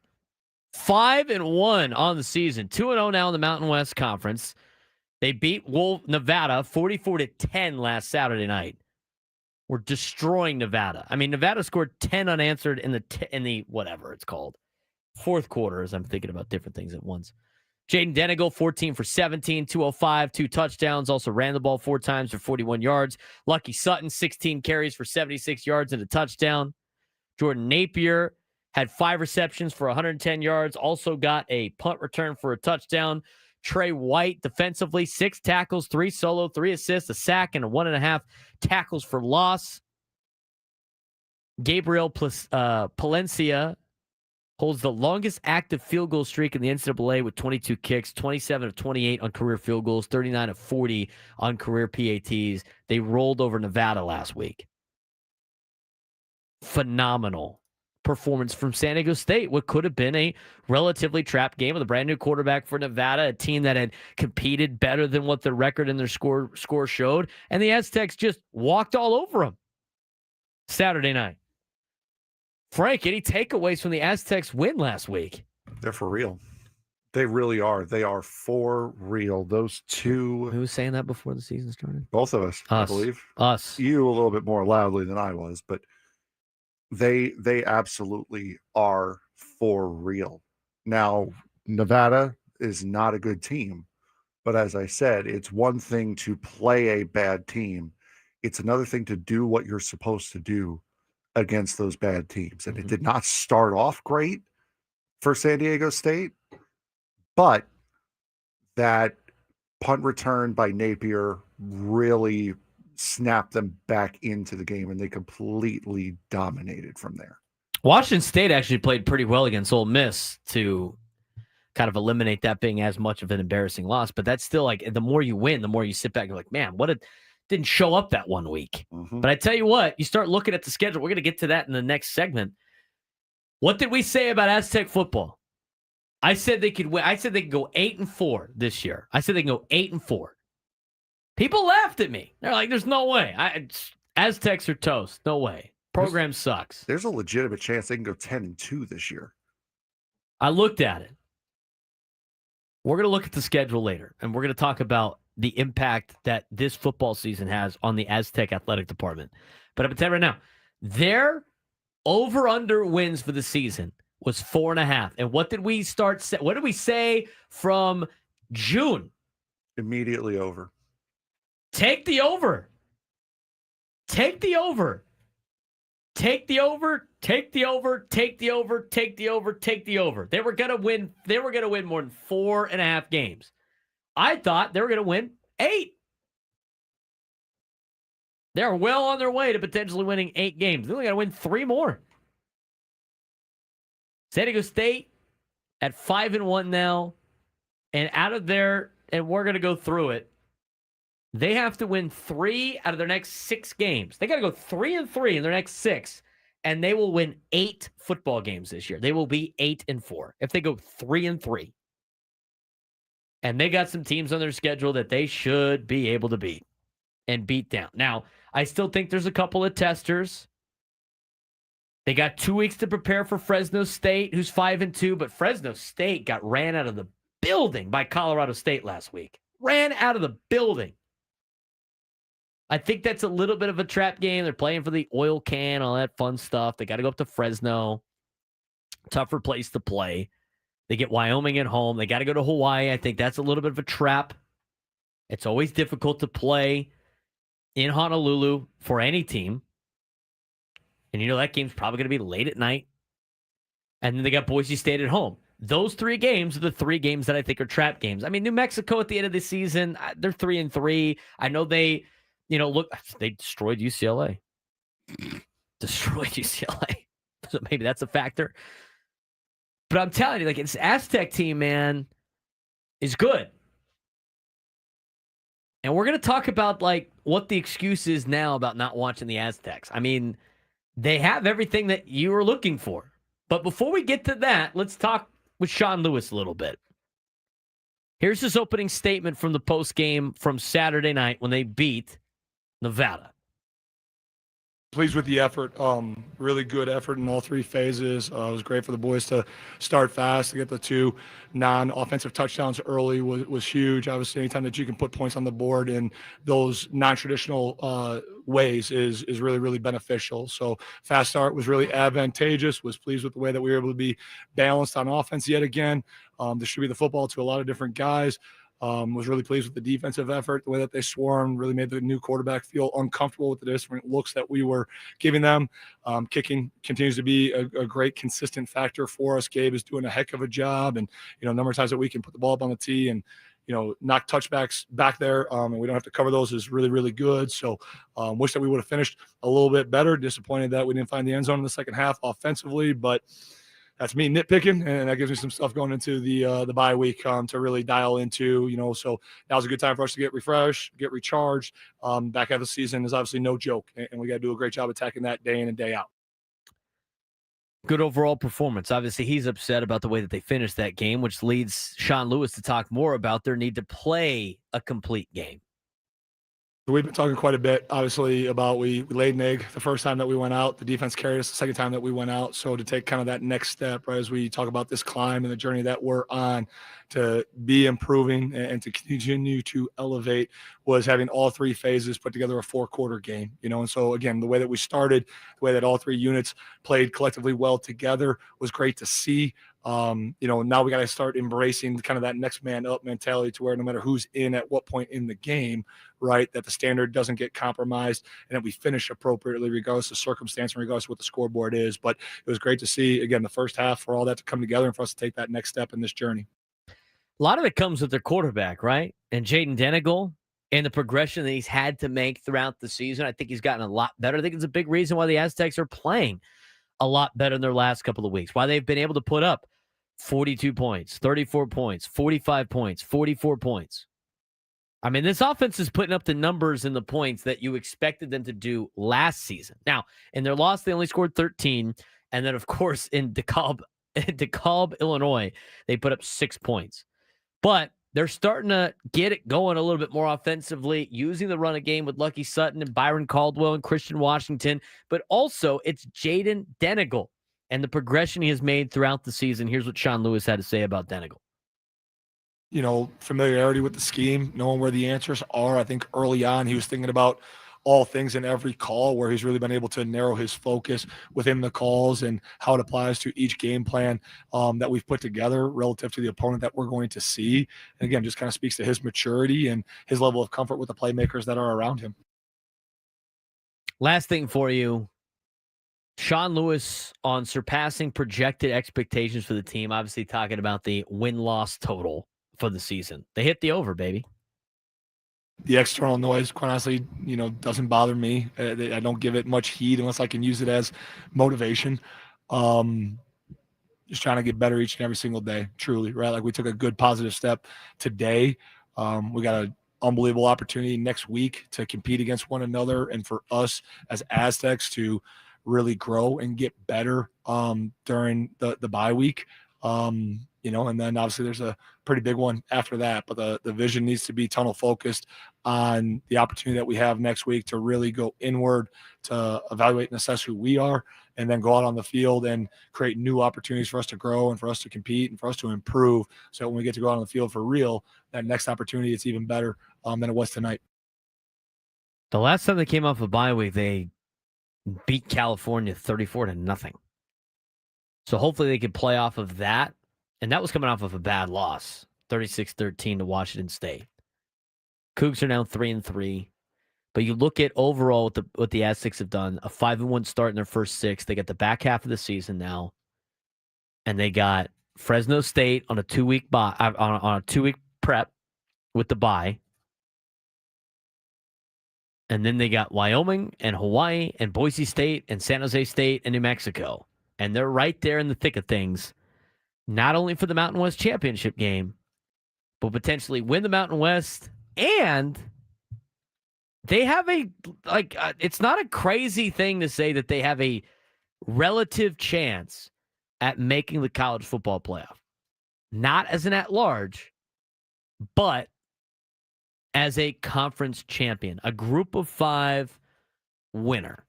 5-1 on the season. 2-0 now in the Mountain West Conference. They beat Nevada 44-10 last Saturday night. We're destroying Nevada. I mean, Nevada scored 10 unanswered in the whatever it's called, fourth quarter, as I'm thinking about different things at once. Jaden Denegal, 14 for 17, 205, 2 touchdowns. Also ran the ball 4 times for 41 yards. Lucky Sutton, 16 carries for 76 yards and a touchdown. Jordan Napier had 5 receptions for 110 yards. Also got a punt return for a touchdown. Trey White, defensively, 6 tackles, 3 solo, 3 assists, a sack, and 1.5 tackles for loss. Gabriel Palencia holds the longest active field goal streak in the NCAA with 22 kicks, 27 of 28 on career field goals, 39 of 40 on career PATs. They rolled over Nevada last week. Phenomenal performance from San Diego State. What could have been a relatively trapped game with a brand new quarterback for Nevada, a team that had competed better than what their record and their score showed, and the Aztecs just walked all over them Saturday night. Frank, any takeaways from the Aztecs win last week? They're for real. They really are. They are for real. Those two. Who was saying that before the season started? Both of us, I believe. Us. You a little bit more loudly than I was, but they absolutely are for real. Now, Nevada is not a good team, but as I said, it's one thing to play a bad team. It's another thing to do what you're supposed to do against those bad teams. And it did not start off great for San Diego State, but that punt return by Napier really snapped them back into the game, and they completely dominated from there. Washington State actually played pretty well against Ole Miss to kind of eliminate that being as much of an embarrassing loss. But that's still like, the more you win, the more you sit back and you're like, man, didn't show up that one week. But I tell you what, you start looking at the schedule. We're going to get to that in the next segment. What did we say about Aztec football? I said they could win. I said they could go 8-4 this year. I said they can go 8-4. People laughed at me. They're like, there's no way. Aztecs are toast. No way. Program sucks. There's a legitimate chance they can go 10-2 this year. I looked at it. We're going to look at the schedule later, and we're going to talk about the impact that this football season has on the Aztec athletic department. But I'm going to tell you right now, their over-under wins for the season was 4.5. And what did we what did we say from June? Immediately over. Take the over. Take the over. Take the over. Take the over. Take the over. Take the over. Take the over. They were going to win. They were going to win more than 4.5 games. I thought they were going to win 8. They're well on their way to potentially winning 8 games. They only got to win 3 more. San Diego State at 5-1 now, and out of there, and we're going to go through it. They have to win 3 out of their next 6 games. They got to go 3-3 in their next 6, and they will win 8 football games this year. They will be 8-4 if they go 3-3. And they got some teams on their schedule that they should be able to beat and beat down. Now, I still think there's a couple of testers. They got 2 weeks to prepare for Fresno State, who's 5-2, but Fresno State got ran out of the building by Colorado State last week. Ran out of the building. I think that's a little bit of a trap game. They're playing for the oil can, all that fun stuff. They got to go up to Fresno. Tougher place to play. They get Wyoming at home. They got to go to Hawaii. I think that's a little bit of a trap. It's always difficult to play in Honolulu for any team. And you know that game's probably going to be late at night. And then they got Boise State at home. Those 3 games are the 3 games that I think are trap games. I mean, New Mexico at the end of the season, they're 3-3. I know they, they destroyed UCLA. Destroyed UCLA. So maybe that's a factor. But I'm telling you, this Aztec team, man, is good. And we're going to talk about, what the excuse is now about not watching the Aztecs. I mean, they have everything that you were looking for. But before we get to that, let's talk with Sean Lewis a little bit. Here's his opening statement from the postgame from Saturday night when they beat Nevada. Pleased with the effort. Really good effort in all three phases. It was great for the boys to start fast, to get the 2 non-offensive touchdowns early was huge. Obviously, anytime that you can put points on the board in those non-traditional ways is really, really beneficial. So fast start was really advantageous. Was pleased with the way that we were able to be balanced on offense yet again. Distribute the football to a lot of different guys. Was really pleased with the defensive effort, the way that they swarmed, really made the new quarterback feel uncomfortable with the different looks that we were giving them. Kicking continues to be a great consistent factor for us. Gabe is doing a heck of a job, and number of times that we can put the ball up on the tee and knock touchbacks back there, and we don't have to cover those is really, really good. So wish that we would have finished a little bit better. Disappointed that we didn't find the end zone in the second half offensively, but that's me nitpicking, and that gives me some stuff going into the bye week to really dial into. So now's a good time for us to get refreshed, get recharged. Back half of the season is obviously no joke, and we got to do a great job attacking that day in and day out. Good overall performance. Obviously, he's upset about the way that they finished that game, which leads Sean Lewis to talk more about their need to play a complete game. We've been talking quite a bit, obviously, about we laid an egg the first time that we went out. The defense carried us the second time that we went out. So to take kind of that next step, right, as we talk about this climb and the journey that we're on to be improving and to continue to elevate was having all three phases put together a 4-quarter game, And so, again, the way that we started, the way that all three units played collectively well together was great to see. Now we got to start embracing kind of that next man up mentality to where no matter who's in at what point in the game, right, that the standard doesn't get compromised and that we finish appropriately regardless of circumstance and regardless of what the scoreboard is. But it was great to see, again, the first half for all that to come together and for us to take that next step in this journey. A lot of it comes with their quarterback, right? And Jaden Denegal and the progression that he's had to make throughout the season. I think he's gotten a lot better. I think it's a big reason why the Aztecs are playing a lot better in their last couple of weeks, why they've been able to put up 42 points, 34 points, 45 points, 44 points. I mean, this offense is putting up the numbers and the points that you expected them to do last season. Now, in their loss, they only scored 13. And then, of course, in DeKalb, Illinois, they put up 6 points. But they're starting to get it going a little bit more offensively, using the run game with Lucky Sutton and Byron Caldwell and Christian Washington. But also, it's Jaden Denegal and the progression he has made throughout the season. Here's what Sean Lewis had to say about Denegal. Familiarity with the scheme, knowing where the answers are. I think early on he was thinking about all things in every call, where he's really been able to narrow his focus within the calls and how it applies to each game plan that we've put together relative to the opponent that we're going to see. And again, just kind of speaks to his maturity and his level of comfort with the playmakers that are around him. Last thing for you, Sean Lewis on surpassing projected expectations for the team, obviously talking about the win-loss total for the season. They hit the over, baby. The external noise, quite honestly, doesn't bother me. I don't give it much heed unless I can use it as motivation. Just trying to get better each and every single day, truly, right? Like we took a good positive step today. We got an unbelievable opportunity next week to compete against one another and for us as Aztecs to really grow and get better during the bye week. And then obviously there's a pretty big one after that, but the vision needs to be tunnel focused on the opportunity that we have next week to really go inward, to evaluate and assess who we are, and then go out on the field and create new opportunities for us to grow and for us to compete and for us to improve. So when we get to go out on the field for real, that next opportunity, it's even better than it was tonight. The last time they came off a bye week, they beat California 34-0. So hopefully they could play off of that. And that was coming off of a bad loss, 36-13 to Washington State. Cougs are now 3-3. But you look at overall what the Aztecs have done, a 5-1 start in their first 6. They got the back half of the season now. And they got Fresno State on a 2-week on a 2-week prep with the bye. And then they got Wyoming and Hawaii and Boise State and San Jose State and New Mexico. And they're right there in the thick of things. Not only for the Mountain West Championship game, but potentially win the Mountain West. And they have it's not a crazy thing to say that they have a relative chance at making the college football playoff. Not as an at-large, but as a conference champion, a group of 5 winner.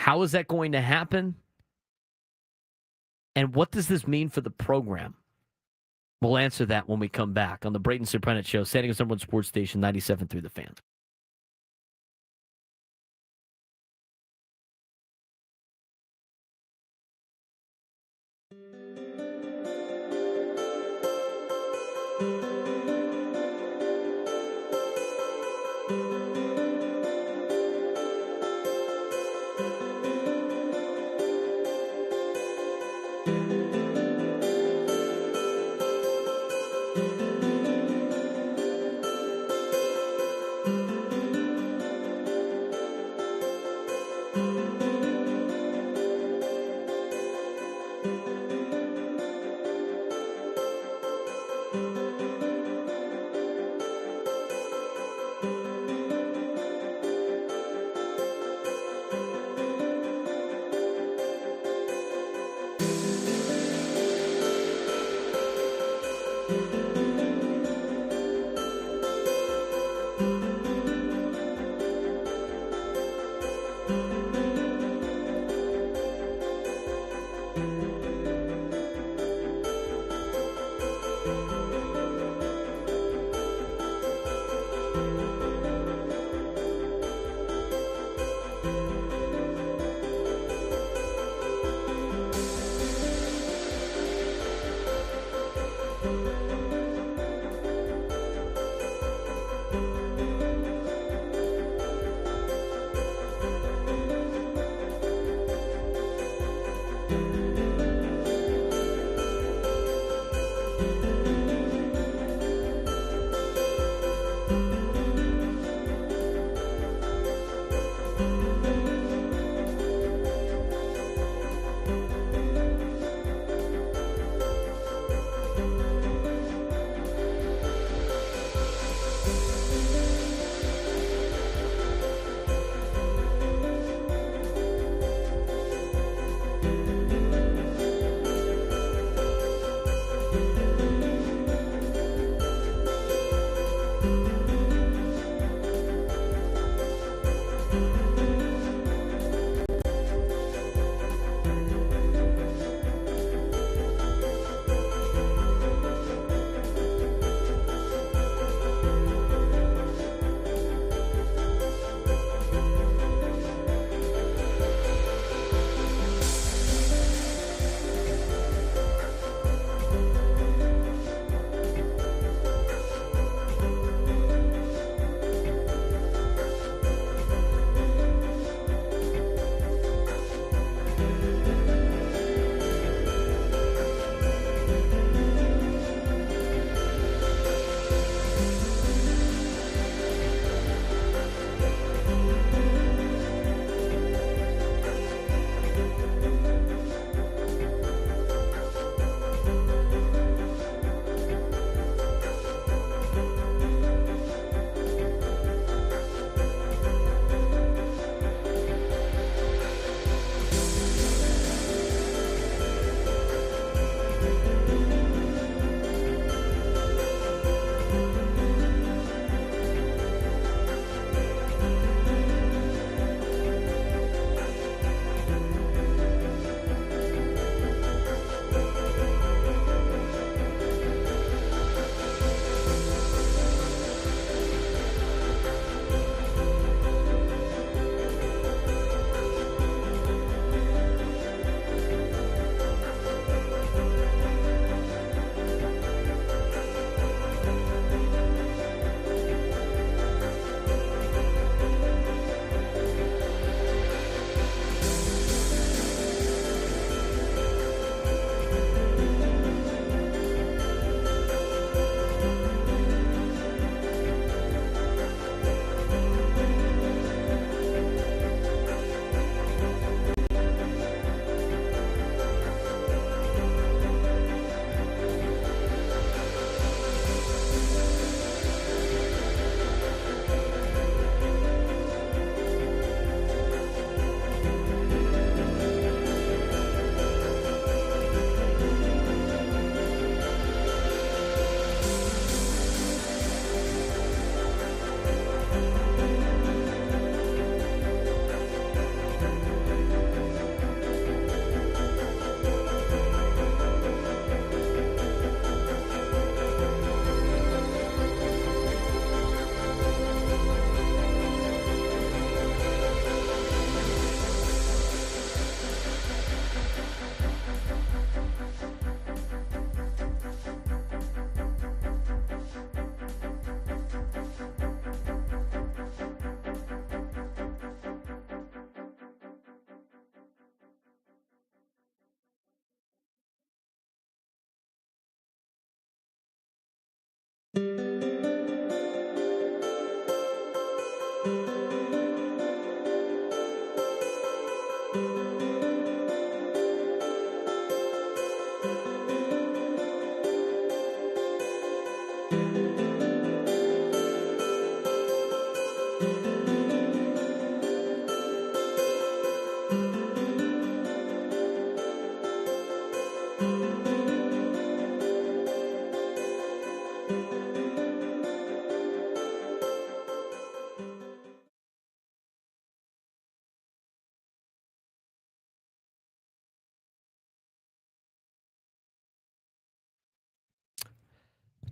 How is that going to happen? And what does this mean for the program? We'll answer that when we come back on the Braden Surprenant Show, San Diego's #1 sports station, 97.3 The Fan.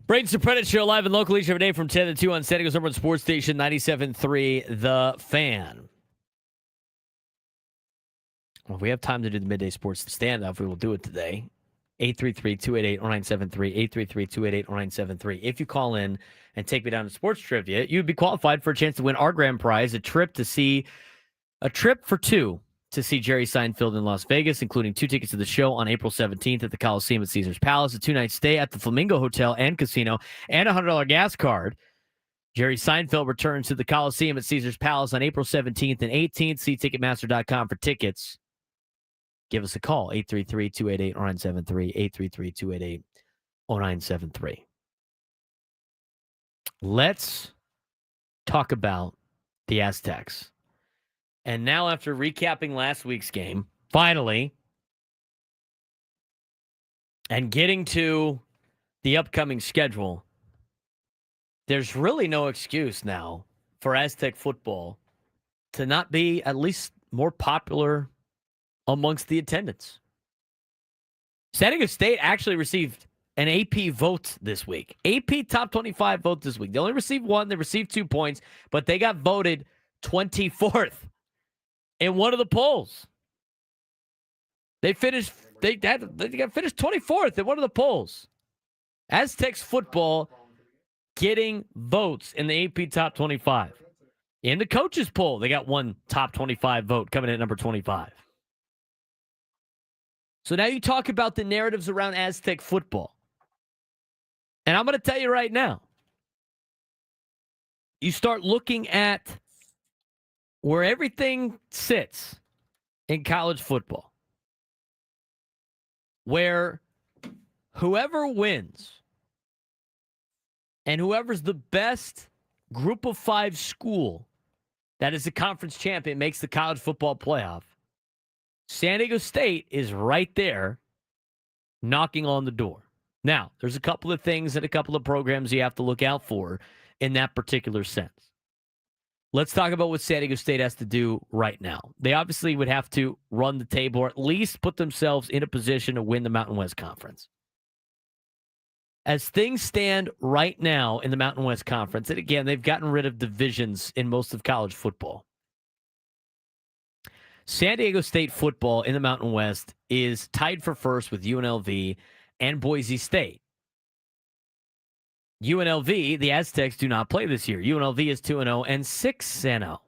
Braden Surprenant Show live and local each every day from 10 to 2 on San Diego's number one sports station 97.3 The Fan. Well, if we have time to do the midday sports standoff, we will do it today. 833-288-0973, 833-288-0973. If you call in and take me down to sports trivia, you'd be qualified for a chance to win our grand prize, a trip for two to see Jerry Seinfeld in Las Vegas, including 2 tickets to the show on April 17th at the Coliseum at Caesars Palace, a 2-night stay at the Flamingo Hotel and Casino, and a $100 gas card. Jerry Seinfeld returns to the Coliseum at Caesars Palace on April 17th and 18th. See Ticketmaster.com for tickets. Give us a call, 833-288-0973, 833-288-0973. Let's talk about the Aztecs. And now, after recapping last week's game, finally, and getting to the upcoming schedule, there's really no excuse now for Aztec football to not be at least more popular amongst the attendance. San Diego State actually received an AP vote this week. AP top 25 vote this week. They only received 1. They received 2 points, but they got voted 24th in one of the polls. They got finished 24th in one of the polls. Aztecs football getting votes in the AP top 25. In the coaches poll, they got one top 25 vote coming in at number 25. So now you talk about the narratives around Aztec football. And I'm going to tell you right now, you start looking at where everything sits in college football, where whoever wins and whoever's the best group of 5 school that is a conference champion makes the college football playoff, San Diego State is right there knocking on the door. Now, there's a couple of things and a couple of programs you have to look out for in that particular sense. Let's talk about what San Diego State has to do right now. They obviously would have to run the table or at least put themselves in a position to win the Mountain West Conference. As things stand right now in the Mountain West Conference, and again, they've gotten rid of divisions in most of college football. San Diego State football in the Mountain West is tied for first with UNLV and Boise State. UNLV, the Aztecs, do not play this year. UNLV is 2-0 and 6-0.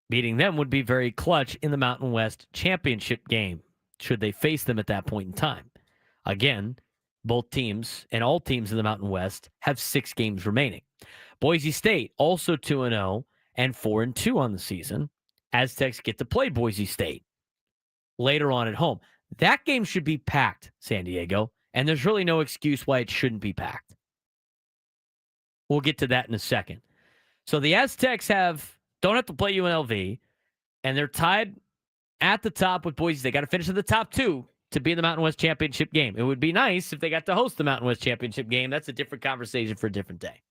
Beating them would be very clutch in the Mountain West championship game, should they face them at that point in time. Again, both teams and all teams in the Mountain West have 6 games remaining. Boise State, also 2-0 and 4-2 on the season. Aztecs get to play Boise State later on at home. That game should be packed, San Diego. And there's really no excuse why it shouldn't be packed. We'll get to that in a second. So the Aztecs don't have to play UNLV, and they're tied at the top with Boise. They got to finish in the top 2 to be in the Mountain West Championship game. It would be nice if they got to host the Mountain West Championship game. That's a different conversation for a different day.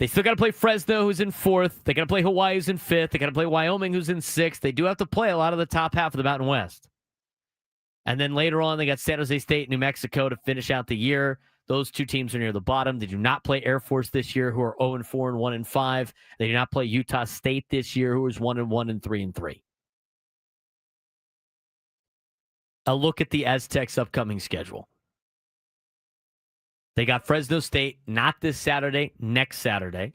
They still got to play Fresno, who's in 4th. They got to play Hawaii, who's in 5th. They got to play Wyoming, who's in 6th. They do have to play a lot of the top half of the Mountain West. And then later on, they got San Jose State, New Mexico to finish out the year. Those 2 teams are near the bottom. They do not play Air Force this year, who are 0-4 and 1-5. They do not play Utah State this year, who is 1-1 and 3-3. A look at the Aztecs' upcoming schedule. They got Fresno State not this Saturday, next Saturday,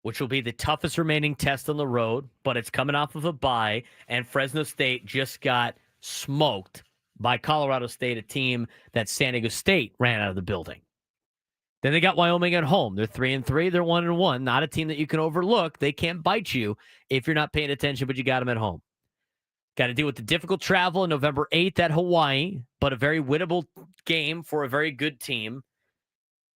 which will be the toughest remaining test on the road, but it's coming off of a bye, and Fresno State just got smoked by Colorado State, a team that San Diego State ran out of the building. Then they got Wyoming at home. They're 3-3. They're 1-1. Not a team that you can overlook. They can't bite you if you're not paying attention, but you got them at home. Got to deal with the difficult travel on November 8th at Hawaii, but a very winnable game for a very good team.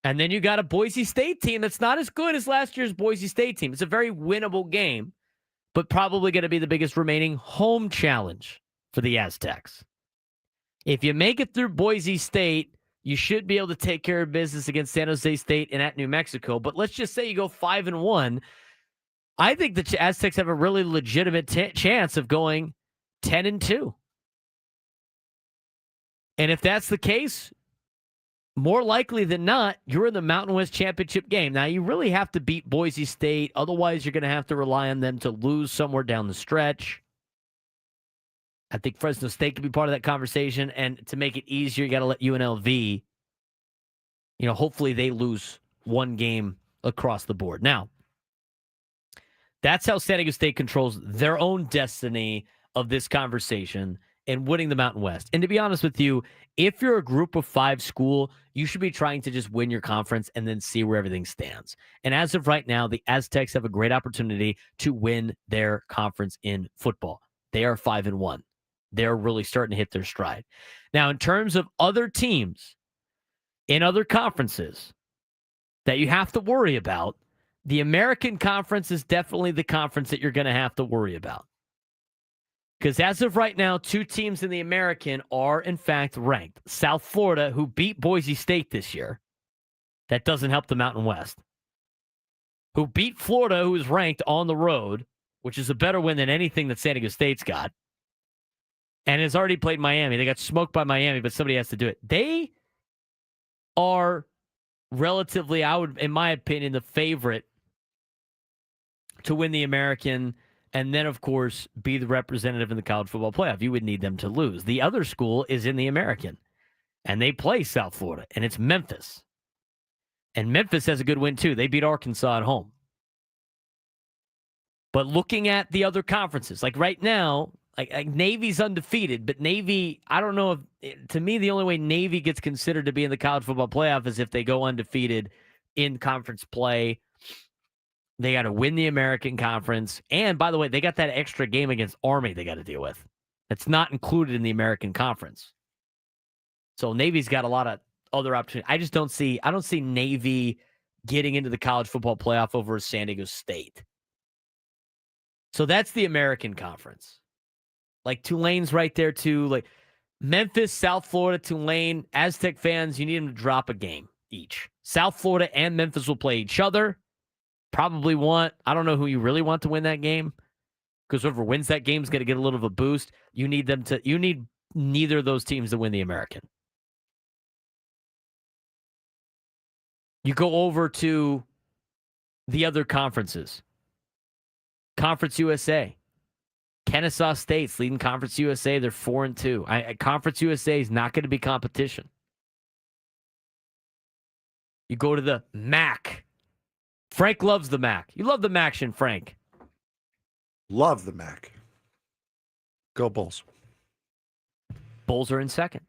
And then you got a Boise State team that's not as good as last year's Boise State team. It's a very winnable game, but probably going to be the biggest remaining home challenge for the Aztecs. If you make it through Boise State, you should be able to take care of business against San Jose State and at New Mexico. But let's just say you go 5-1. I think the Aztecs have a really legitimate chance of going 10-2. And if that's the case, more likely than not, you're in the Mountain West Championship game. Now, you really have to beat Boise State. Otherwise, you're going to have to rely on them to lose somewhere down the stretch. I think Fresno State could be part of that conversation. And to make it easier, you got to let UNLV, hopefully they lose one game across the board. Now, that's how San Diego State controls their own destiny of this conversation and winning the Mountain West. And to be honest with you, if you're a group of 5 school, you should be trying to just win your conference and then see where everything stands. And as of right now, the Aztecs have a great opportunity to win their conference in football. They are 5-1. They're really starting to hit their stride. Now, in terms of other teams in other conferences that you have to worry about, the American Conference is definitely the conference that you're going to have to worry about. Because as of right now, 2 teams in the American are, in fact, ranked. South Florida, who beat Boise State this year. That doesn't help the Mountain West. Who beat Florida, who is ranked on the road, which is a better win than anything that San Diego State's got. And has already played Miami. They got smoked by Miami, but somebody has to do it. They are relatively, in my opinion, the favorite to win the American and then, of course, be the representative in the college football playoff. You would need them to lose. The other school is in the American, and they play South Florida, and it's Memphis. And Memphis has a good win, too. They beat Arkansas at home. But looking at the other conferences, like right now, like Navy's undefeated, but Navy, I don't know if, to me, the only way Navy gets considered to be in the college football playoff is if they go undefeated in conference play. They got to win the American Conference. And, by the way, they got that extra game against Army they got to deal with. It's not included in the American Conference. So Navy's got a lot of other opportunities. I don't see Navy getting into the college football playoff over San Diego State. So that's the American Conference. Like Tulane's right there too. Like Memphis, South Florida, Tulane, Aztec fans, you need them to drop a game each. South Florida and Memphis will play each other. Probably I don't know who you really want to win that game, because whoever wins that game is going to get a little of a boost. You need neither of those teams to win the American. You go over to the other conferences. Conference USA. Kennesaw State's leading Conference USA. They're 4-2. Conference USA is not going to be competition. You go to the MAC. Frank loves the MAC. You love the MAC, Shin Frank. Love the MAC. Go Bulls. Bulls are in second.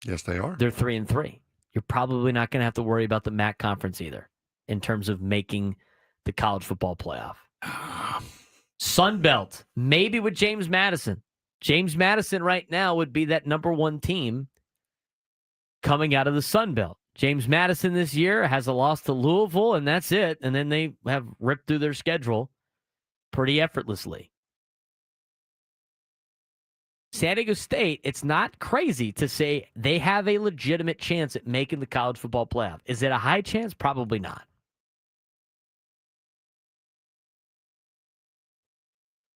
Yes, they are. They're 3-3. You're probably not going to have to worry about the MAC conference either in terms of making the college football playoff. Sun Belt, maybe with James Madison. James Madison right now would be that number 1 team coming out of the Sun Belt. James Madison this year has a loss to Louisville, and that's it. And then they have ripped through their schedule pretty effortlessly. San Diego State, it's not crazy to say they have a legitimate chance at making the college football playoff. Is it a high chance? Probably not.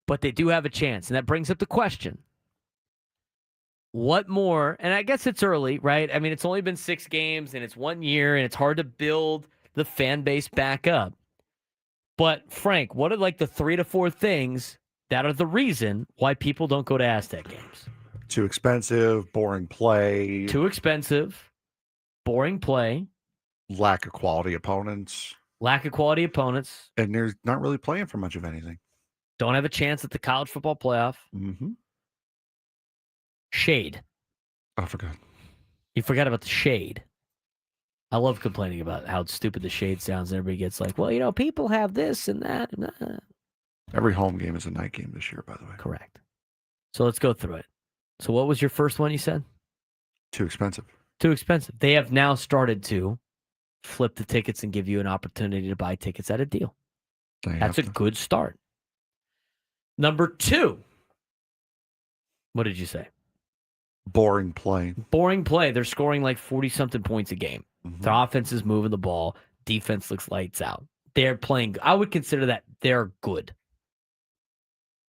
But they do have a chance, and that brings up the question. What more? And I guess it's early, right? I mean, it's only been 6 games, and it's 1 year, and it's hard to build the fan base back up. But, Frank, what are like the 3 to 4 things that are the reason why people don't go to Aztec games? Too expensive, boring play. Too expensive, boring play. Lack of quality opponents. Lack of quality opponents. And they're not really playing for much of anything. Don't have a chance at the college football playoff. Mm-hmm. Shade. I forgot. You forgot about the shade. I love complaining about how stupid the shade sounds. And everybody gets like, well, people have this and that. And that. Every home game is a night game this year, by the way. Correct. So let's go through it. So what was your first one you said? Too expensive. Too expensive. They have now started to flip the tickets and give you an opportunity to buy tickets at a deal. That's a good start. Number 2. What did you say? Boring play. Boring play. They're scoring like 40-something points a game. Mm-hmm. Their offense is moving the ball. Defense looks lights out. They're playing. I would consider that they're good.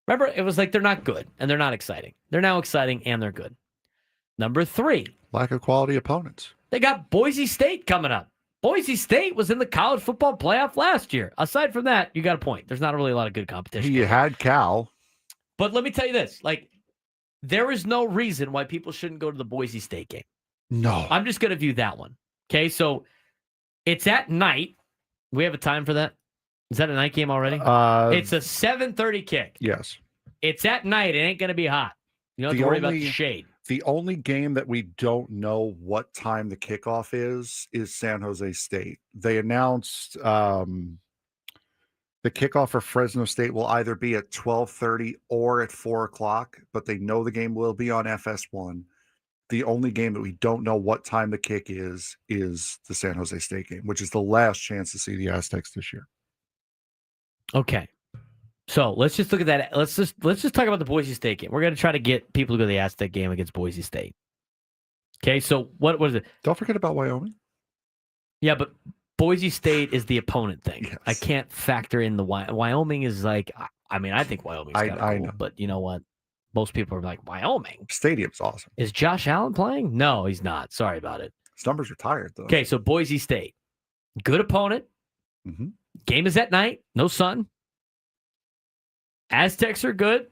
Remember, it was like they're not good and they're not exciting. They're now exciting and they're good. Number 3. Lack of quality opponents. They got Boise State coming up. Boise State was in the college football playoff last year. Aside from that, you got a point. There's not really a lot of good competition. You had Cal. But let me tell you this. Like, there is no reason why people shouldn't go to the Boise State game. No. I'm just going to view that one. Okay, so it's at night. We have a time for that? Is that a night game already? It's a 7:30 kick. Yes. It's at night. It ain't going to be hot. You don't have to worry about the shade. The only game that we don't know what time the kickoff is San Jose State. They announced the kickoff for Fresno State will either be at 12:30 or at 4 o'clock, but they know the game will be on FS1. The only game that we don't know what time the kick is the San Jose State game, which is the last chance to see the Aztecs this year. Okay. So let's just look at that. Let's just talk about the Boise State game. We're going to try to get people to go to the Aztec game against Boise State. Okay, so what is it? Don't forget about Wyoming. Yeah, but Boise State is the opponent thing. Yes. I can't factor in the Wyoming is like, I mean, I think Wyoming's kind of cool, know. but you know what? Most people are like, Wyoming? Stadium's awesome. Is Josh Allen playing? No, he's not. Sorry about it. His number's retired, though. Okay, so Boise State. Good opponent. Mm-hmm. Game is at night. No sun. Aztecs are good.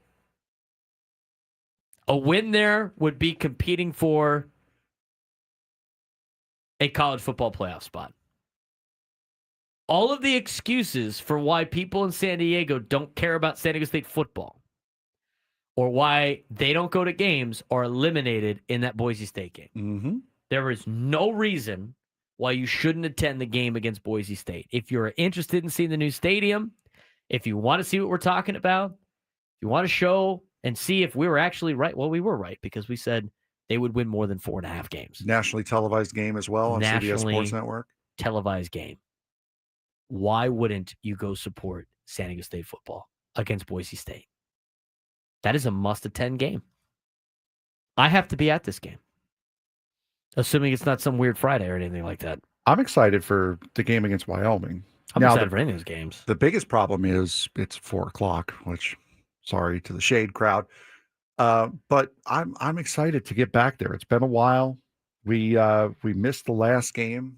A win there would be competing for a college football playoff spot. All of the excuses for why people in San Diego don't care about San Diego State football or why they don't go to games are eliminated in that Boise State game. Mm-hmm. There is no reason why you shouldn't attend the game against Boise State. If you're interested in seeing the new stadium, if you want to see what we're talking about, if you want to show and see if we were actually right, well, we were right because we said they would win more than 4.5 games. Nationally televised game as well on CBS Sports Network. Televised game. Why wouldn't you go support San Diego State football against Boise State? That is a must-attend game. I have to be at this game, assuming it's not some weird Friday or anything like that. I'm excited for the game against Wyoming. I'm excited for any of those games. The biggest problem is it's 4 o'clock, which, sorry to the shade crowd, but I'm excited to get back there. It's been a while. We missed the last game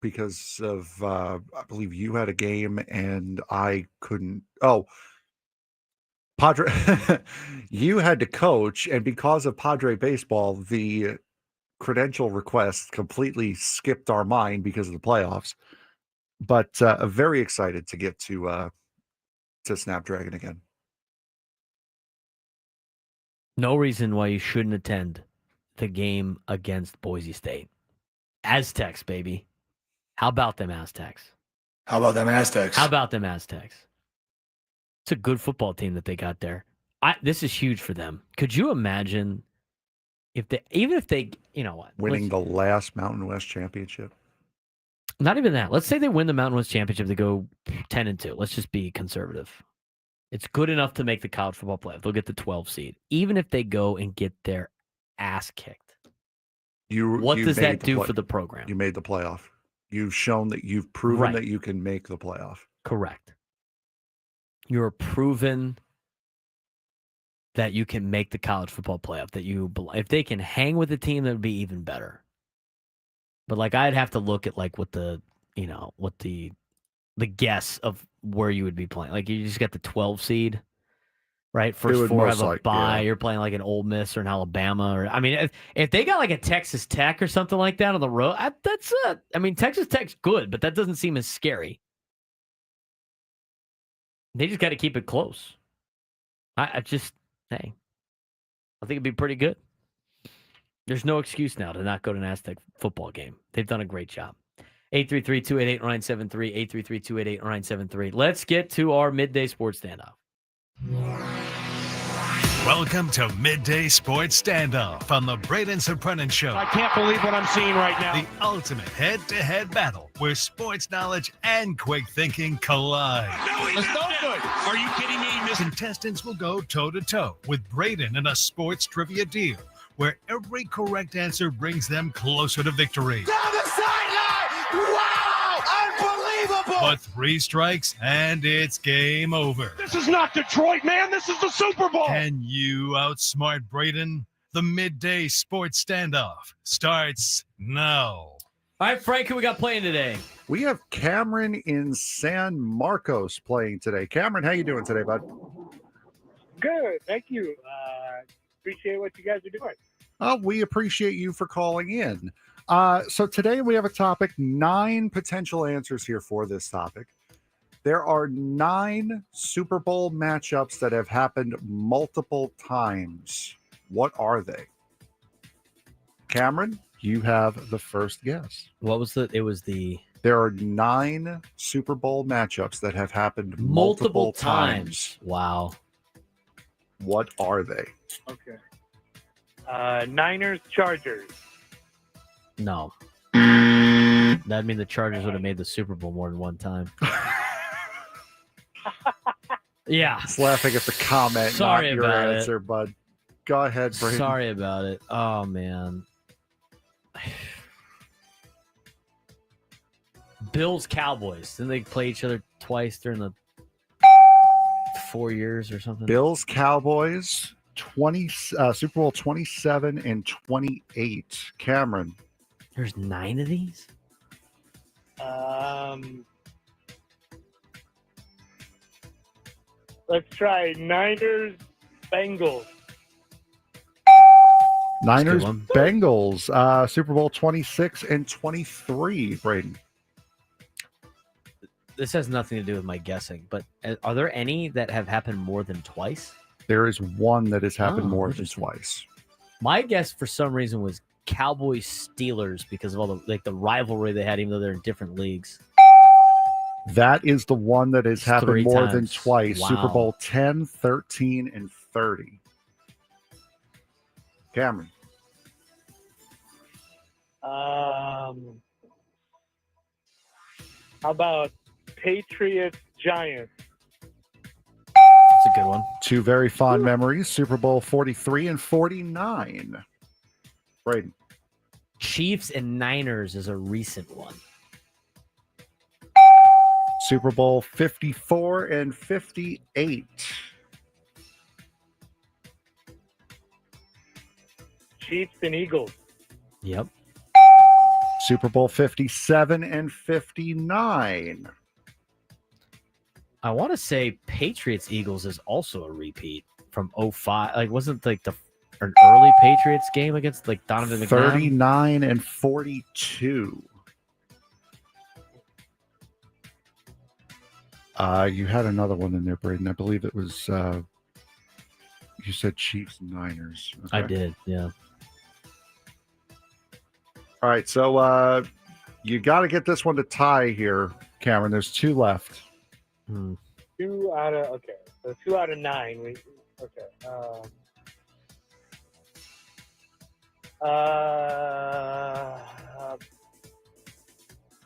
because of I believe you had a game and I couldn't. Oh, Padre, you had to coach, and because of Padre baseball, the credential request completely skipped our mind because of the playoffs. But very excited to get to Snapdragon again. No reason why you shouldn't attend the game against Boise State. Aztecs, baby. How about them Aztecs? How about them Aztecs? How about them Aztecs? It's a good football team that they got there. This is huge for them. Could you imagine if they, even if they, you know what? Winning the last Mountain West championship? Not even that. Let's say they win the Mountain West championship. They go 10-2. Let's just be conservative. It's good enough to make the college football playoff. They'll get the 12 seed. Even if they go and get their ass kicked. What does that do for the program? You made the playoff. You've shown that you've proven that you can make the playoff. Correct. You're proven that you can make the college football playoff. That if they can hang with the team, that would be even better. But like I'd have to look at like what the guess of where you would be playing. Like you just got the 12 seed, right? First 4 have a bye. Yeah. You're playing like an Ole Miss or an Alabama, or I mean, if they got like a Texas Tech or something like that on the road, that's I mean, Texas Tech's good, but that doesn't seem as scary. They just got to keep it close. I think it'd be pretty good. There's no excuse now to not go to an Aztec football game. They've done a great job. 833-288-973, 833-288-973. Let's get to our midday sports standoff. Welcome to Midday Sports Standoff on the Braden Surprenant Show. I can't believe what I'm seeing right now. The ultimate head-to-head battle where sports knowledge and quick thinking collide. No, he's no good. Are you kidding me? Contestants will go toe-to-toe with Braden in a sports trivia deal where every correct answer brings them closer to victory. Down the sideline! Wow! Unbelievable! But 3 strikes and it's game over. This is not Detroit, man. This is the Super Bowl. Can you outsmart Braden? The Midday Sports Standoff starts now. All right, Frank, who we got playing today? We have Cameron in San Marcos playing today. Cameron, how you doing today, bud? Good, thank you. Appreciate what you guys are doing. We appreciate you for calling in. So today we have a topic, 9 potential answers here for this topic. There are 9 Super Bowl matchups that have happened multiple times. What are they? Cameron, you have the first guess. What was it? It was the... There are 9 Super Bowl matchups that have happened multiple times. Wow. What are they? Okay. Niners, Chargers. No. That'd mean the Chargers would have made the Super Bowl more than one time. Yeah. Just laughing at the comment, Sorry not your about answer, bud. Go ahead, Braden. Sorry about it. Oh, man. Bills, Cowboys. Didn't they play each other twice during the 4 years or something? Bills, Cowboys, Super Bowl 27 and 28. Cameron. There's 9 of these? Let's try Niners, Bengals. Niners, Bengals, Super Bowl 26 and 23, Braden. This has nothing to do with my guessing, but are there any that have happened more than twice? There is one that has happened more than twice. My guess, for some reason, was Cowboys Steelers because of all the rivalry they had, even though they're in different leagues. That is the one that has happened 3 more times. than twice. Wow. Super Bowl 10, 13, and 30. Cameron. How about Patriots, Giants? That's a good one. 2 very fond memories. Super Bowl 43 and 49. Braden. Chiefs and Niners is a recent one. Super Bowl 54 and 58. Chiefs and Eagles. Yep. Super Bowl 57 and 59. I want to say Patriots Eagles is also a repeat from 05. Like, wasn't like an early Patriots game against like Donovan McNabb? 39 and 42. You had another one in there, Braden. I believe it was, you said Chiefs and Niners. Okay. I did, yeah. All right, so you got to get this one to tie here, Cameron. There's 2 left. 2 out of, okay. So 2 out of 9.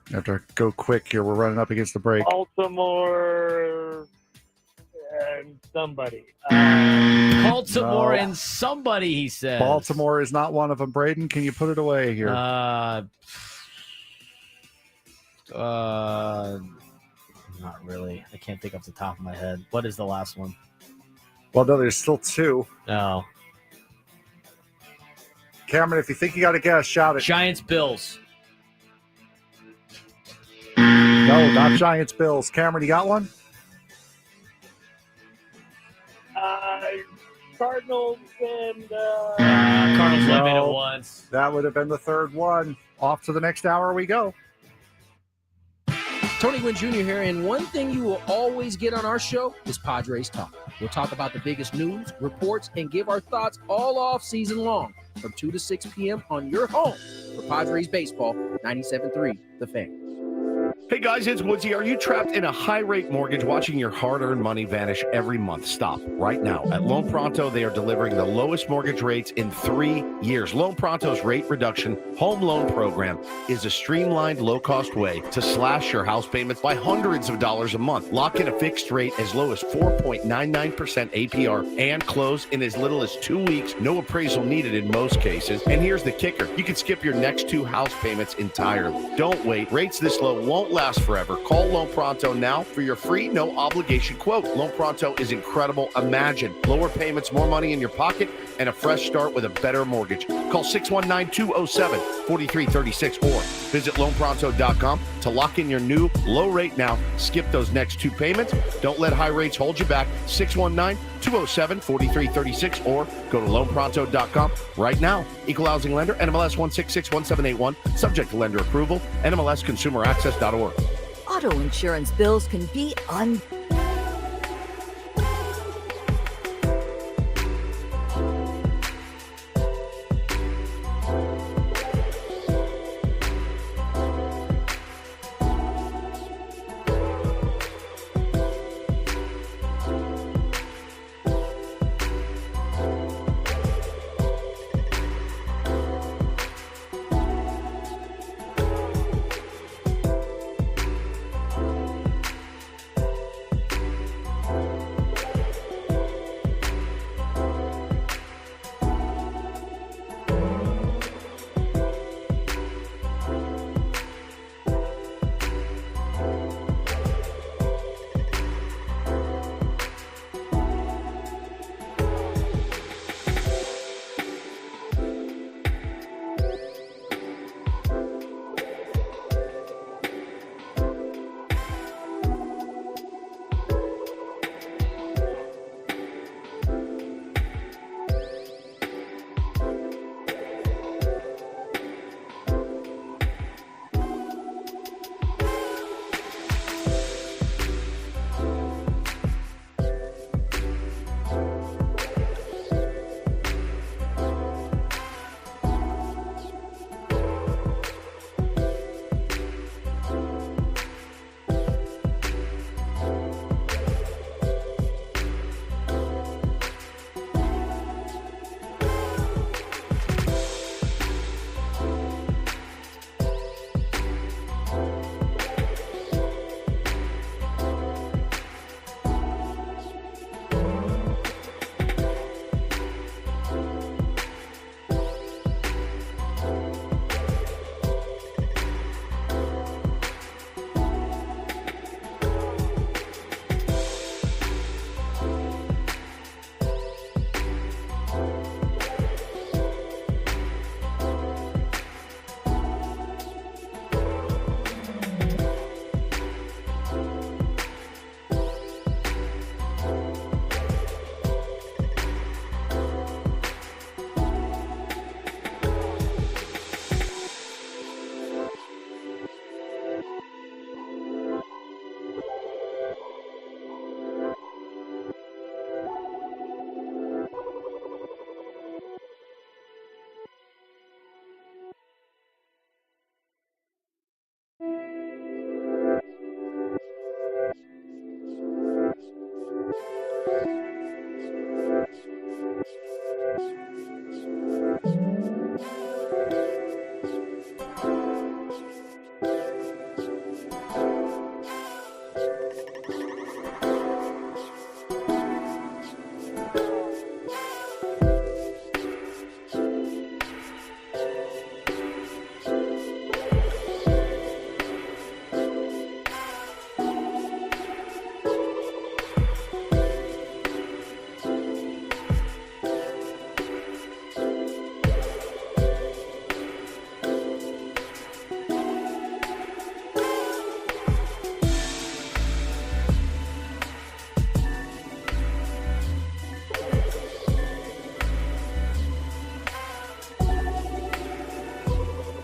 You have to go quick here. We're running up against the break. Baltimore and somebody. Baltimore and somebody, he says. Baltimore is not one of them. Braden, can you put it away here? Not really. I can't think off the top of my head. What is the last one? Well, no, there's still 2. No. Cameron, if you think you got a guess, shout it. Giants, Bills. No, not Giants, Bills. Cameron, you got one? Cardinals and Cardinals have been it once. That would have been the 3rd one. Off to the next hour we go. Tony Gwynn Jr. here, and one thing you will always get on our show is Padres Talk. We'll talk about the biggest news, reports, and give our thoughts all off season long from 2 to 6 p.m. on your home for Padres Baseball, 97.3 The Fan. Hey guys, it's Woodsy. Are you trapped in a high-rate mortgage watching your hard-earned money vanish every month? Stop right now. At Loan Pronto, they are delivering the lowest mortgage rates in 3 years. Loan Pronto's rate reduction home loan program is a streamlined, low-cost way to slash your house payments by hundreds of dollars a month. Lock in a fixed rate as low as 4.99% APR and close in as little as 2 weeks. No appraisal needed in most cases. And here's the kicker. You can skip your next 2 house payments entirely. Don't wait. Rates this low won't let last forever. Call Loan Pronto now for your free, no obligation quote. Loan Pronto is incredible. Imagine lower payments, more money in your pocket, and a fresh start with a better mortgage. Call 619-207-4336 or visit loanpronto.com to lock in your new low rate now. Skip those next 2 payments. Don't let high rates hold you back. 619-207-4336 or go to loanpronto.com right now. Equal housing lender, NMLS 1661781, subject to lender approval, NMLSconsumeraccess.org. Auto insurance bills can be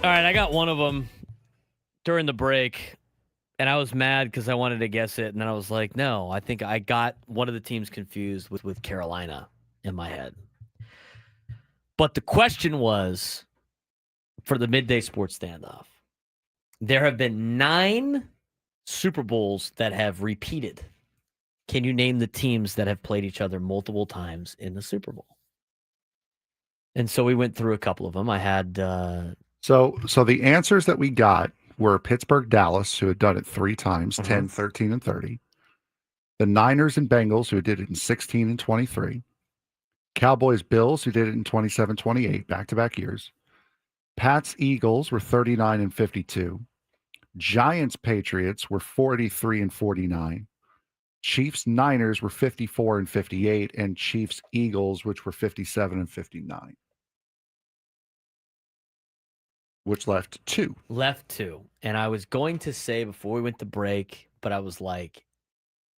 All right, I got one of them during the break, and I was mad because I wanted to guess it, and then I was like, no, I think I got one of the teams confused with Carolina in my head. But the question was, for the Midday Sports Standoff, there have been 9 Super Bowls that have repeated. Can you name the teams that have played each other multiple times in the Super Bowl? And so we went through a couple of them. I had... So the answers that we got were Pittsburgh, Dallas, who had done it 3 times, 10, 13, and 30. The Niners and Bengals, who did it in 16 and 23. Cowboys, Bills, who did it in 27, 28, back-to-back years. Pats, Eagles were 39 and 52. Giants Patriots were 43 and 49. Chiefs Niners were 54 and 58, and Chiefs Eagles, which were 57 and 59. Which left 2. Left 2. And I was going to say before we went to break, but I was like,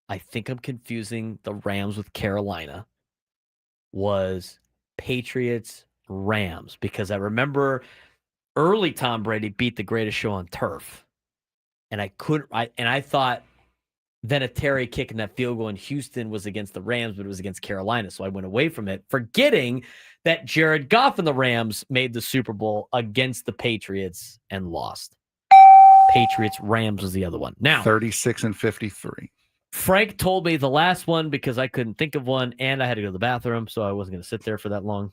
I think I'm confusing the Rams with Carolina. Was Patriots Rams, because I remember early Tom Brady beat the greatest show on turf. And I thought Vinatieri kicking that field goal in Houston was against the Rams, but it was against Carolina. So I went away from it, forgetting that Jared Goff and the Rams made the Super Bowl against the Patriots and lost. Patriots-Rams was the other one. Now, 36 and 53. Frank told me the last one because I couldn't think of one, and I had to go to the bathroom, so I wasn't going to sit there for that long.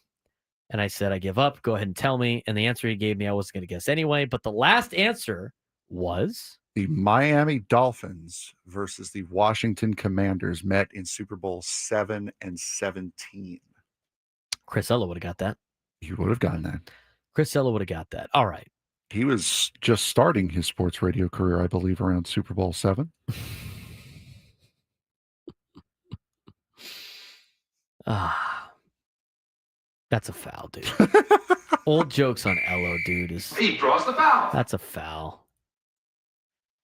And I said, I give up. Go ahead and tell me. And the answer he gave me, I wasn't going to guess anyway. But the last answer was... The Miami Dolphins versus the Washington Commanders met in Super Bowl 7 and 17. Chris Ella would have got that. You would have gotten that. Chris Ella would have got that. All right. He was just starting his sports radio career, I believe, around Super Bowl 7. That's a foul, dude. Old jokes on Ello, dude. He draws the foul. That's a foul.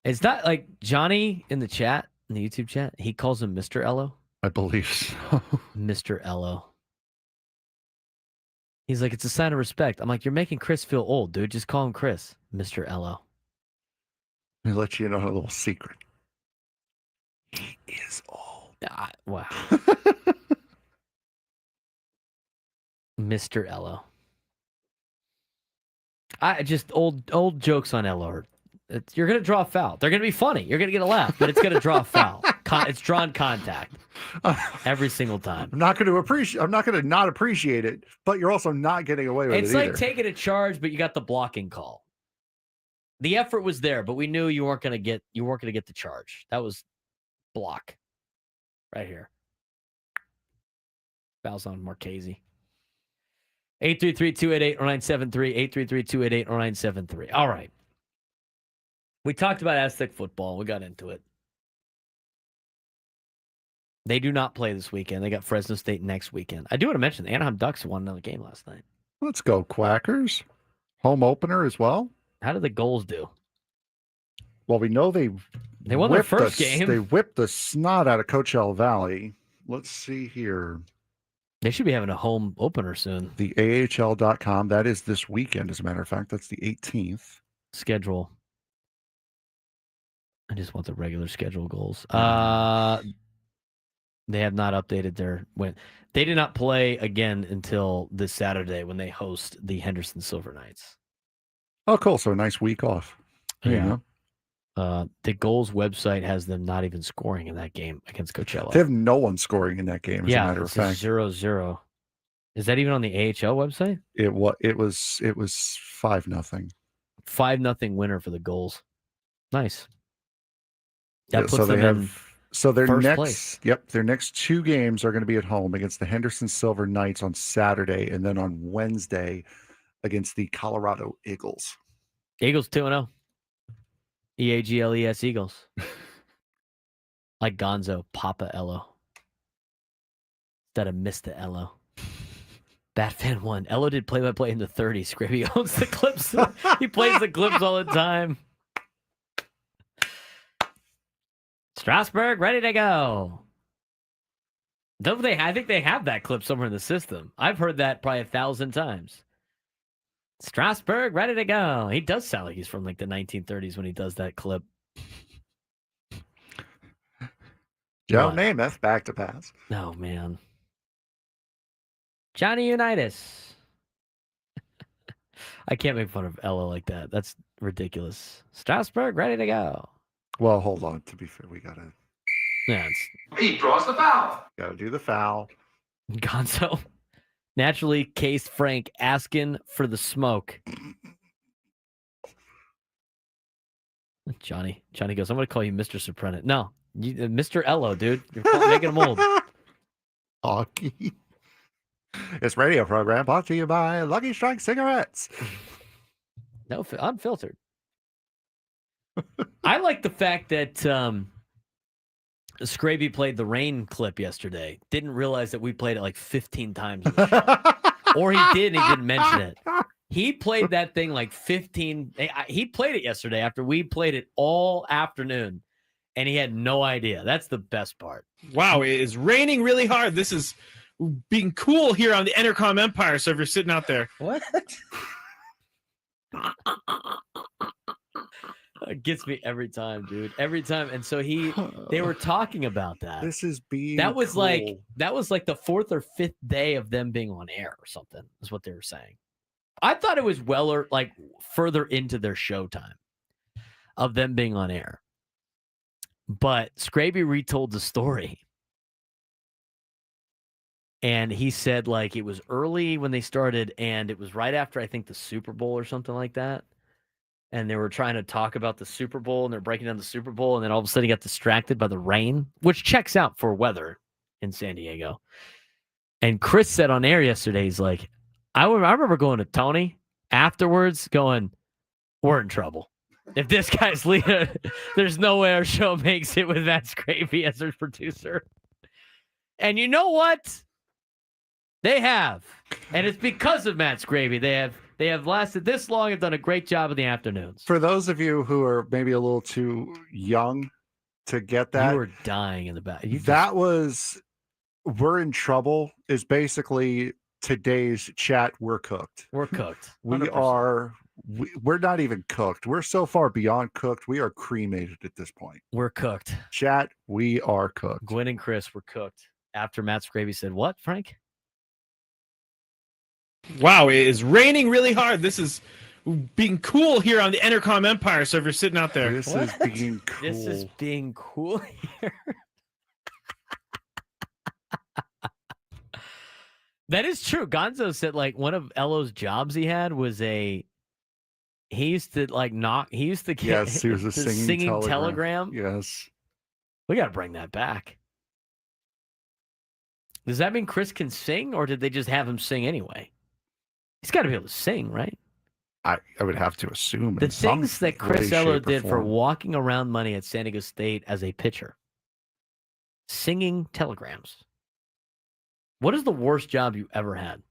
Is that like Johnny in the chat, in the YouTube chat? He calls him Mr. Ello? I believe so. Mr. Ello. He's like, it's a sign of respect. I'm like, you're making Chris feel old, dude. Just call him Chris. Mr. Ello. Let me let you know a little secret. He is old. Wow. Mr. Ello. I just old jokes on Ello. You're gonna draw a foul. They're gonna be funny. You're gonna get a laugh, but it's gonna draw a foul. It's drawn contact every single time. I'm not gonna not appreciate it, but you're also not getting away with it. It's like taking a charge, but you got the blocking call. The effort was there, but we knew you weren't gonna get the charge. That was block right here. Fouls on Marchese. 833-288-0973. 833-288-0973. All right. We talked about Aztec football. We got into it. They do not play this weekend. They got Fresno State next weekend. I do want to mention the Anaheim Ducks won another game last night. Let's go, Quackers. Home opener as well. How did the goals do? Well, we know they won their first game. They whipped the snot out of Coachella Valley. Let's see here. They should be having a home opener soon. The AHL.com. That is this weekend, as a matter of fact. That's the 18th. Schedule. I just want the regular schedule goals. They have not updated their win. They did not play again until this Saturday when they host the Henderson Silver Knights. Oh, cool. So a nice week off. There you go. The goals website has them not even scoring in that game against Coachella. They have no one scoring in that game, as a matter of fact. 0-0. Is that even on the AHL website? It was 5-0. 5-0 winner for the goals. Nice. That puts so they them have so their first next place. their next 2 games are going to be at home against the Henderson Silver Knights on Saturday, and then on Wednesday against the Colorado Eagles. Eagles 2-0. EAGLES Eagles. Like Gonzo, Papa Ello. Instead of Mr. Ello. Batfan 1. Ello did play-by-play in the 30s. Gravy owns the clips. He plays the clips all the time. Strasburg, ready to go. Don't they? I think they have that clip somewhere in the system. I've heard that probably 1,000 times. Strasburg, ready to go. He does sound like he's from like the 1930s when he does that clip. Joe Namath back to pass. Oh, man. Johnny Unitas. I can't make fun of Ella like that. That's ridiculous. Strasburg, ready to go. Well, hold on. To be fair, we got to... Yeah, He draws the foul. Got to do the foul. Gonzo. Naturally cased Frank asking for the smoke. Johnny goes, I'm going to call you Mr. Surprenant. No, Mr. Ello, dude. You're making him old. Hockey. This radio program brought to you by Lucky Strike Cigarettes. No, unfiltered. I like the fact that Scraby played the rain clip yesterday. Didn't realize that we played it like 15 times in the show. Or he did and he didn't mention it. He played that thing like 15. He played it yesterday after we played it all afternoon, and he had no idea. That's the best part. Wow, it is raining really hard. This is being cool here on the Entercom Empire. So if you're sitting out there. What? It gets me every time, dude. Every time. And so they were talking about that. This is being that was cool. like the 4th or 5th day of them being on air or something, is what they were saying. I thought it was further into their showtime of them being on air. But Scraby retold the story. And he said it was early when they started, and it was right after, I think, the Super Bowl or something like that. And they were trying to talk about the Super Bowl, and they're breaking down the Super Bowl, and then all of a sudden he got distracted by the rain, which checks out for weather in San Diego. And Chris said on air yesterday, he's like, I remember going to Tony afterwards going, we're in trouble. If this guy's leader, there's no way our show makes it with Matt Scraby as their producer. And you know what? They have. And it's because of Matt Scraby. They have lasted this long and done a great job in the afternoons. For those of you who are maybe a little too young to get that. You were dying in the back. We're in trouble is basically today's chat. We're cooked. We're cooked. 100%. We're not even cooked. We're so far beyond cooked. We are cremated at this point. We're cooked. Chat, we are cooked. Gwen and Chris were cooked. After Matt Scraby said, what, Frank? Wow, it is raining really hard. This is being cool here on the Entercom Empire. So if you're sitting out there. This is being cool. This is being cool here. That is true. Gonzo said one of Elo's jobs he had was he used to get Yes, he was a singing telegram. Yes. We got to bring that back. Does that mean Chris can sing, or did they just have him sing anyway? He's got to be able to sing, right? I would have to assume. The things that Chris Eller did for walking around money at San Diego State as a pitcher. Singing telegrams. What is the worst job you ever had?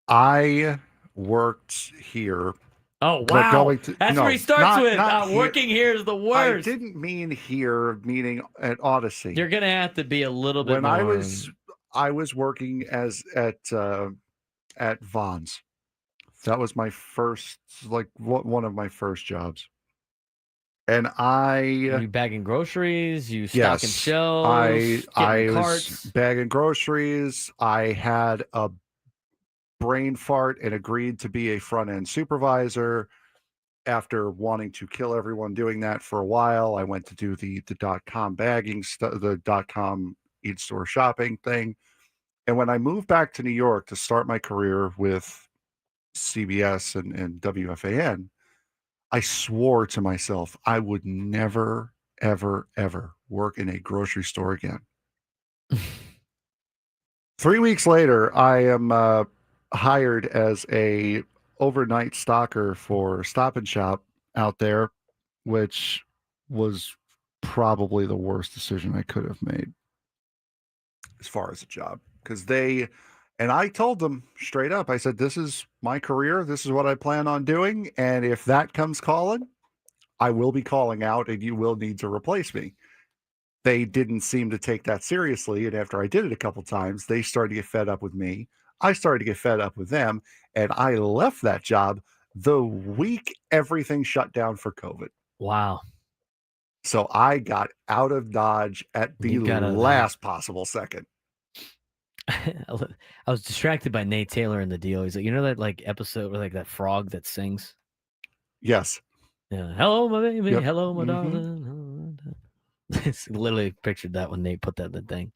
I worked here. Oh, wow. That's where he starts with. Not working here is the worst. I didn't mean here, meaning at Odyssey. You're going to have to be a little bit more. I was working at Vaughn's. That was my first, one of my first jobs. And you bagging groceries, you stocking shelves, I carts. was bagging groceries. I had a brain fart and agreed to be a front end supervisor. After wanting to kill everyone doing that for a while, I went to do the .com bagging the .com in-store shopping thing. And when I moved back to New York to start my career with CBS and WFAN, I swore to myself I would never, ever, ever work in a grocery store again. 3 weeks later, I am hired as a overnight stocker for Stop and Shop out there, which was probably the worst decision I could have made as far as a job. Because I told them straight up, I said, this is my career. This is what I plan on doing. And if that comes calling, I will be calling out and you will need to replace me. They didn't seem to take that seriously. And after I did it a couple times, they started to get fed up with me. I started to get fed up with them. And I left that job the week everything shut down for COVID. Wow. So I got out of Dodge at the last possible second. I was distracted by Nate Taylor in the deal. He's like, you know that episode where that frog that sings? Yes. Yeah. Hello, my baby. Yep. Hello, my darling. It's literally pictured that when Nate put that in the thing.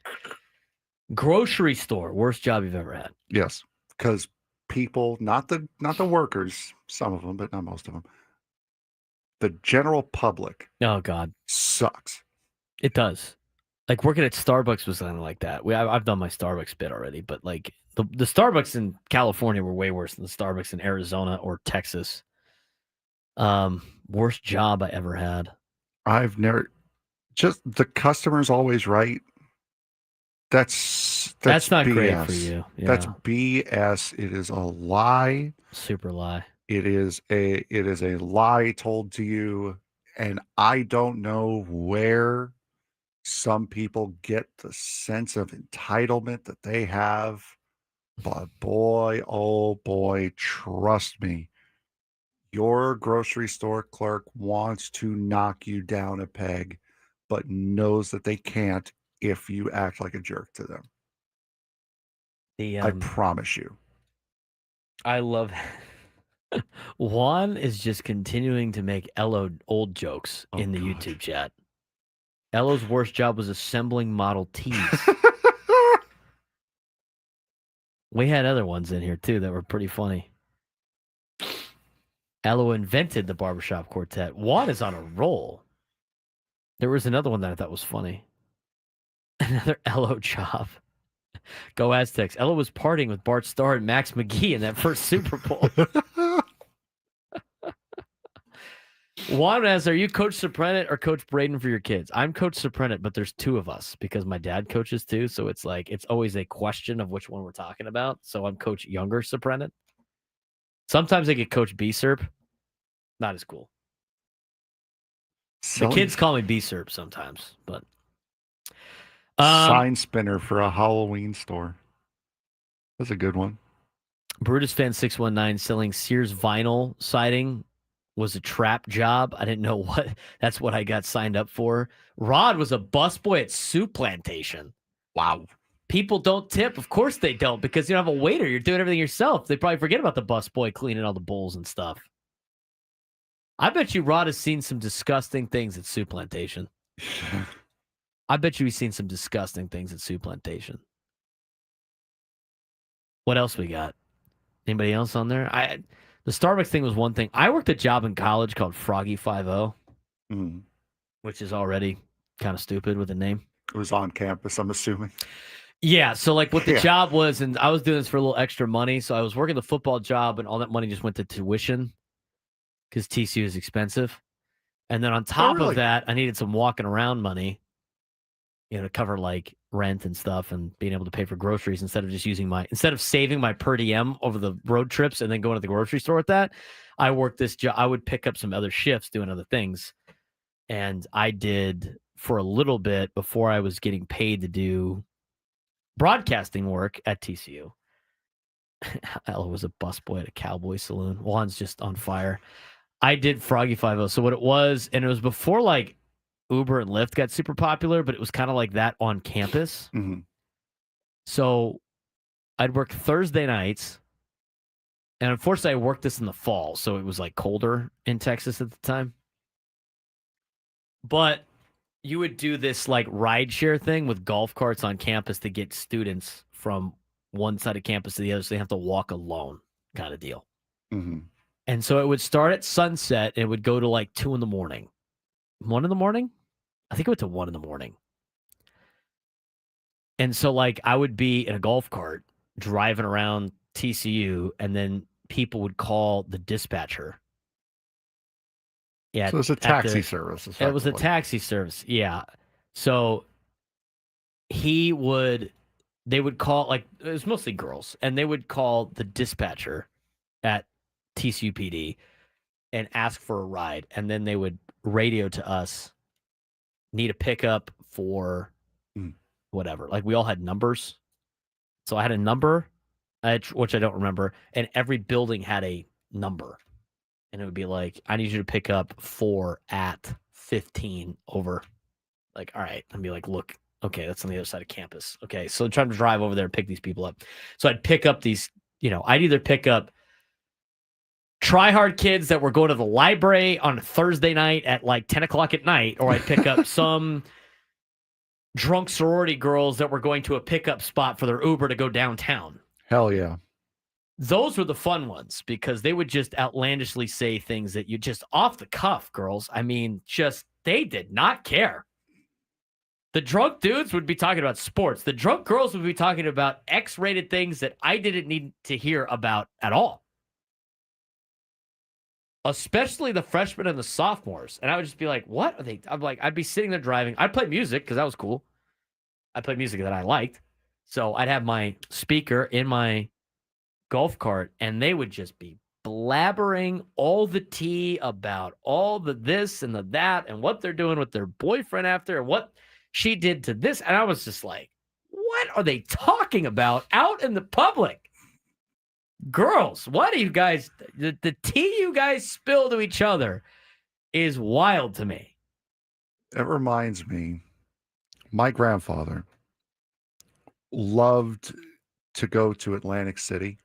Grocery store, worst job you've ever had. Yes, because people, not the workers, some of them, but not most of them. The general public. Oh God, sucks. It does. Working at Starbucks was something like that. I've done my Starbucks bit already, but the Starbucks in California were way worse than the Starbucks in Arizona or Texas. Worst job I ever had. I've never. Just the customer's always right. That's not BS. great for you. Yeah. That's BS. It is a lie. Super lie. It is a lie told to you, and I don't know where some people get the sense of entitlement that they have, but boy, oh boy, trust me, your grocery store clerk wants to knock you down a peg, but knows that they can't if you act like a jerk to them. I promise you. I love Juan is just continuing to make Ello old jokes in the YouTube chat. Ello's worst job was assembling Model Ts. We had other ones in here too that were pretty funny. Ello invented the barbershop quartet. Juan is on a roll. There was another one that I thought was funny. Another Ello job. Go Aztecs. Ello was partying with Bart Starr and Max McGee in that first Super Bowl. Juan asks, are you Coach Surprenant or Coach Braden for your kids? I'm Coach Surprenant, but there's two of us because my dad coaches too. So it's like, it's always a question of which one we're talking about. So I'm Coach Younger Surprenant. Sometimes I get Coach B Serp. Not as cool. The kids call me B Serp sometimes, but sign spinner for a Halloween store. That's a good one. Brutus Fan 619 selling Sears vinyl siding was a trap job. I didn't know what. That's what I got signed up for. Rod was a busboy at Soup Plantation. Wow. People don't tip. Of course they don't, because you don't have a waiter. You're doing everything yourself. They probably forget about the busboy cleaning all the bowls and stuff. I bet you Rod has seen some disgusting things at Soup Plantation. I bet you he's seen some disgusting things at Soup Plantation. What else we got? Anybody else on there? The Starbucks thing was one thing. I worked a job in college called Froggy 5-0, which is already kind of stupid with a name. It was on campus, I'm assuming. Yeah, so like what the job was, and I was doing this for a little extra money, so I was working the football job, and all that money just went to tuition because TCU is expensive. And then on top of that, I needed some walking around money, to cover like rent and stuff and being able to pay for groceries instead of saving my per diem over the road trips and then going to the grocery store with that. I worked this job. I would pick up some other shifts doing other things. And I did for a little bit before I was getting paid to do broadcasting work at TCU. Ella was a busboy at a Cowboy saloon. Juan's just on fire. I did Froggy 5-0. So what it was, and it was before like Uber and Lyft got super popular, but it was kind of like that on campus. Mm-hmm. So I'd work Thursday nights. And unfortunately, I worked this in the fall. So it was like colder in Texas at the time. But you would do this like rideshare thing with golf carts on campus to get students from one side of campus to the other. So they have to walk alone kind of deal. Mm-hmm. And so it would start at sunset and it would go to like 2 in the morning. 1 in the morning? I think it went to 1 in the morning. And so like I would be in a golf cart driving around TCU, and then people would call the dispatcher. Yeah. So it was a taxi service. It was a taxi service. Yeah. So they would call, like, it was mostly girls, and they would call the dispatcher at TCU PD and ask for a ride. And then they would radio to us, need a pickup for whatever. Like we all had numbers. So I had a number, which I don't remember. And every building had a number. And it would be like, I need you to pick up 4 at 15 over. Like, all right. I'd be like, look, okay, that's on the other side of campus. Okay. So I'm trying to drive over there and pick these people up. So I'd pick up these, I'd either pick up try-hard kids that were going to the library on a Thursday night at like 10 o'clock at night, or I'd pick up some drunk sorority girls that were going to a pickup spot for their Uber to go downtown. Hell yeah. Those were the fun ones because they would just outlandishly say things that you just off the cuff, girls. I mean, they did not care. The drunk dudes would be talking about sports. The drunk girls would be talking about X-rated things that I didn't need to hear about at all. especially the freshmen and the sophomores. And I would just be like, what are they? I'd be sitting there driving. I'd play music because that was cool. I played music that I liked. So I'd have my speaker in my golf cart, and they would just be blabbering all the tea about all the this and the that and what they're doing with their boyfriend after and what she did to this. And I was just like, what are they talking about out in the public? Girls, what do you guys, the tea you guys spill to each other is wild to me. It reminds me, my grandfather loved to go to Atlantic City,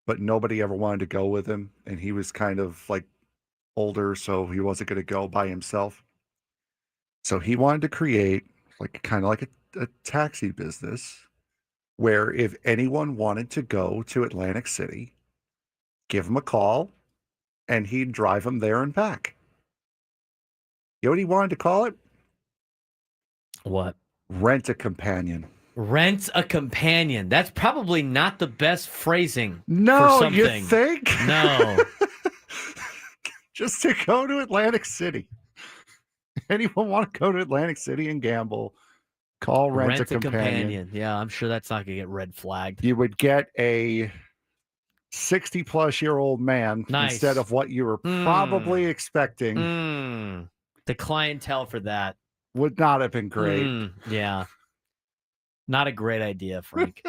but nobody ever wanted to go with him. And he was kind of like older, so he wasn't going to go by himself. So he wanted to create kind of like a taxi business where if anyone wanted to go to Atlantic City, give him a call and he'd drive them there and back. You know what he wanted to call it? What? Rent a companion. Rent a companion. That's probably not the best phrasing No, for something. you think? No. Just to go to Atlantic City. Anyone want to go to Atlantic City and gamble? Call Rent a companion. Yeah, I'm sure that's not going to get red flagged. You would get a 60-plus-year-old man instead of what you were probably expecting. The clientele for that would not have been great. Yeah. Not a great idea, Frank.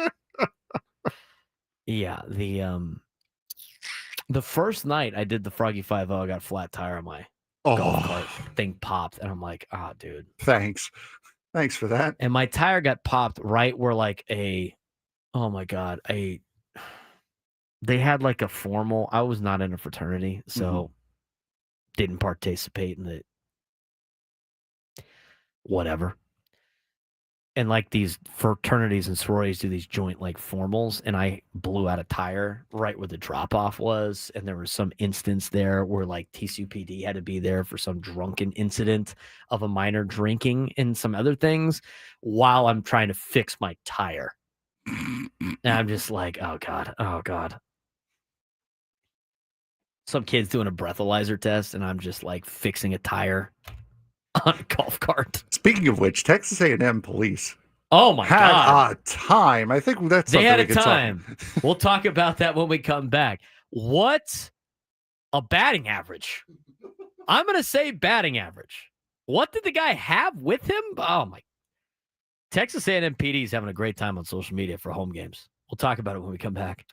Yeah, the first night I did the Froggy 5-0, I got a flat tire on my golf cart. Thing popped, and I'm like, dude. Thanks for that. And my tire got popped right where they had like a formal. I was not in a fraternity, so didn't participate in the whatever. And like these fraternities and sororities do these joint like formals, and I blew out a tire right where the drop off was. And there was some instance there where like TCPD had to be there for some drunken incident of a minor drinking and some other things while I'm trying to fix my tire. And I'm just like, oh God. Some kid's doing a breathalyzer test, and I'm just like fixing a tire on a golf cart. Speaking of which, Texas A&M police God, had a time. I think that's they something had we a could talk- time. We'll talk about that when we come back. What a batting average! I'm gonna say batting average. What did the guy have with him? Oh my! Texas A&M PD is having a great time on social media for home games. We'll talk about it when we come back.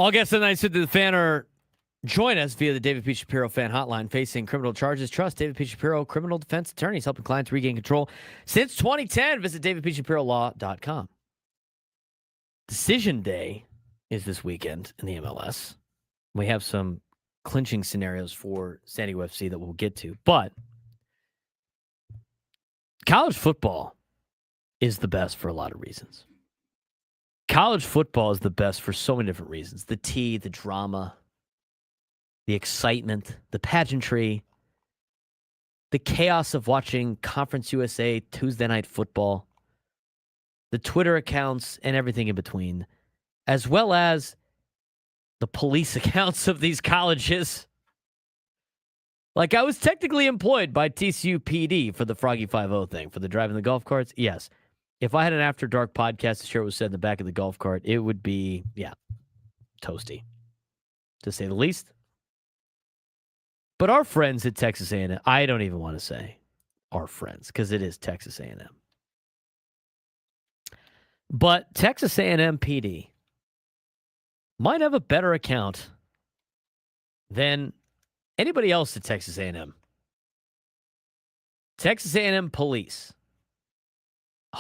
All guests tonight sit to the fan or join us via the David P. Shapiro fan hotline. Facing criminal charges, trust David P. Shapiro criminal defense attorneys, helping clients regain control. Since 2010, visit davidpshapirolaw.com. Decision day is this weekend in the MLS. We have some clinching scenarios for San Diego FC that we'll get to. But college football is the best for a lot of reasons. College football is the best for so many different reasons. The tea, the drama, the excitement, the pageantry, the chaos of watching Conference USA Tuesday Night Football, the Twitter accounts, and everything in between, as well as the police accounts of these colleges. Like, I was technically employed by TCU PD for the Froggy 5-0 thing, for the driving the golf carts. Yes. If I had an After Dark podcast to share what was said in the back of the golf cart, it would be, toasty, to say the least. But our friends at Texas A&M, I don't even want to say our friends, because it is Texas A&M. But Texas A&M PD might have a better account than anybody else at Texas A&M. Texas A&M police,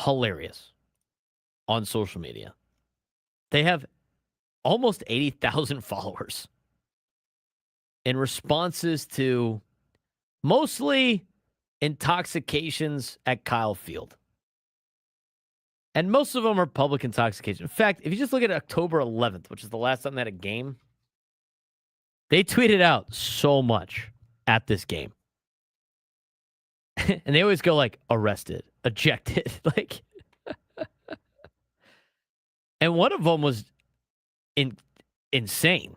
hilarious on social media. They have almost 80,000 followers in responses to mostly intoxications at Kyle Field. And most of them are public intoxication. In fact, if you just look at October 11th, which is the last time they had a game, they tweeted out so much at this game. And they always go like, arrested, ejected. Like, and one of them was insane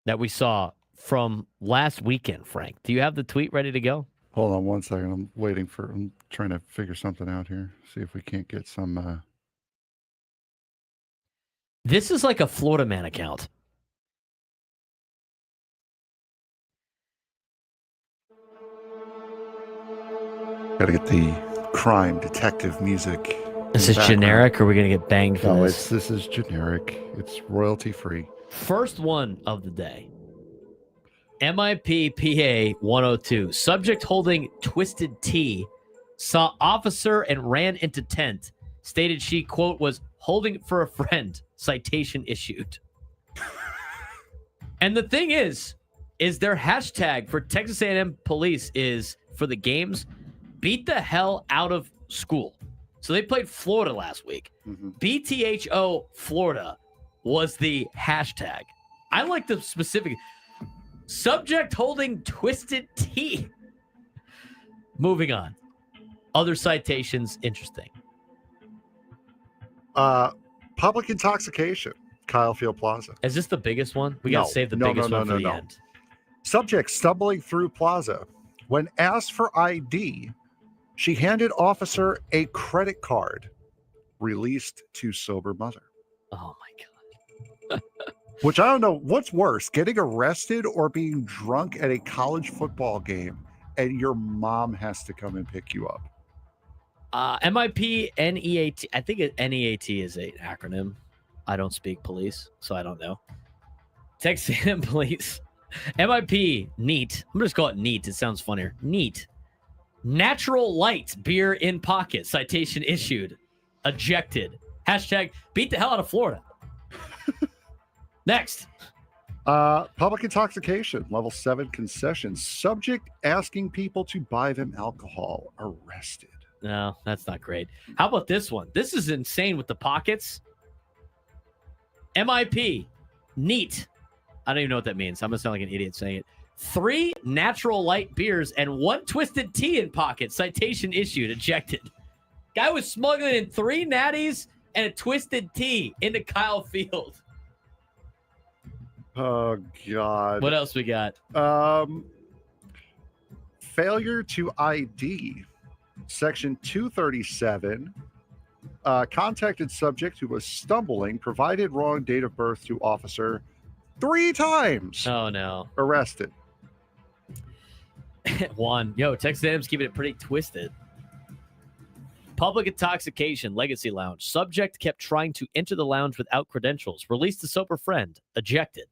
that we saw from last weekend, Frank. Do you have the tweet ready to go? Hold on one second. I'm trying to figure something out here. See if we can't get some. This is like a Florida man account. Got to get the crime detective music. Is this generic, or are we going to get banged for this? This is generic. It's royalty free. First one of the day. MIP PA 102. Subject holding twisted tea saw officer and ran into tent. Stated she, quote, was holding it for a friend. Citation issued. And the thing is their hashtag for Texas A&M police is, for the games, beat the hell out of school. So they played Florida last week. BTHO Florida was the hashtag. I like the specific subject holding twisted tea. Moving on. Other citations, interesting. Public intoxication, Kyle Field Plaza. Is this the biggest one? We got to save the biggest one for the end. Subject stumbling through plaza. When asked for ID, she handed officer a credit card. Released to sober mother. Oh, my God. Which I don't know. What's worse, getting arrested or being drunk at a college football game and your mom has to come and pick you up? MIP NEAT. I think NEAT is an acronym. I don't speak police, so I don't know. Texas A&M police. MIP NEAT. I'm just call it NEAT. It sounds funnier. NEAT. Natural light beer in pocket. Citation issued. Ejected. Hashtag beat the hell out of Florida. Next. Public intoxication, level 7 concession. Subject asking people to buy them alcohol. Arrested. No, that's not great. How about this one? This is insane with the pockets. MIP. Neat. I don't even know what that means. I'm going to sound like an idiot saying it. 3 natural light beers and 1 twisted tea in pocket. Citation issued. Ejected. Guy was smuggling in 3 natties and a twisted tea into Kyle Field. Oh, God. What else we got? Failure to ID. Section 237. Contacted subject who was stumbling, provided wrong date of birth to officer 3 times. Oh, no. Arrested. One. Yo, Texas A&M's keeping it pretty twisted. Public intoxication, Legacy Lounge. Subject kept trying to enter the lounge without credentials. Released a sober friend. Ejected.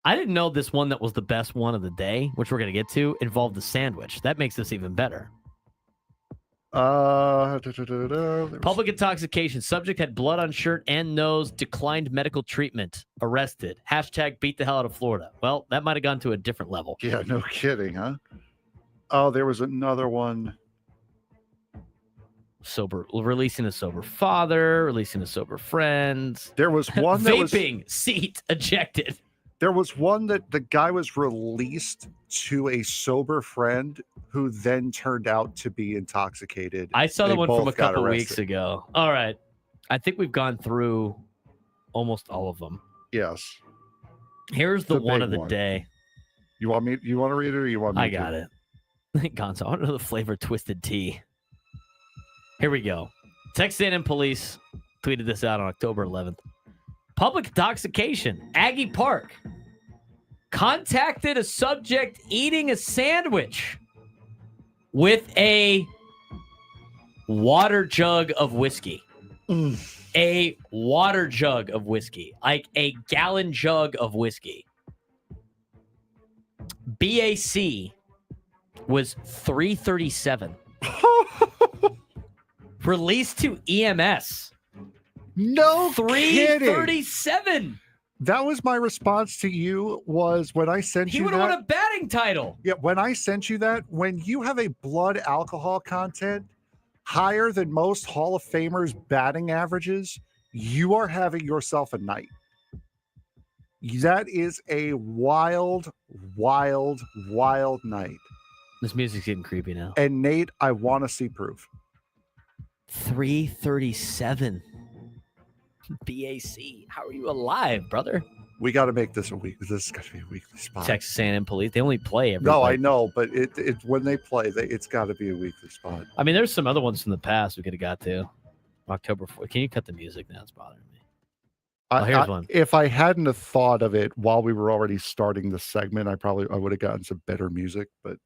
I didn't know this one that was the best one of the day, which we're going to get to, involved the sandwich. That makes this even better. Public intoxication. Subject had blood on shirt and nose. Declined medical treatment. Arrested. Hashtag beat the hell out of Florida. Well, that might have gone to a different level. Yeah, no kidding, huh? Oh, there was another one. Releasing a sober father. Releasing a sober friend. There was one that was... Vaping. Seat. Ejected. There was one that the guy was released to a sober friend who then turned out to be intoxicated. I saw the one from a couple arrested. weeks ago. All right. I think we've gone through almost all of them. Yes. Here's the one big of the one. day. You want to read it or you want me I to? got it. Gonzo, I want to know the flavor of twisted tea. Here we go. Texas A&M police tweeted this out on October 11th. Public intoxication. Aggie Park contacted a subject eating a sandwich with a water jug of whiskey. A water jug of whiskey. Like a gallon jug of whiskey. BAC was 337. Released to EMS. No 337. Kidding. That was my response to you was when I sent you that. He would have won a batting title. Yeah, when I sent you that, when you have a blood alcohol content higher than most Hall of Famers batting averages, you are having yourself a night. That is a wild, wild, wild night. This music's getting creepy now. And Nate, I want to see proof. 337. BAC. How are you alive, brother? We got to make this a week. This is got to be a weekly spot. Texas A&M police. They only play every No, week. I know, but it when they play, it's got to be a weekly spot. I mean, there's some other ones from the past we could have got to. October 4th. Can you cut the music now? It's bothering me. Here's one. If I hadn't have thought of it while we were already starting the segment, I would have gotten some better music. But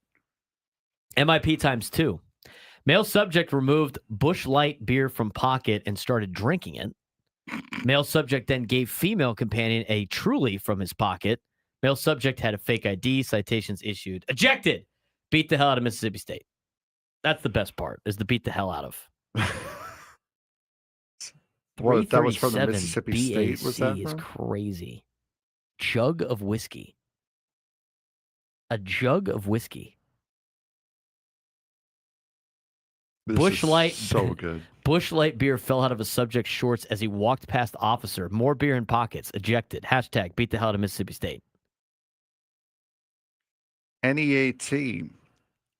MIP times 2. Male subject removed Busch Light beer from pocket and started drinking it. Male subject then gave female companion a Truly from his pocket. Male subject had a fake ID. Citations issued. Ejected. Beat the hell out of Mississippi State. That's the best part, is the beat the hell out of. What, that was from the Mississippi State? Was that is from? Crazy. Jug of whiskey. A jug of whiskey. This Busch is Light, so good. Busch Light beer fell out of a subject's shorts as he walked past officer. More beer in pockets. Ejected. Hashtag beat the hell out of Mississippi State. NEAT.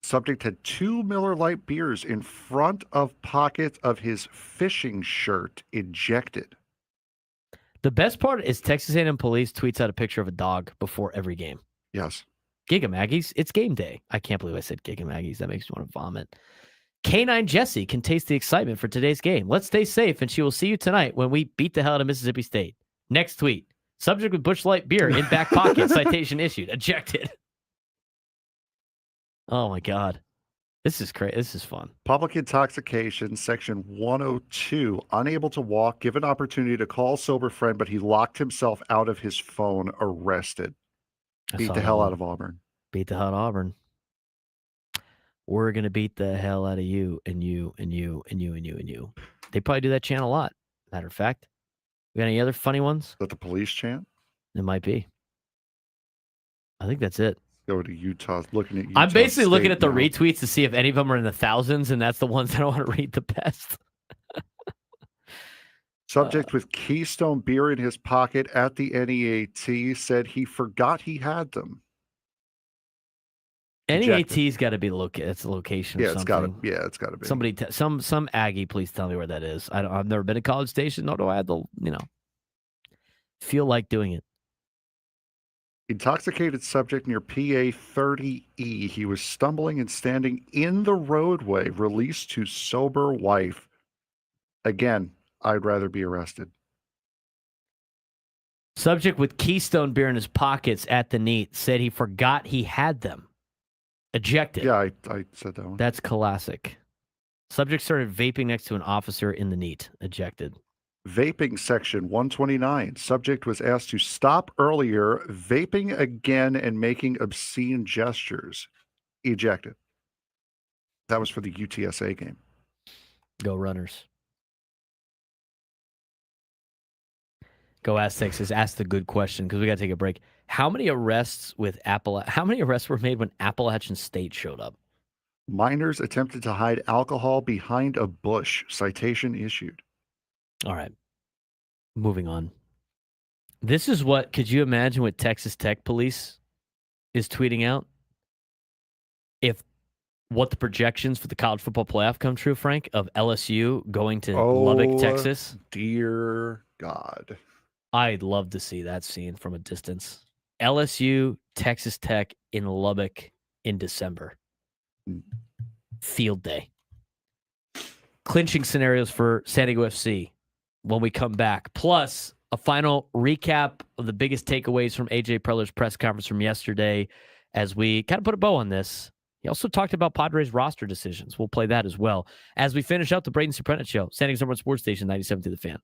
Subject had 2 Miller Lite beers in front of pockets of his fishing shirt. Ejected. The best part is Texas A&M police tweets out a picture of a dog before every game. Yes. Giga Maggies. It's game day. I can't believe I said Giga Maggies. That makes me want to vomit. K9 Jessie can taste the excitement for today's game. Let's stay safe, and she will see you tonight when we beat the hell out of Mississippi State. Next tweet. Subject with Busch Light beer in back pocket. Citation issued. Ejected. Oh, my God. This is crazy. This is fun. Public intoxication, section 102. Unable to walk, given opportunity to call sober friend, but he locked himself out of his phone. Arrested. Beat the hell out of Auburn. Beat the hell out of Auburn. We're going to beat the hell out of you and you and you and you and you and you. They probably do that chant a lot. Matter of fact. We got any other funny ones? Is that the police chant? It might be. I think that's it. Go to Utah. Looking at Utah I'm basically looking State at the now. retweets to see if any of them are in the thousands, and that's the ones that I want to read the best. Subject with Keystone beer in his pocket at the NEAT said he forgot he had them. NEAT's got to be it's a location. Yeah, of it's got to. something. Yeah, it's got to be. Somebody, some Aggie, please tell me where that is. I've never been to College Station, nor do I have the, feel like doing it. Intoxicated subject near PA 30E. He was stumbling and standing in the roadway. Released to sober wife. Again, I'd rather be arrested. Subject with Keystone beer in his pockets at the NEAT said he forgot he had them. Ejected. Yeah, I said that one. That's classic. Subject started vaping next to an officer in the NEAT. Ejected. Vaping section 129. Subject was asked to stop earlier, vaping again and making obscene gestures. Ejected. That was for the UTSA game. Go Runners. Go Aztec says, ask the good question because we got to take a break. How many arrests were made when Appalachian State showed up? Minors attempted to hide alcohol behind a bush. Citation issued. All right. Moving on. This is what, could you imagine what Texas Tech police is tweeting out? If what the projections for the college football playoff come true, Frank, of LSU going to Lubbock, Texas? Dear God. I'd love to see that scene from a distance. LSU, Texas Tech in Lubbock in December. Field day. Clinching scenarios for San Diego FC when we come back. Plus, a final recap of the biggest takeaways from AJ Preller's press conference from yesterday as we kind of put a bow on this. He also talked about Padres roster decisions. We'll play that as well as we finish out the Braden Surprenant Show. San Diego's #1 sports station, 97 to the Fan.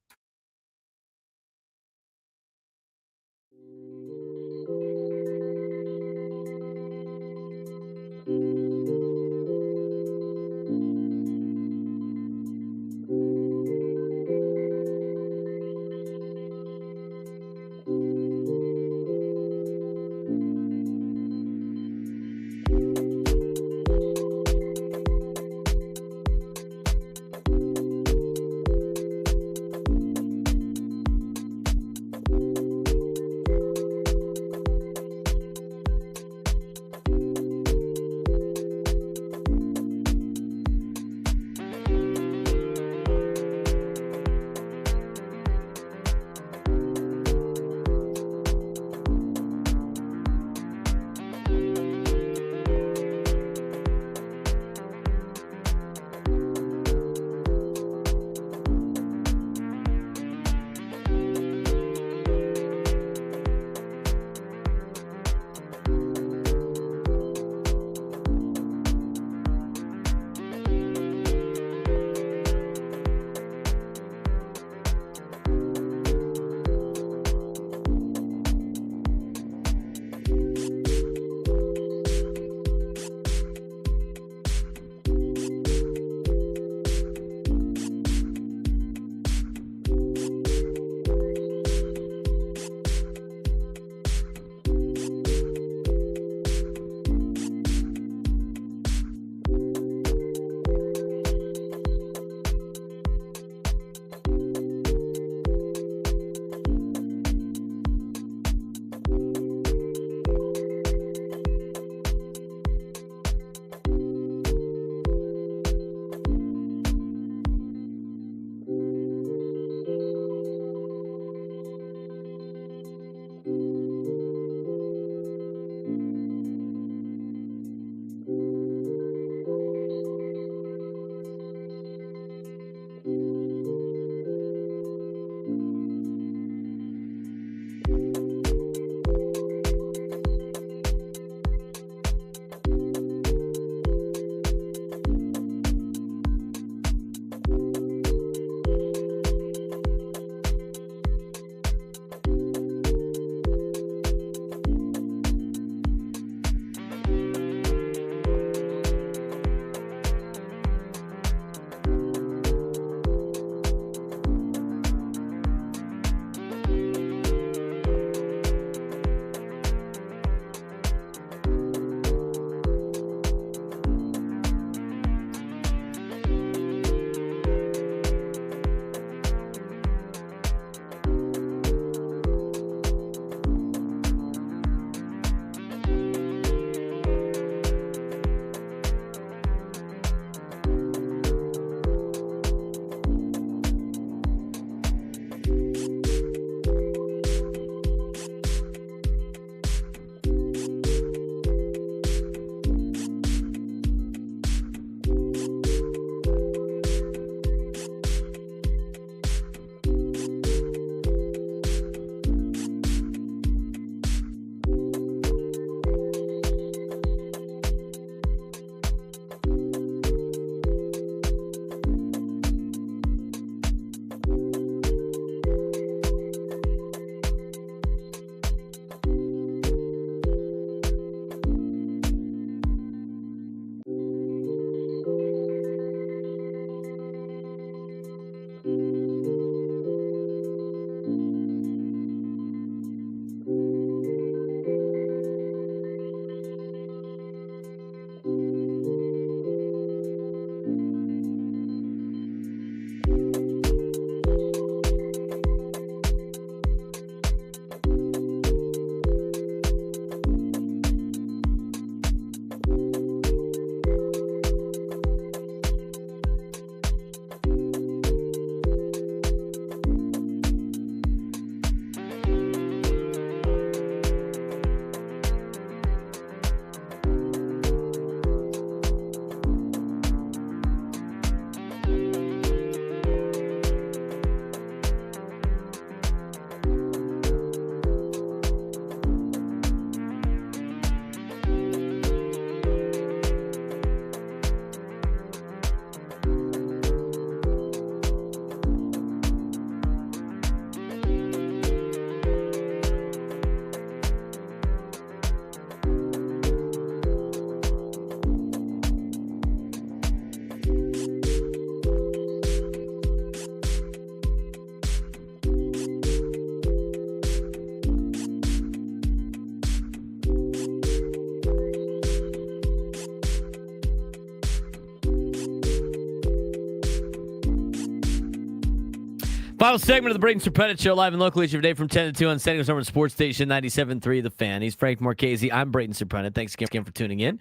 Final segment of the Braden Surprenant Show, live and local each every day from 10 to 2 on San Diego's number sports station 97.3 The Fan. He's Frank Marchese. I'm Braden Surprenant. Thanks again for tuning in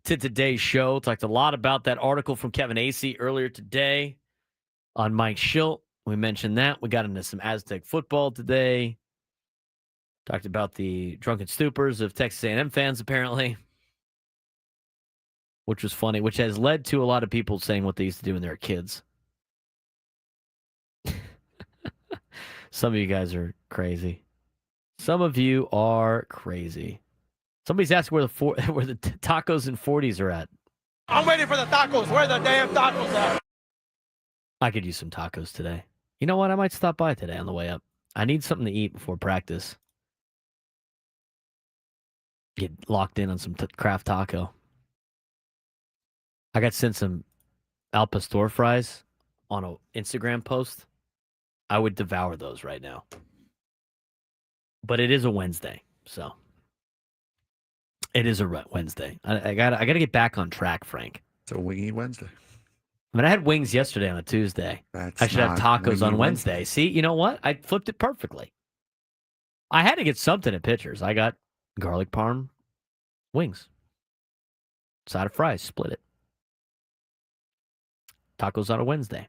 to today's show. Talked a lot about that article from Kevin Acee earlier today on Mike Shildt. We mentioned that. We got into some Aztec football today. Talked about the drunken stupors of Texas A&M fans, apparently, which was funny, which has led to a lot of people saying what they used to do when they were kids. Some of you guys are crazy. Some of you are crazy. Somebody's asking where the tacos and 40s are at. I'm waiting for the tacos. Where the damn tacos at? I could use some tacos today. You know what? I might stop by today on the way up. I need something to eat before practice. Get locked in on some craft taco. I got sent some al pastor fries on an Instagram post. I would devour those right now. But it is a Wednesday, so it is a Wednesday. I gotta get back on track, Frank. It's a wingy Wednesday. I mean, I had wings yesterday on a Tuesday. I should have tacos on Wednesday. See, you know what? I flipped it perfectly. I had to get something at Pitchers. I got garlic parm wings. Side of fries, split it. Tacos on a Wednesday.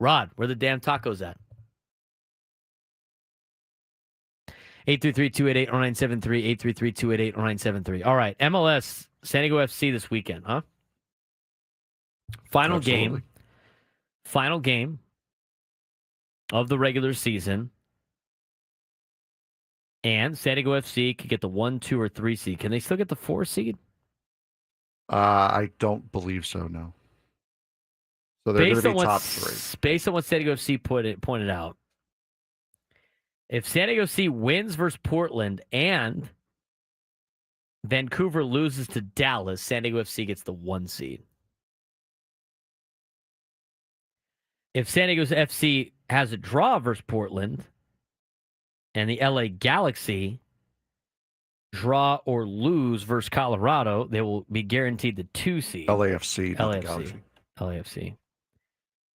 Rod, where the damn tacos at? 833-288-0973, 833-288-0973. All right, MLS, San Diego FC this weekend, huh? Final game of the regular season. And San Diego FC could get the 1, 2, or 3 seed. Can they still get the 4 seed? I don't believe so, no. So they're going to be top 3. Based on what San Diego FC pointed out, if San Diego FC wins versus Portland and Vancouver loses to Dallas, San Diego FC gets the 1 seed. If San Diego FC has a draw versus Portland and the LA Galaxy draw or lose versus Colorado, they will be guaranteed the 2 seed. LAFC, not the Galaxy. LAFC.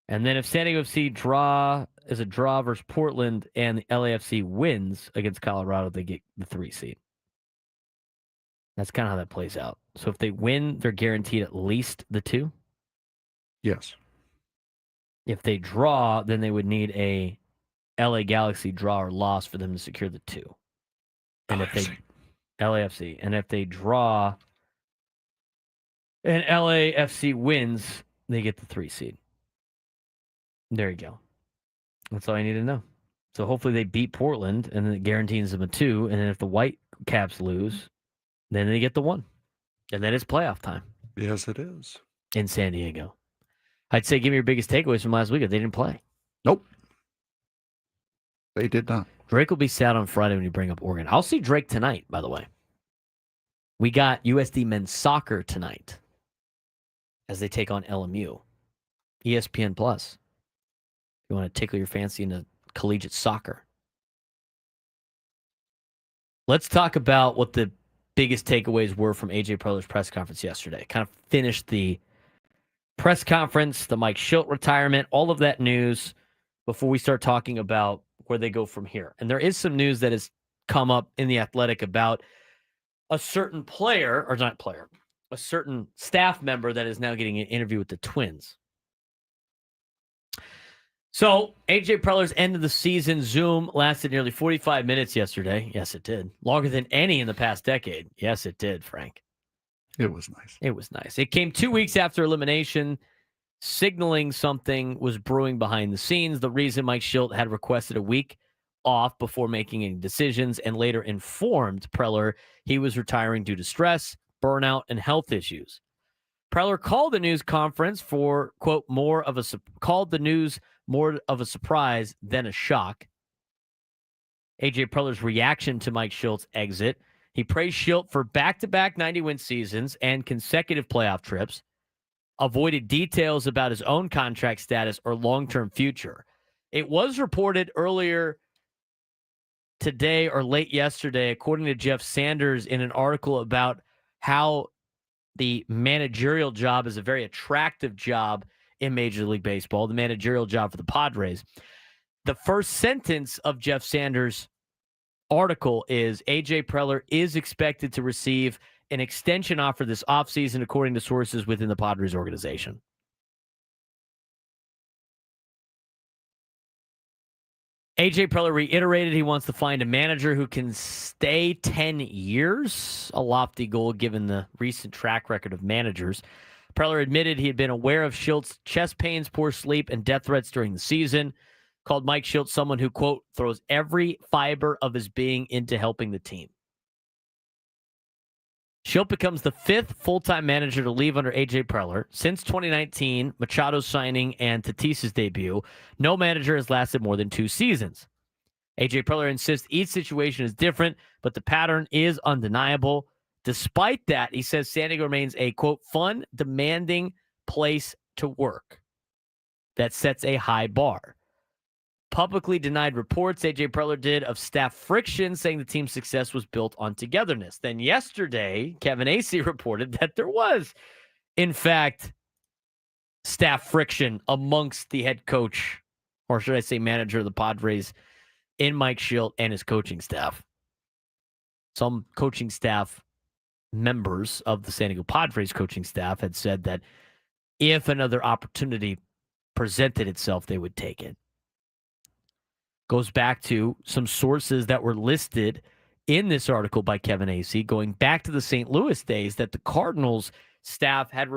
And then if San Diego FC is a draw versus Portland and the LAFC wins against Colorado, they get the 3 seed. That's kind of how that plays out. So if they win, they're guaranteed at least the 2. Yes. If they draw, then they would need a LA Galaxy draw or loss for them to secure the 2. And LAFC. And if they draw and LAFC wins, they get the 3 seed. There you go. That's all I need to know. So hopefully they beat Portland, and then it guarantees them a 2. And then if the White Caps lose, then they get the 1. And then it's playoff time. Yes, it is. In San Diego. I'd say give me your biggest takeaways from last week if they didn't play. Nope. They did not. Drake will be sad on Friday when you bring up Oregon. I'll see Drake tonight, by the way. We got USD men's soccer tonight as they take on LMU. ESPN Plus. You want to tickle your fancy into collegiate soccer. Let's talk about what the biggest takeaways were from AJ Preller's press conference yesterday. Kind of finished the press conference, the Mike Shildt retirement, all of that news before we start talking about where they go from here. And there is some news that has come up in The Athletic about a certain a certain staff member that is now getting an interview with the Twins. So, AJ Preller's end of the season Zoom lasted nearly 45 minutes yesterday. Yes, it did. Longer than any in the past decade. Yes, it did, Frank. It was nice. It was nice. It came 2 weeks after elimination, signaling something was brewing behind the scenes. The reason Mike Shildt had requested a week off before making any decisions and later informed Preller he was retiring due to stress, burnout, and health issues. Preller called the news conference for, quote, more of a surprise than a shock. AJ Preller's reaction to Mike Shildt's exit. He praised Shildt for back-to-back 90-win seasons and consecutive playoff trips, avoided details about his own contract status or long-term future. It was reported earlier today or late yesterday, according to Jeff Sanders, in an article about how the managerial job is a very attractive job in Major League Baseball, the managerial job for the Padres. The first sentence of Jeff Sanders' article is AJ Preller is expected to receive an extension offer this offseason, according to sources within the Padres organization. AJ Preller reiterated he wants to find a manager who can stay 10 years, a lofty goal given the recent track record of managers. Preller admitted he had been aware of Shildt's chest pains, poor sleep, and death threats during the season. Called Mike Shildt someone who, quote, throws every fiber of his being into helping the team. Shildt becomes the 5th full-time manager to leave under AJ Preller. Since 2019, Machado's signing and Tatis's debut, no manager has lasted more than 2 seasons. AJ Preller insists each situation is different, but the pattern is undeniable. Despite that, he says San Diego remains a, quote, fun, demanding place to work that sets a high bar. Publicly denied reports AJ Preller did of staff friction, saying the team's success was built on togetherness. Then yesterday, Kevin Acee reported that there was, in fact, staff friction amongst the head coach, or should I say manager of the Padres, in Mike Shildt and his coaching staff. Some coaching staff members of the San Diego Padres coaching staff had said that if another opportunity presented itself, they would take it. Goes back to some sources that were listed in this article by Kevin Acee, going back to the St. Louis days, that the Cardinals staff had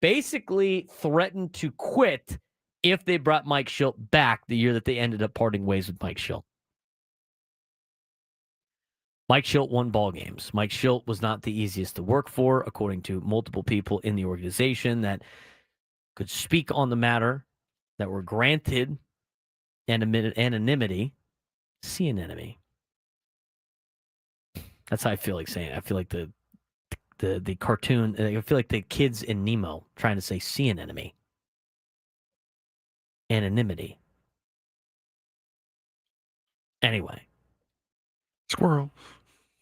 basically threatened to quit if they brought Mike Shildt back the year that they ended up parting ways with Mike Shildt. Mike Shildt won ball games. Mike Shildt was not the easiest to work for, according to multiple people in the organization that could speak on the matter, that were granted anonymity. See an enemy. That's how I feel like saying it. I feel like the cartoon. I feel like the kids in Nemo trying to say see an enemy. Anonymity. Anyway. Squirrel.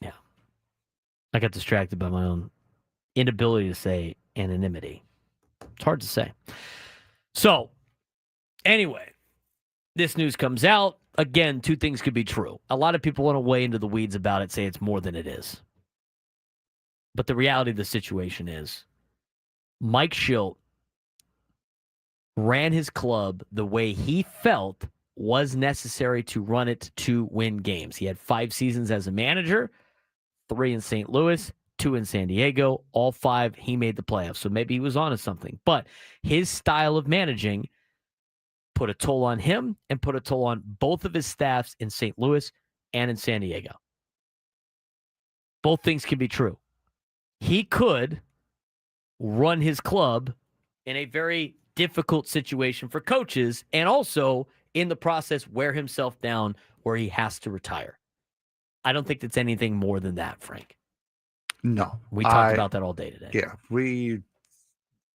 Yeah. I got distracted by my own inability to say anonymity. It's hard to say. So, anyway, this news comes out. Again, 2 things could be true. A lot of people want to weigh into the weeds about it, say it's more than it is. But the reality of the situation is Mike Shildt ran his club the way he felt was necessary to run it to win games. He had 5 seasons as a manager, 3 in St. Louis, 2 in San Diego. All 5, he made the playoffs. So maybe he was onto something. But his style of managing put a toll on him and put a toll on both of his staffs in St. Louis and in San Diego. Both things can be true. He could run his club in a very difficult situation for coaches and also in the process wear himself down where he has to retire. I don't think that's anything more than that, Frank. No. We talked about that all day today. Yeah,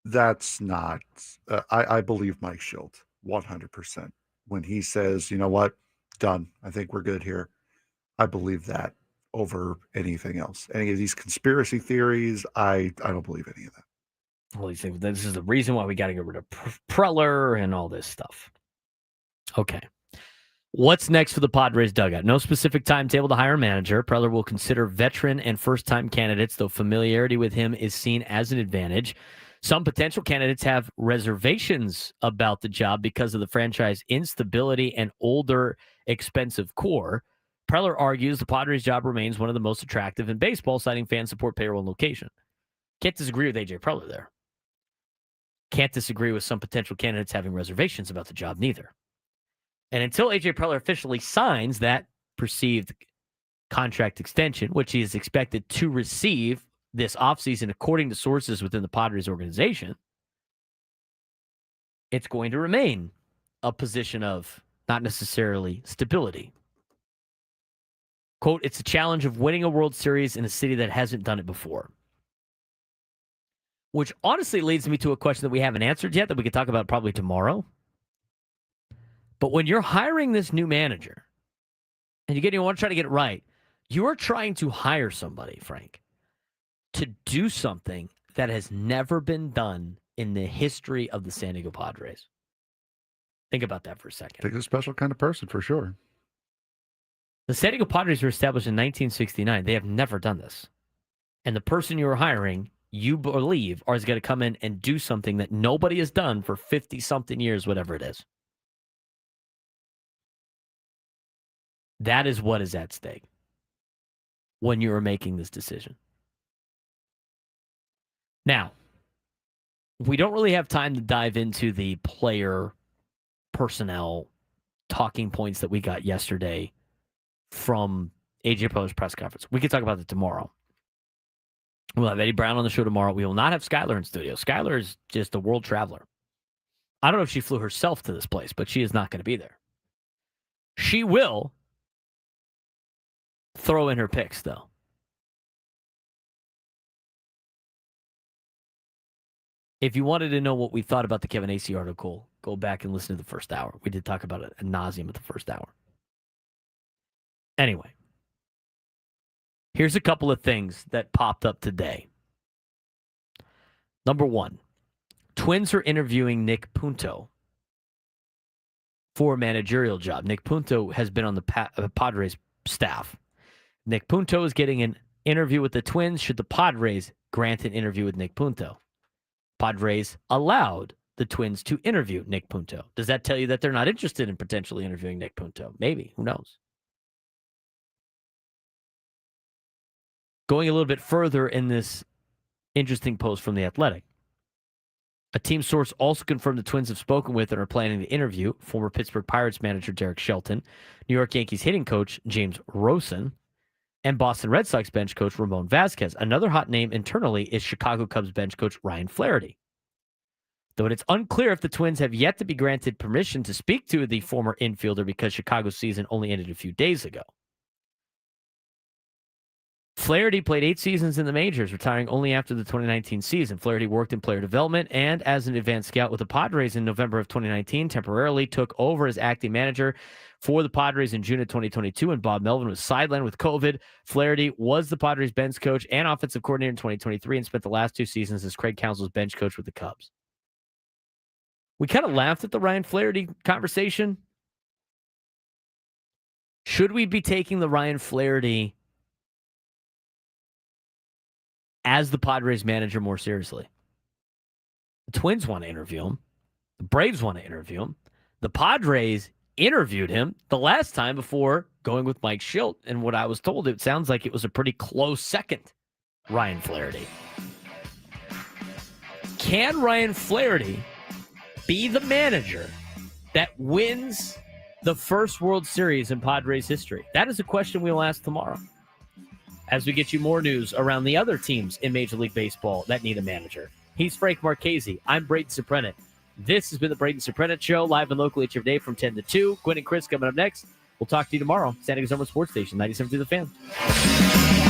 that's not, I believe Mike Shildt 100%. When he says, you know what, done, I think we're good here. I believe that over anything else. Any of these conspiracy theories, I don't believe any of that. Well, you think this is the reason why we got to get rid of Preller and all this stuff. Okay. What's next for the Padres dugout? No specific timetable to hire a manager. Preller will consider veteran and first-time candidates, though familiarity with him is seen as an advantage. Some potential candidates have reservations about the job because of the franchise instability and older, expensive core. Preller argues the Padres job remains one of the most attractive in baseball, citing fan support, payroll, and location. Can't disagree with AJ Preller there. Can't disagree with some potential candidates having reservations about the job neither. And until AJ Preller officially signs that perceived contract extension, which he is expected to receive this offseason, according to sources within the Padres organization, it's going to remain a position of not necessarily stability. Quote, it's a challenge of winning a World Series in a city that hasn't done it before. Which honestly leads me to a question that we haven't answered yet that we could talk about probably tomorrow. But when you're hiring this new manager, and you want to try to get it right, you are trying to hire somebody, Frank, to do something that has never been done in the history of the San Diego Padres. Think about that for a second. Take a special kind of person for sure. The San Diego Padres were established in 1969. They have never done this. And the person you are hiring, you believe, is going to come in and do something that nobody has done for 50-something years, whatever it is. That is what is at stake when you are making this decision. Now, we don't really have time to dive into the player personnel talking points that we got yesterday from AJ Preller's press conference. We can talk about that tomorrow. We'll have Eddie Brown on the show tomorrow. We will not have Skylar in studio. Skylar is just a world traveler. I don't know if she flew herself to this place, but she is not going to be there. She will throw in her picks, though. If you wanted to know what we thought about the Kevin Acee article, go back and listen to the first hour. We did talk about it ad nauseum at the first hour. Anyway, here's a couple of things that popped up today. Number one, Twins are interviewing Nick Punto for a managerial job. Nick Punto has been on the Padres staff. Nick Punto is getting an interview with the Twins should the Padres grant an interview with Nick Punto. Padres allowed the Twins to interview Nick Punto. Does that tell you that they're not interested in potentially interviewing Nick Punto? Maybe. Who knows? Going a little bit further in this interesting post from The Athletic, a team source also confirmed the Twins have spoken with and are planning the interview former Pittsburgh Pirates manager Derek Shelton, New York Yankees hitting coach James Rosen, and Boston Red Sox bench coach Ramon Vasquez. Another hot name internally is Chicago Cubs bench coach Ryan Flaherty. Though it's unclear if the Twins have yet to be granted permission to speak to the former infielder because Chicago's season only ended a few days ago. Flaherty played 8 seasons in the majors, retiring only after the 2019 season. Flaherty worked in player development and as an advanced scout with the Padres in November of 2019, temporarily took over as acting manager for the Padres in June of 2022 when Bob Melvin was sidelined with COVID. Flaherty was the Padres bench coach and offensive coordinator in 2023 and spent the last 2 seasons as Craig Counsell's bench coach with the Cubs. We kind of laughed at the Ryan Flaherty conversation. Should we be taking the Ryan Flaherty as the Padres manager more seriously? The Twins want to interview him. The Braves want to interview him. The Padres interviewed him the last time before going with Mike Shildt. And what I was told, it sounds like it was a pretty close second, Ryan Flaherty. Can Ryan Flaherty be the manager that wins the first World Series in Padres history? That is a question we will ask tomorrow as we get you more news around the other teams in Major League Baseball that need a manager. He's Frank Marchese. I'm Braden Surprenant. This has been the Braden Surprenant Show, live and local each day from 10 to 2. Quinn and Chris coming up next. We'll talk to you tomorrow. San Diego's number sports station, 97.3 The Fan.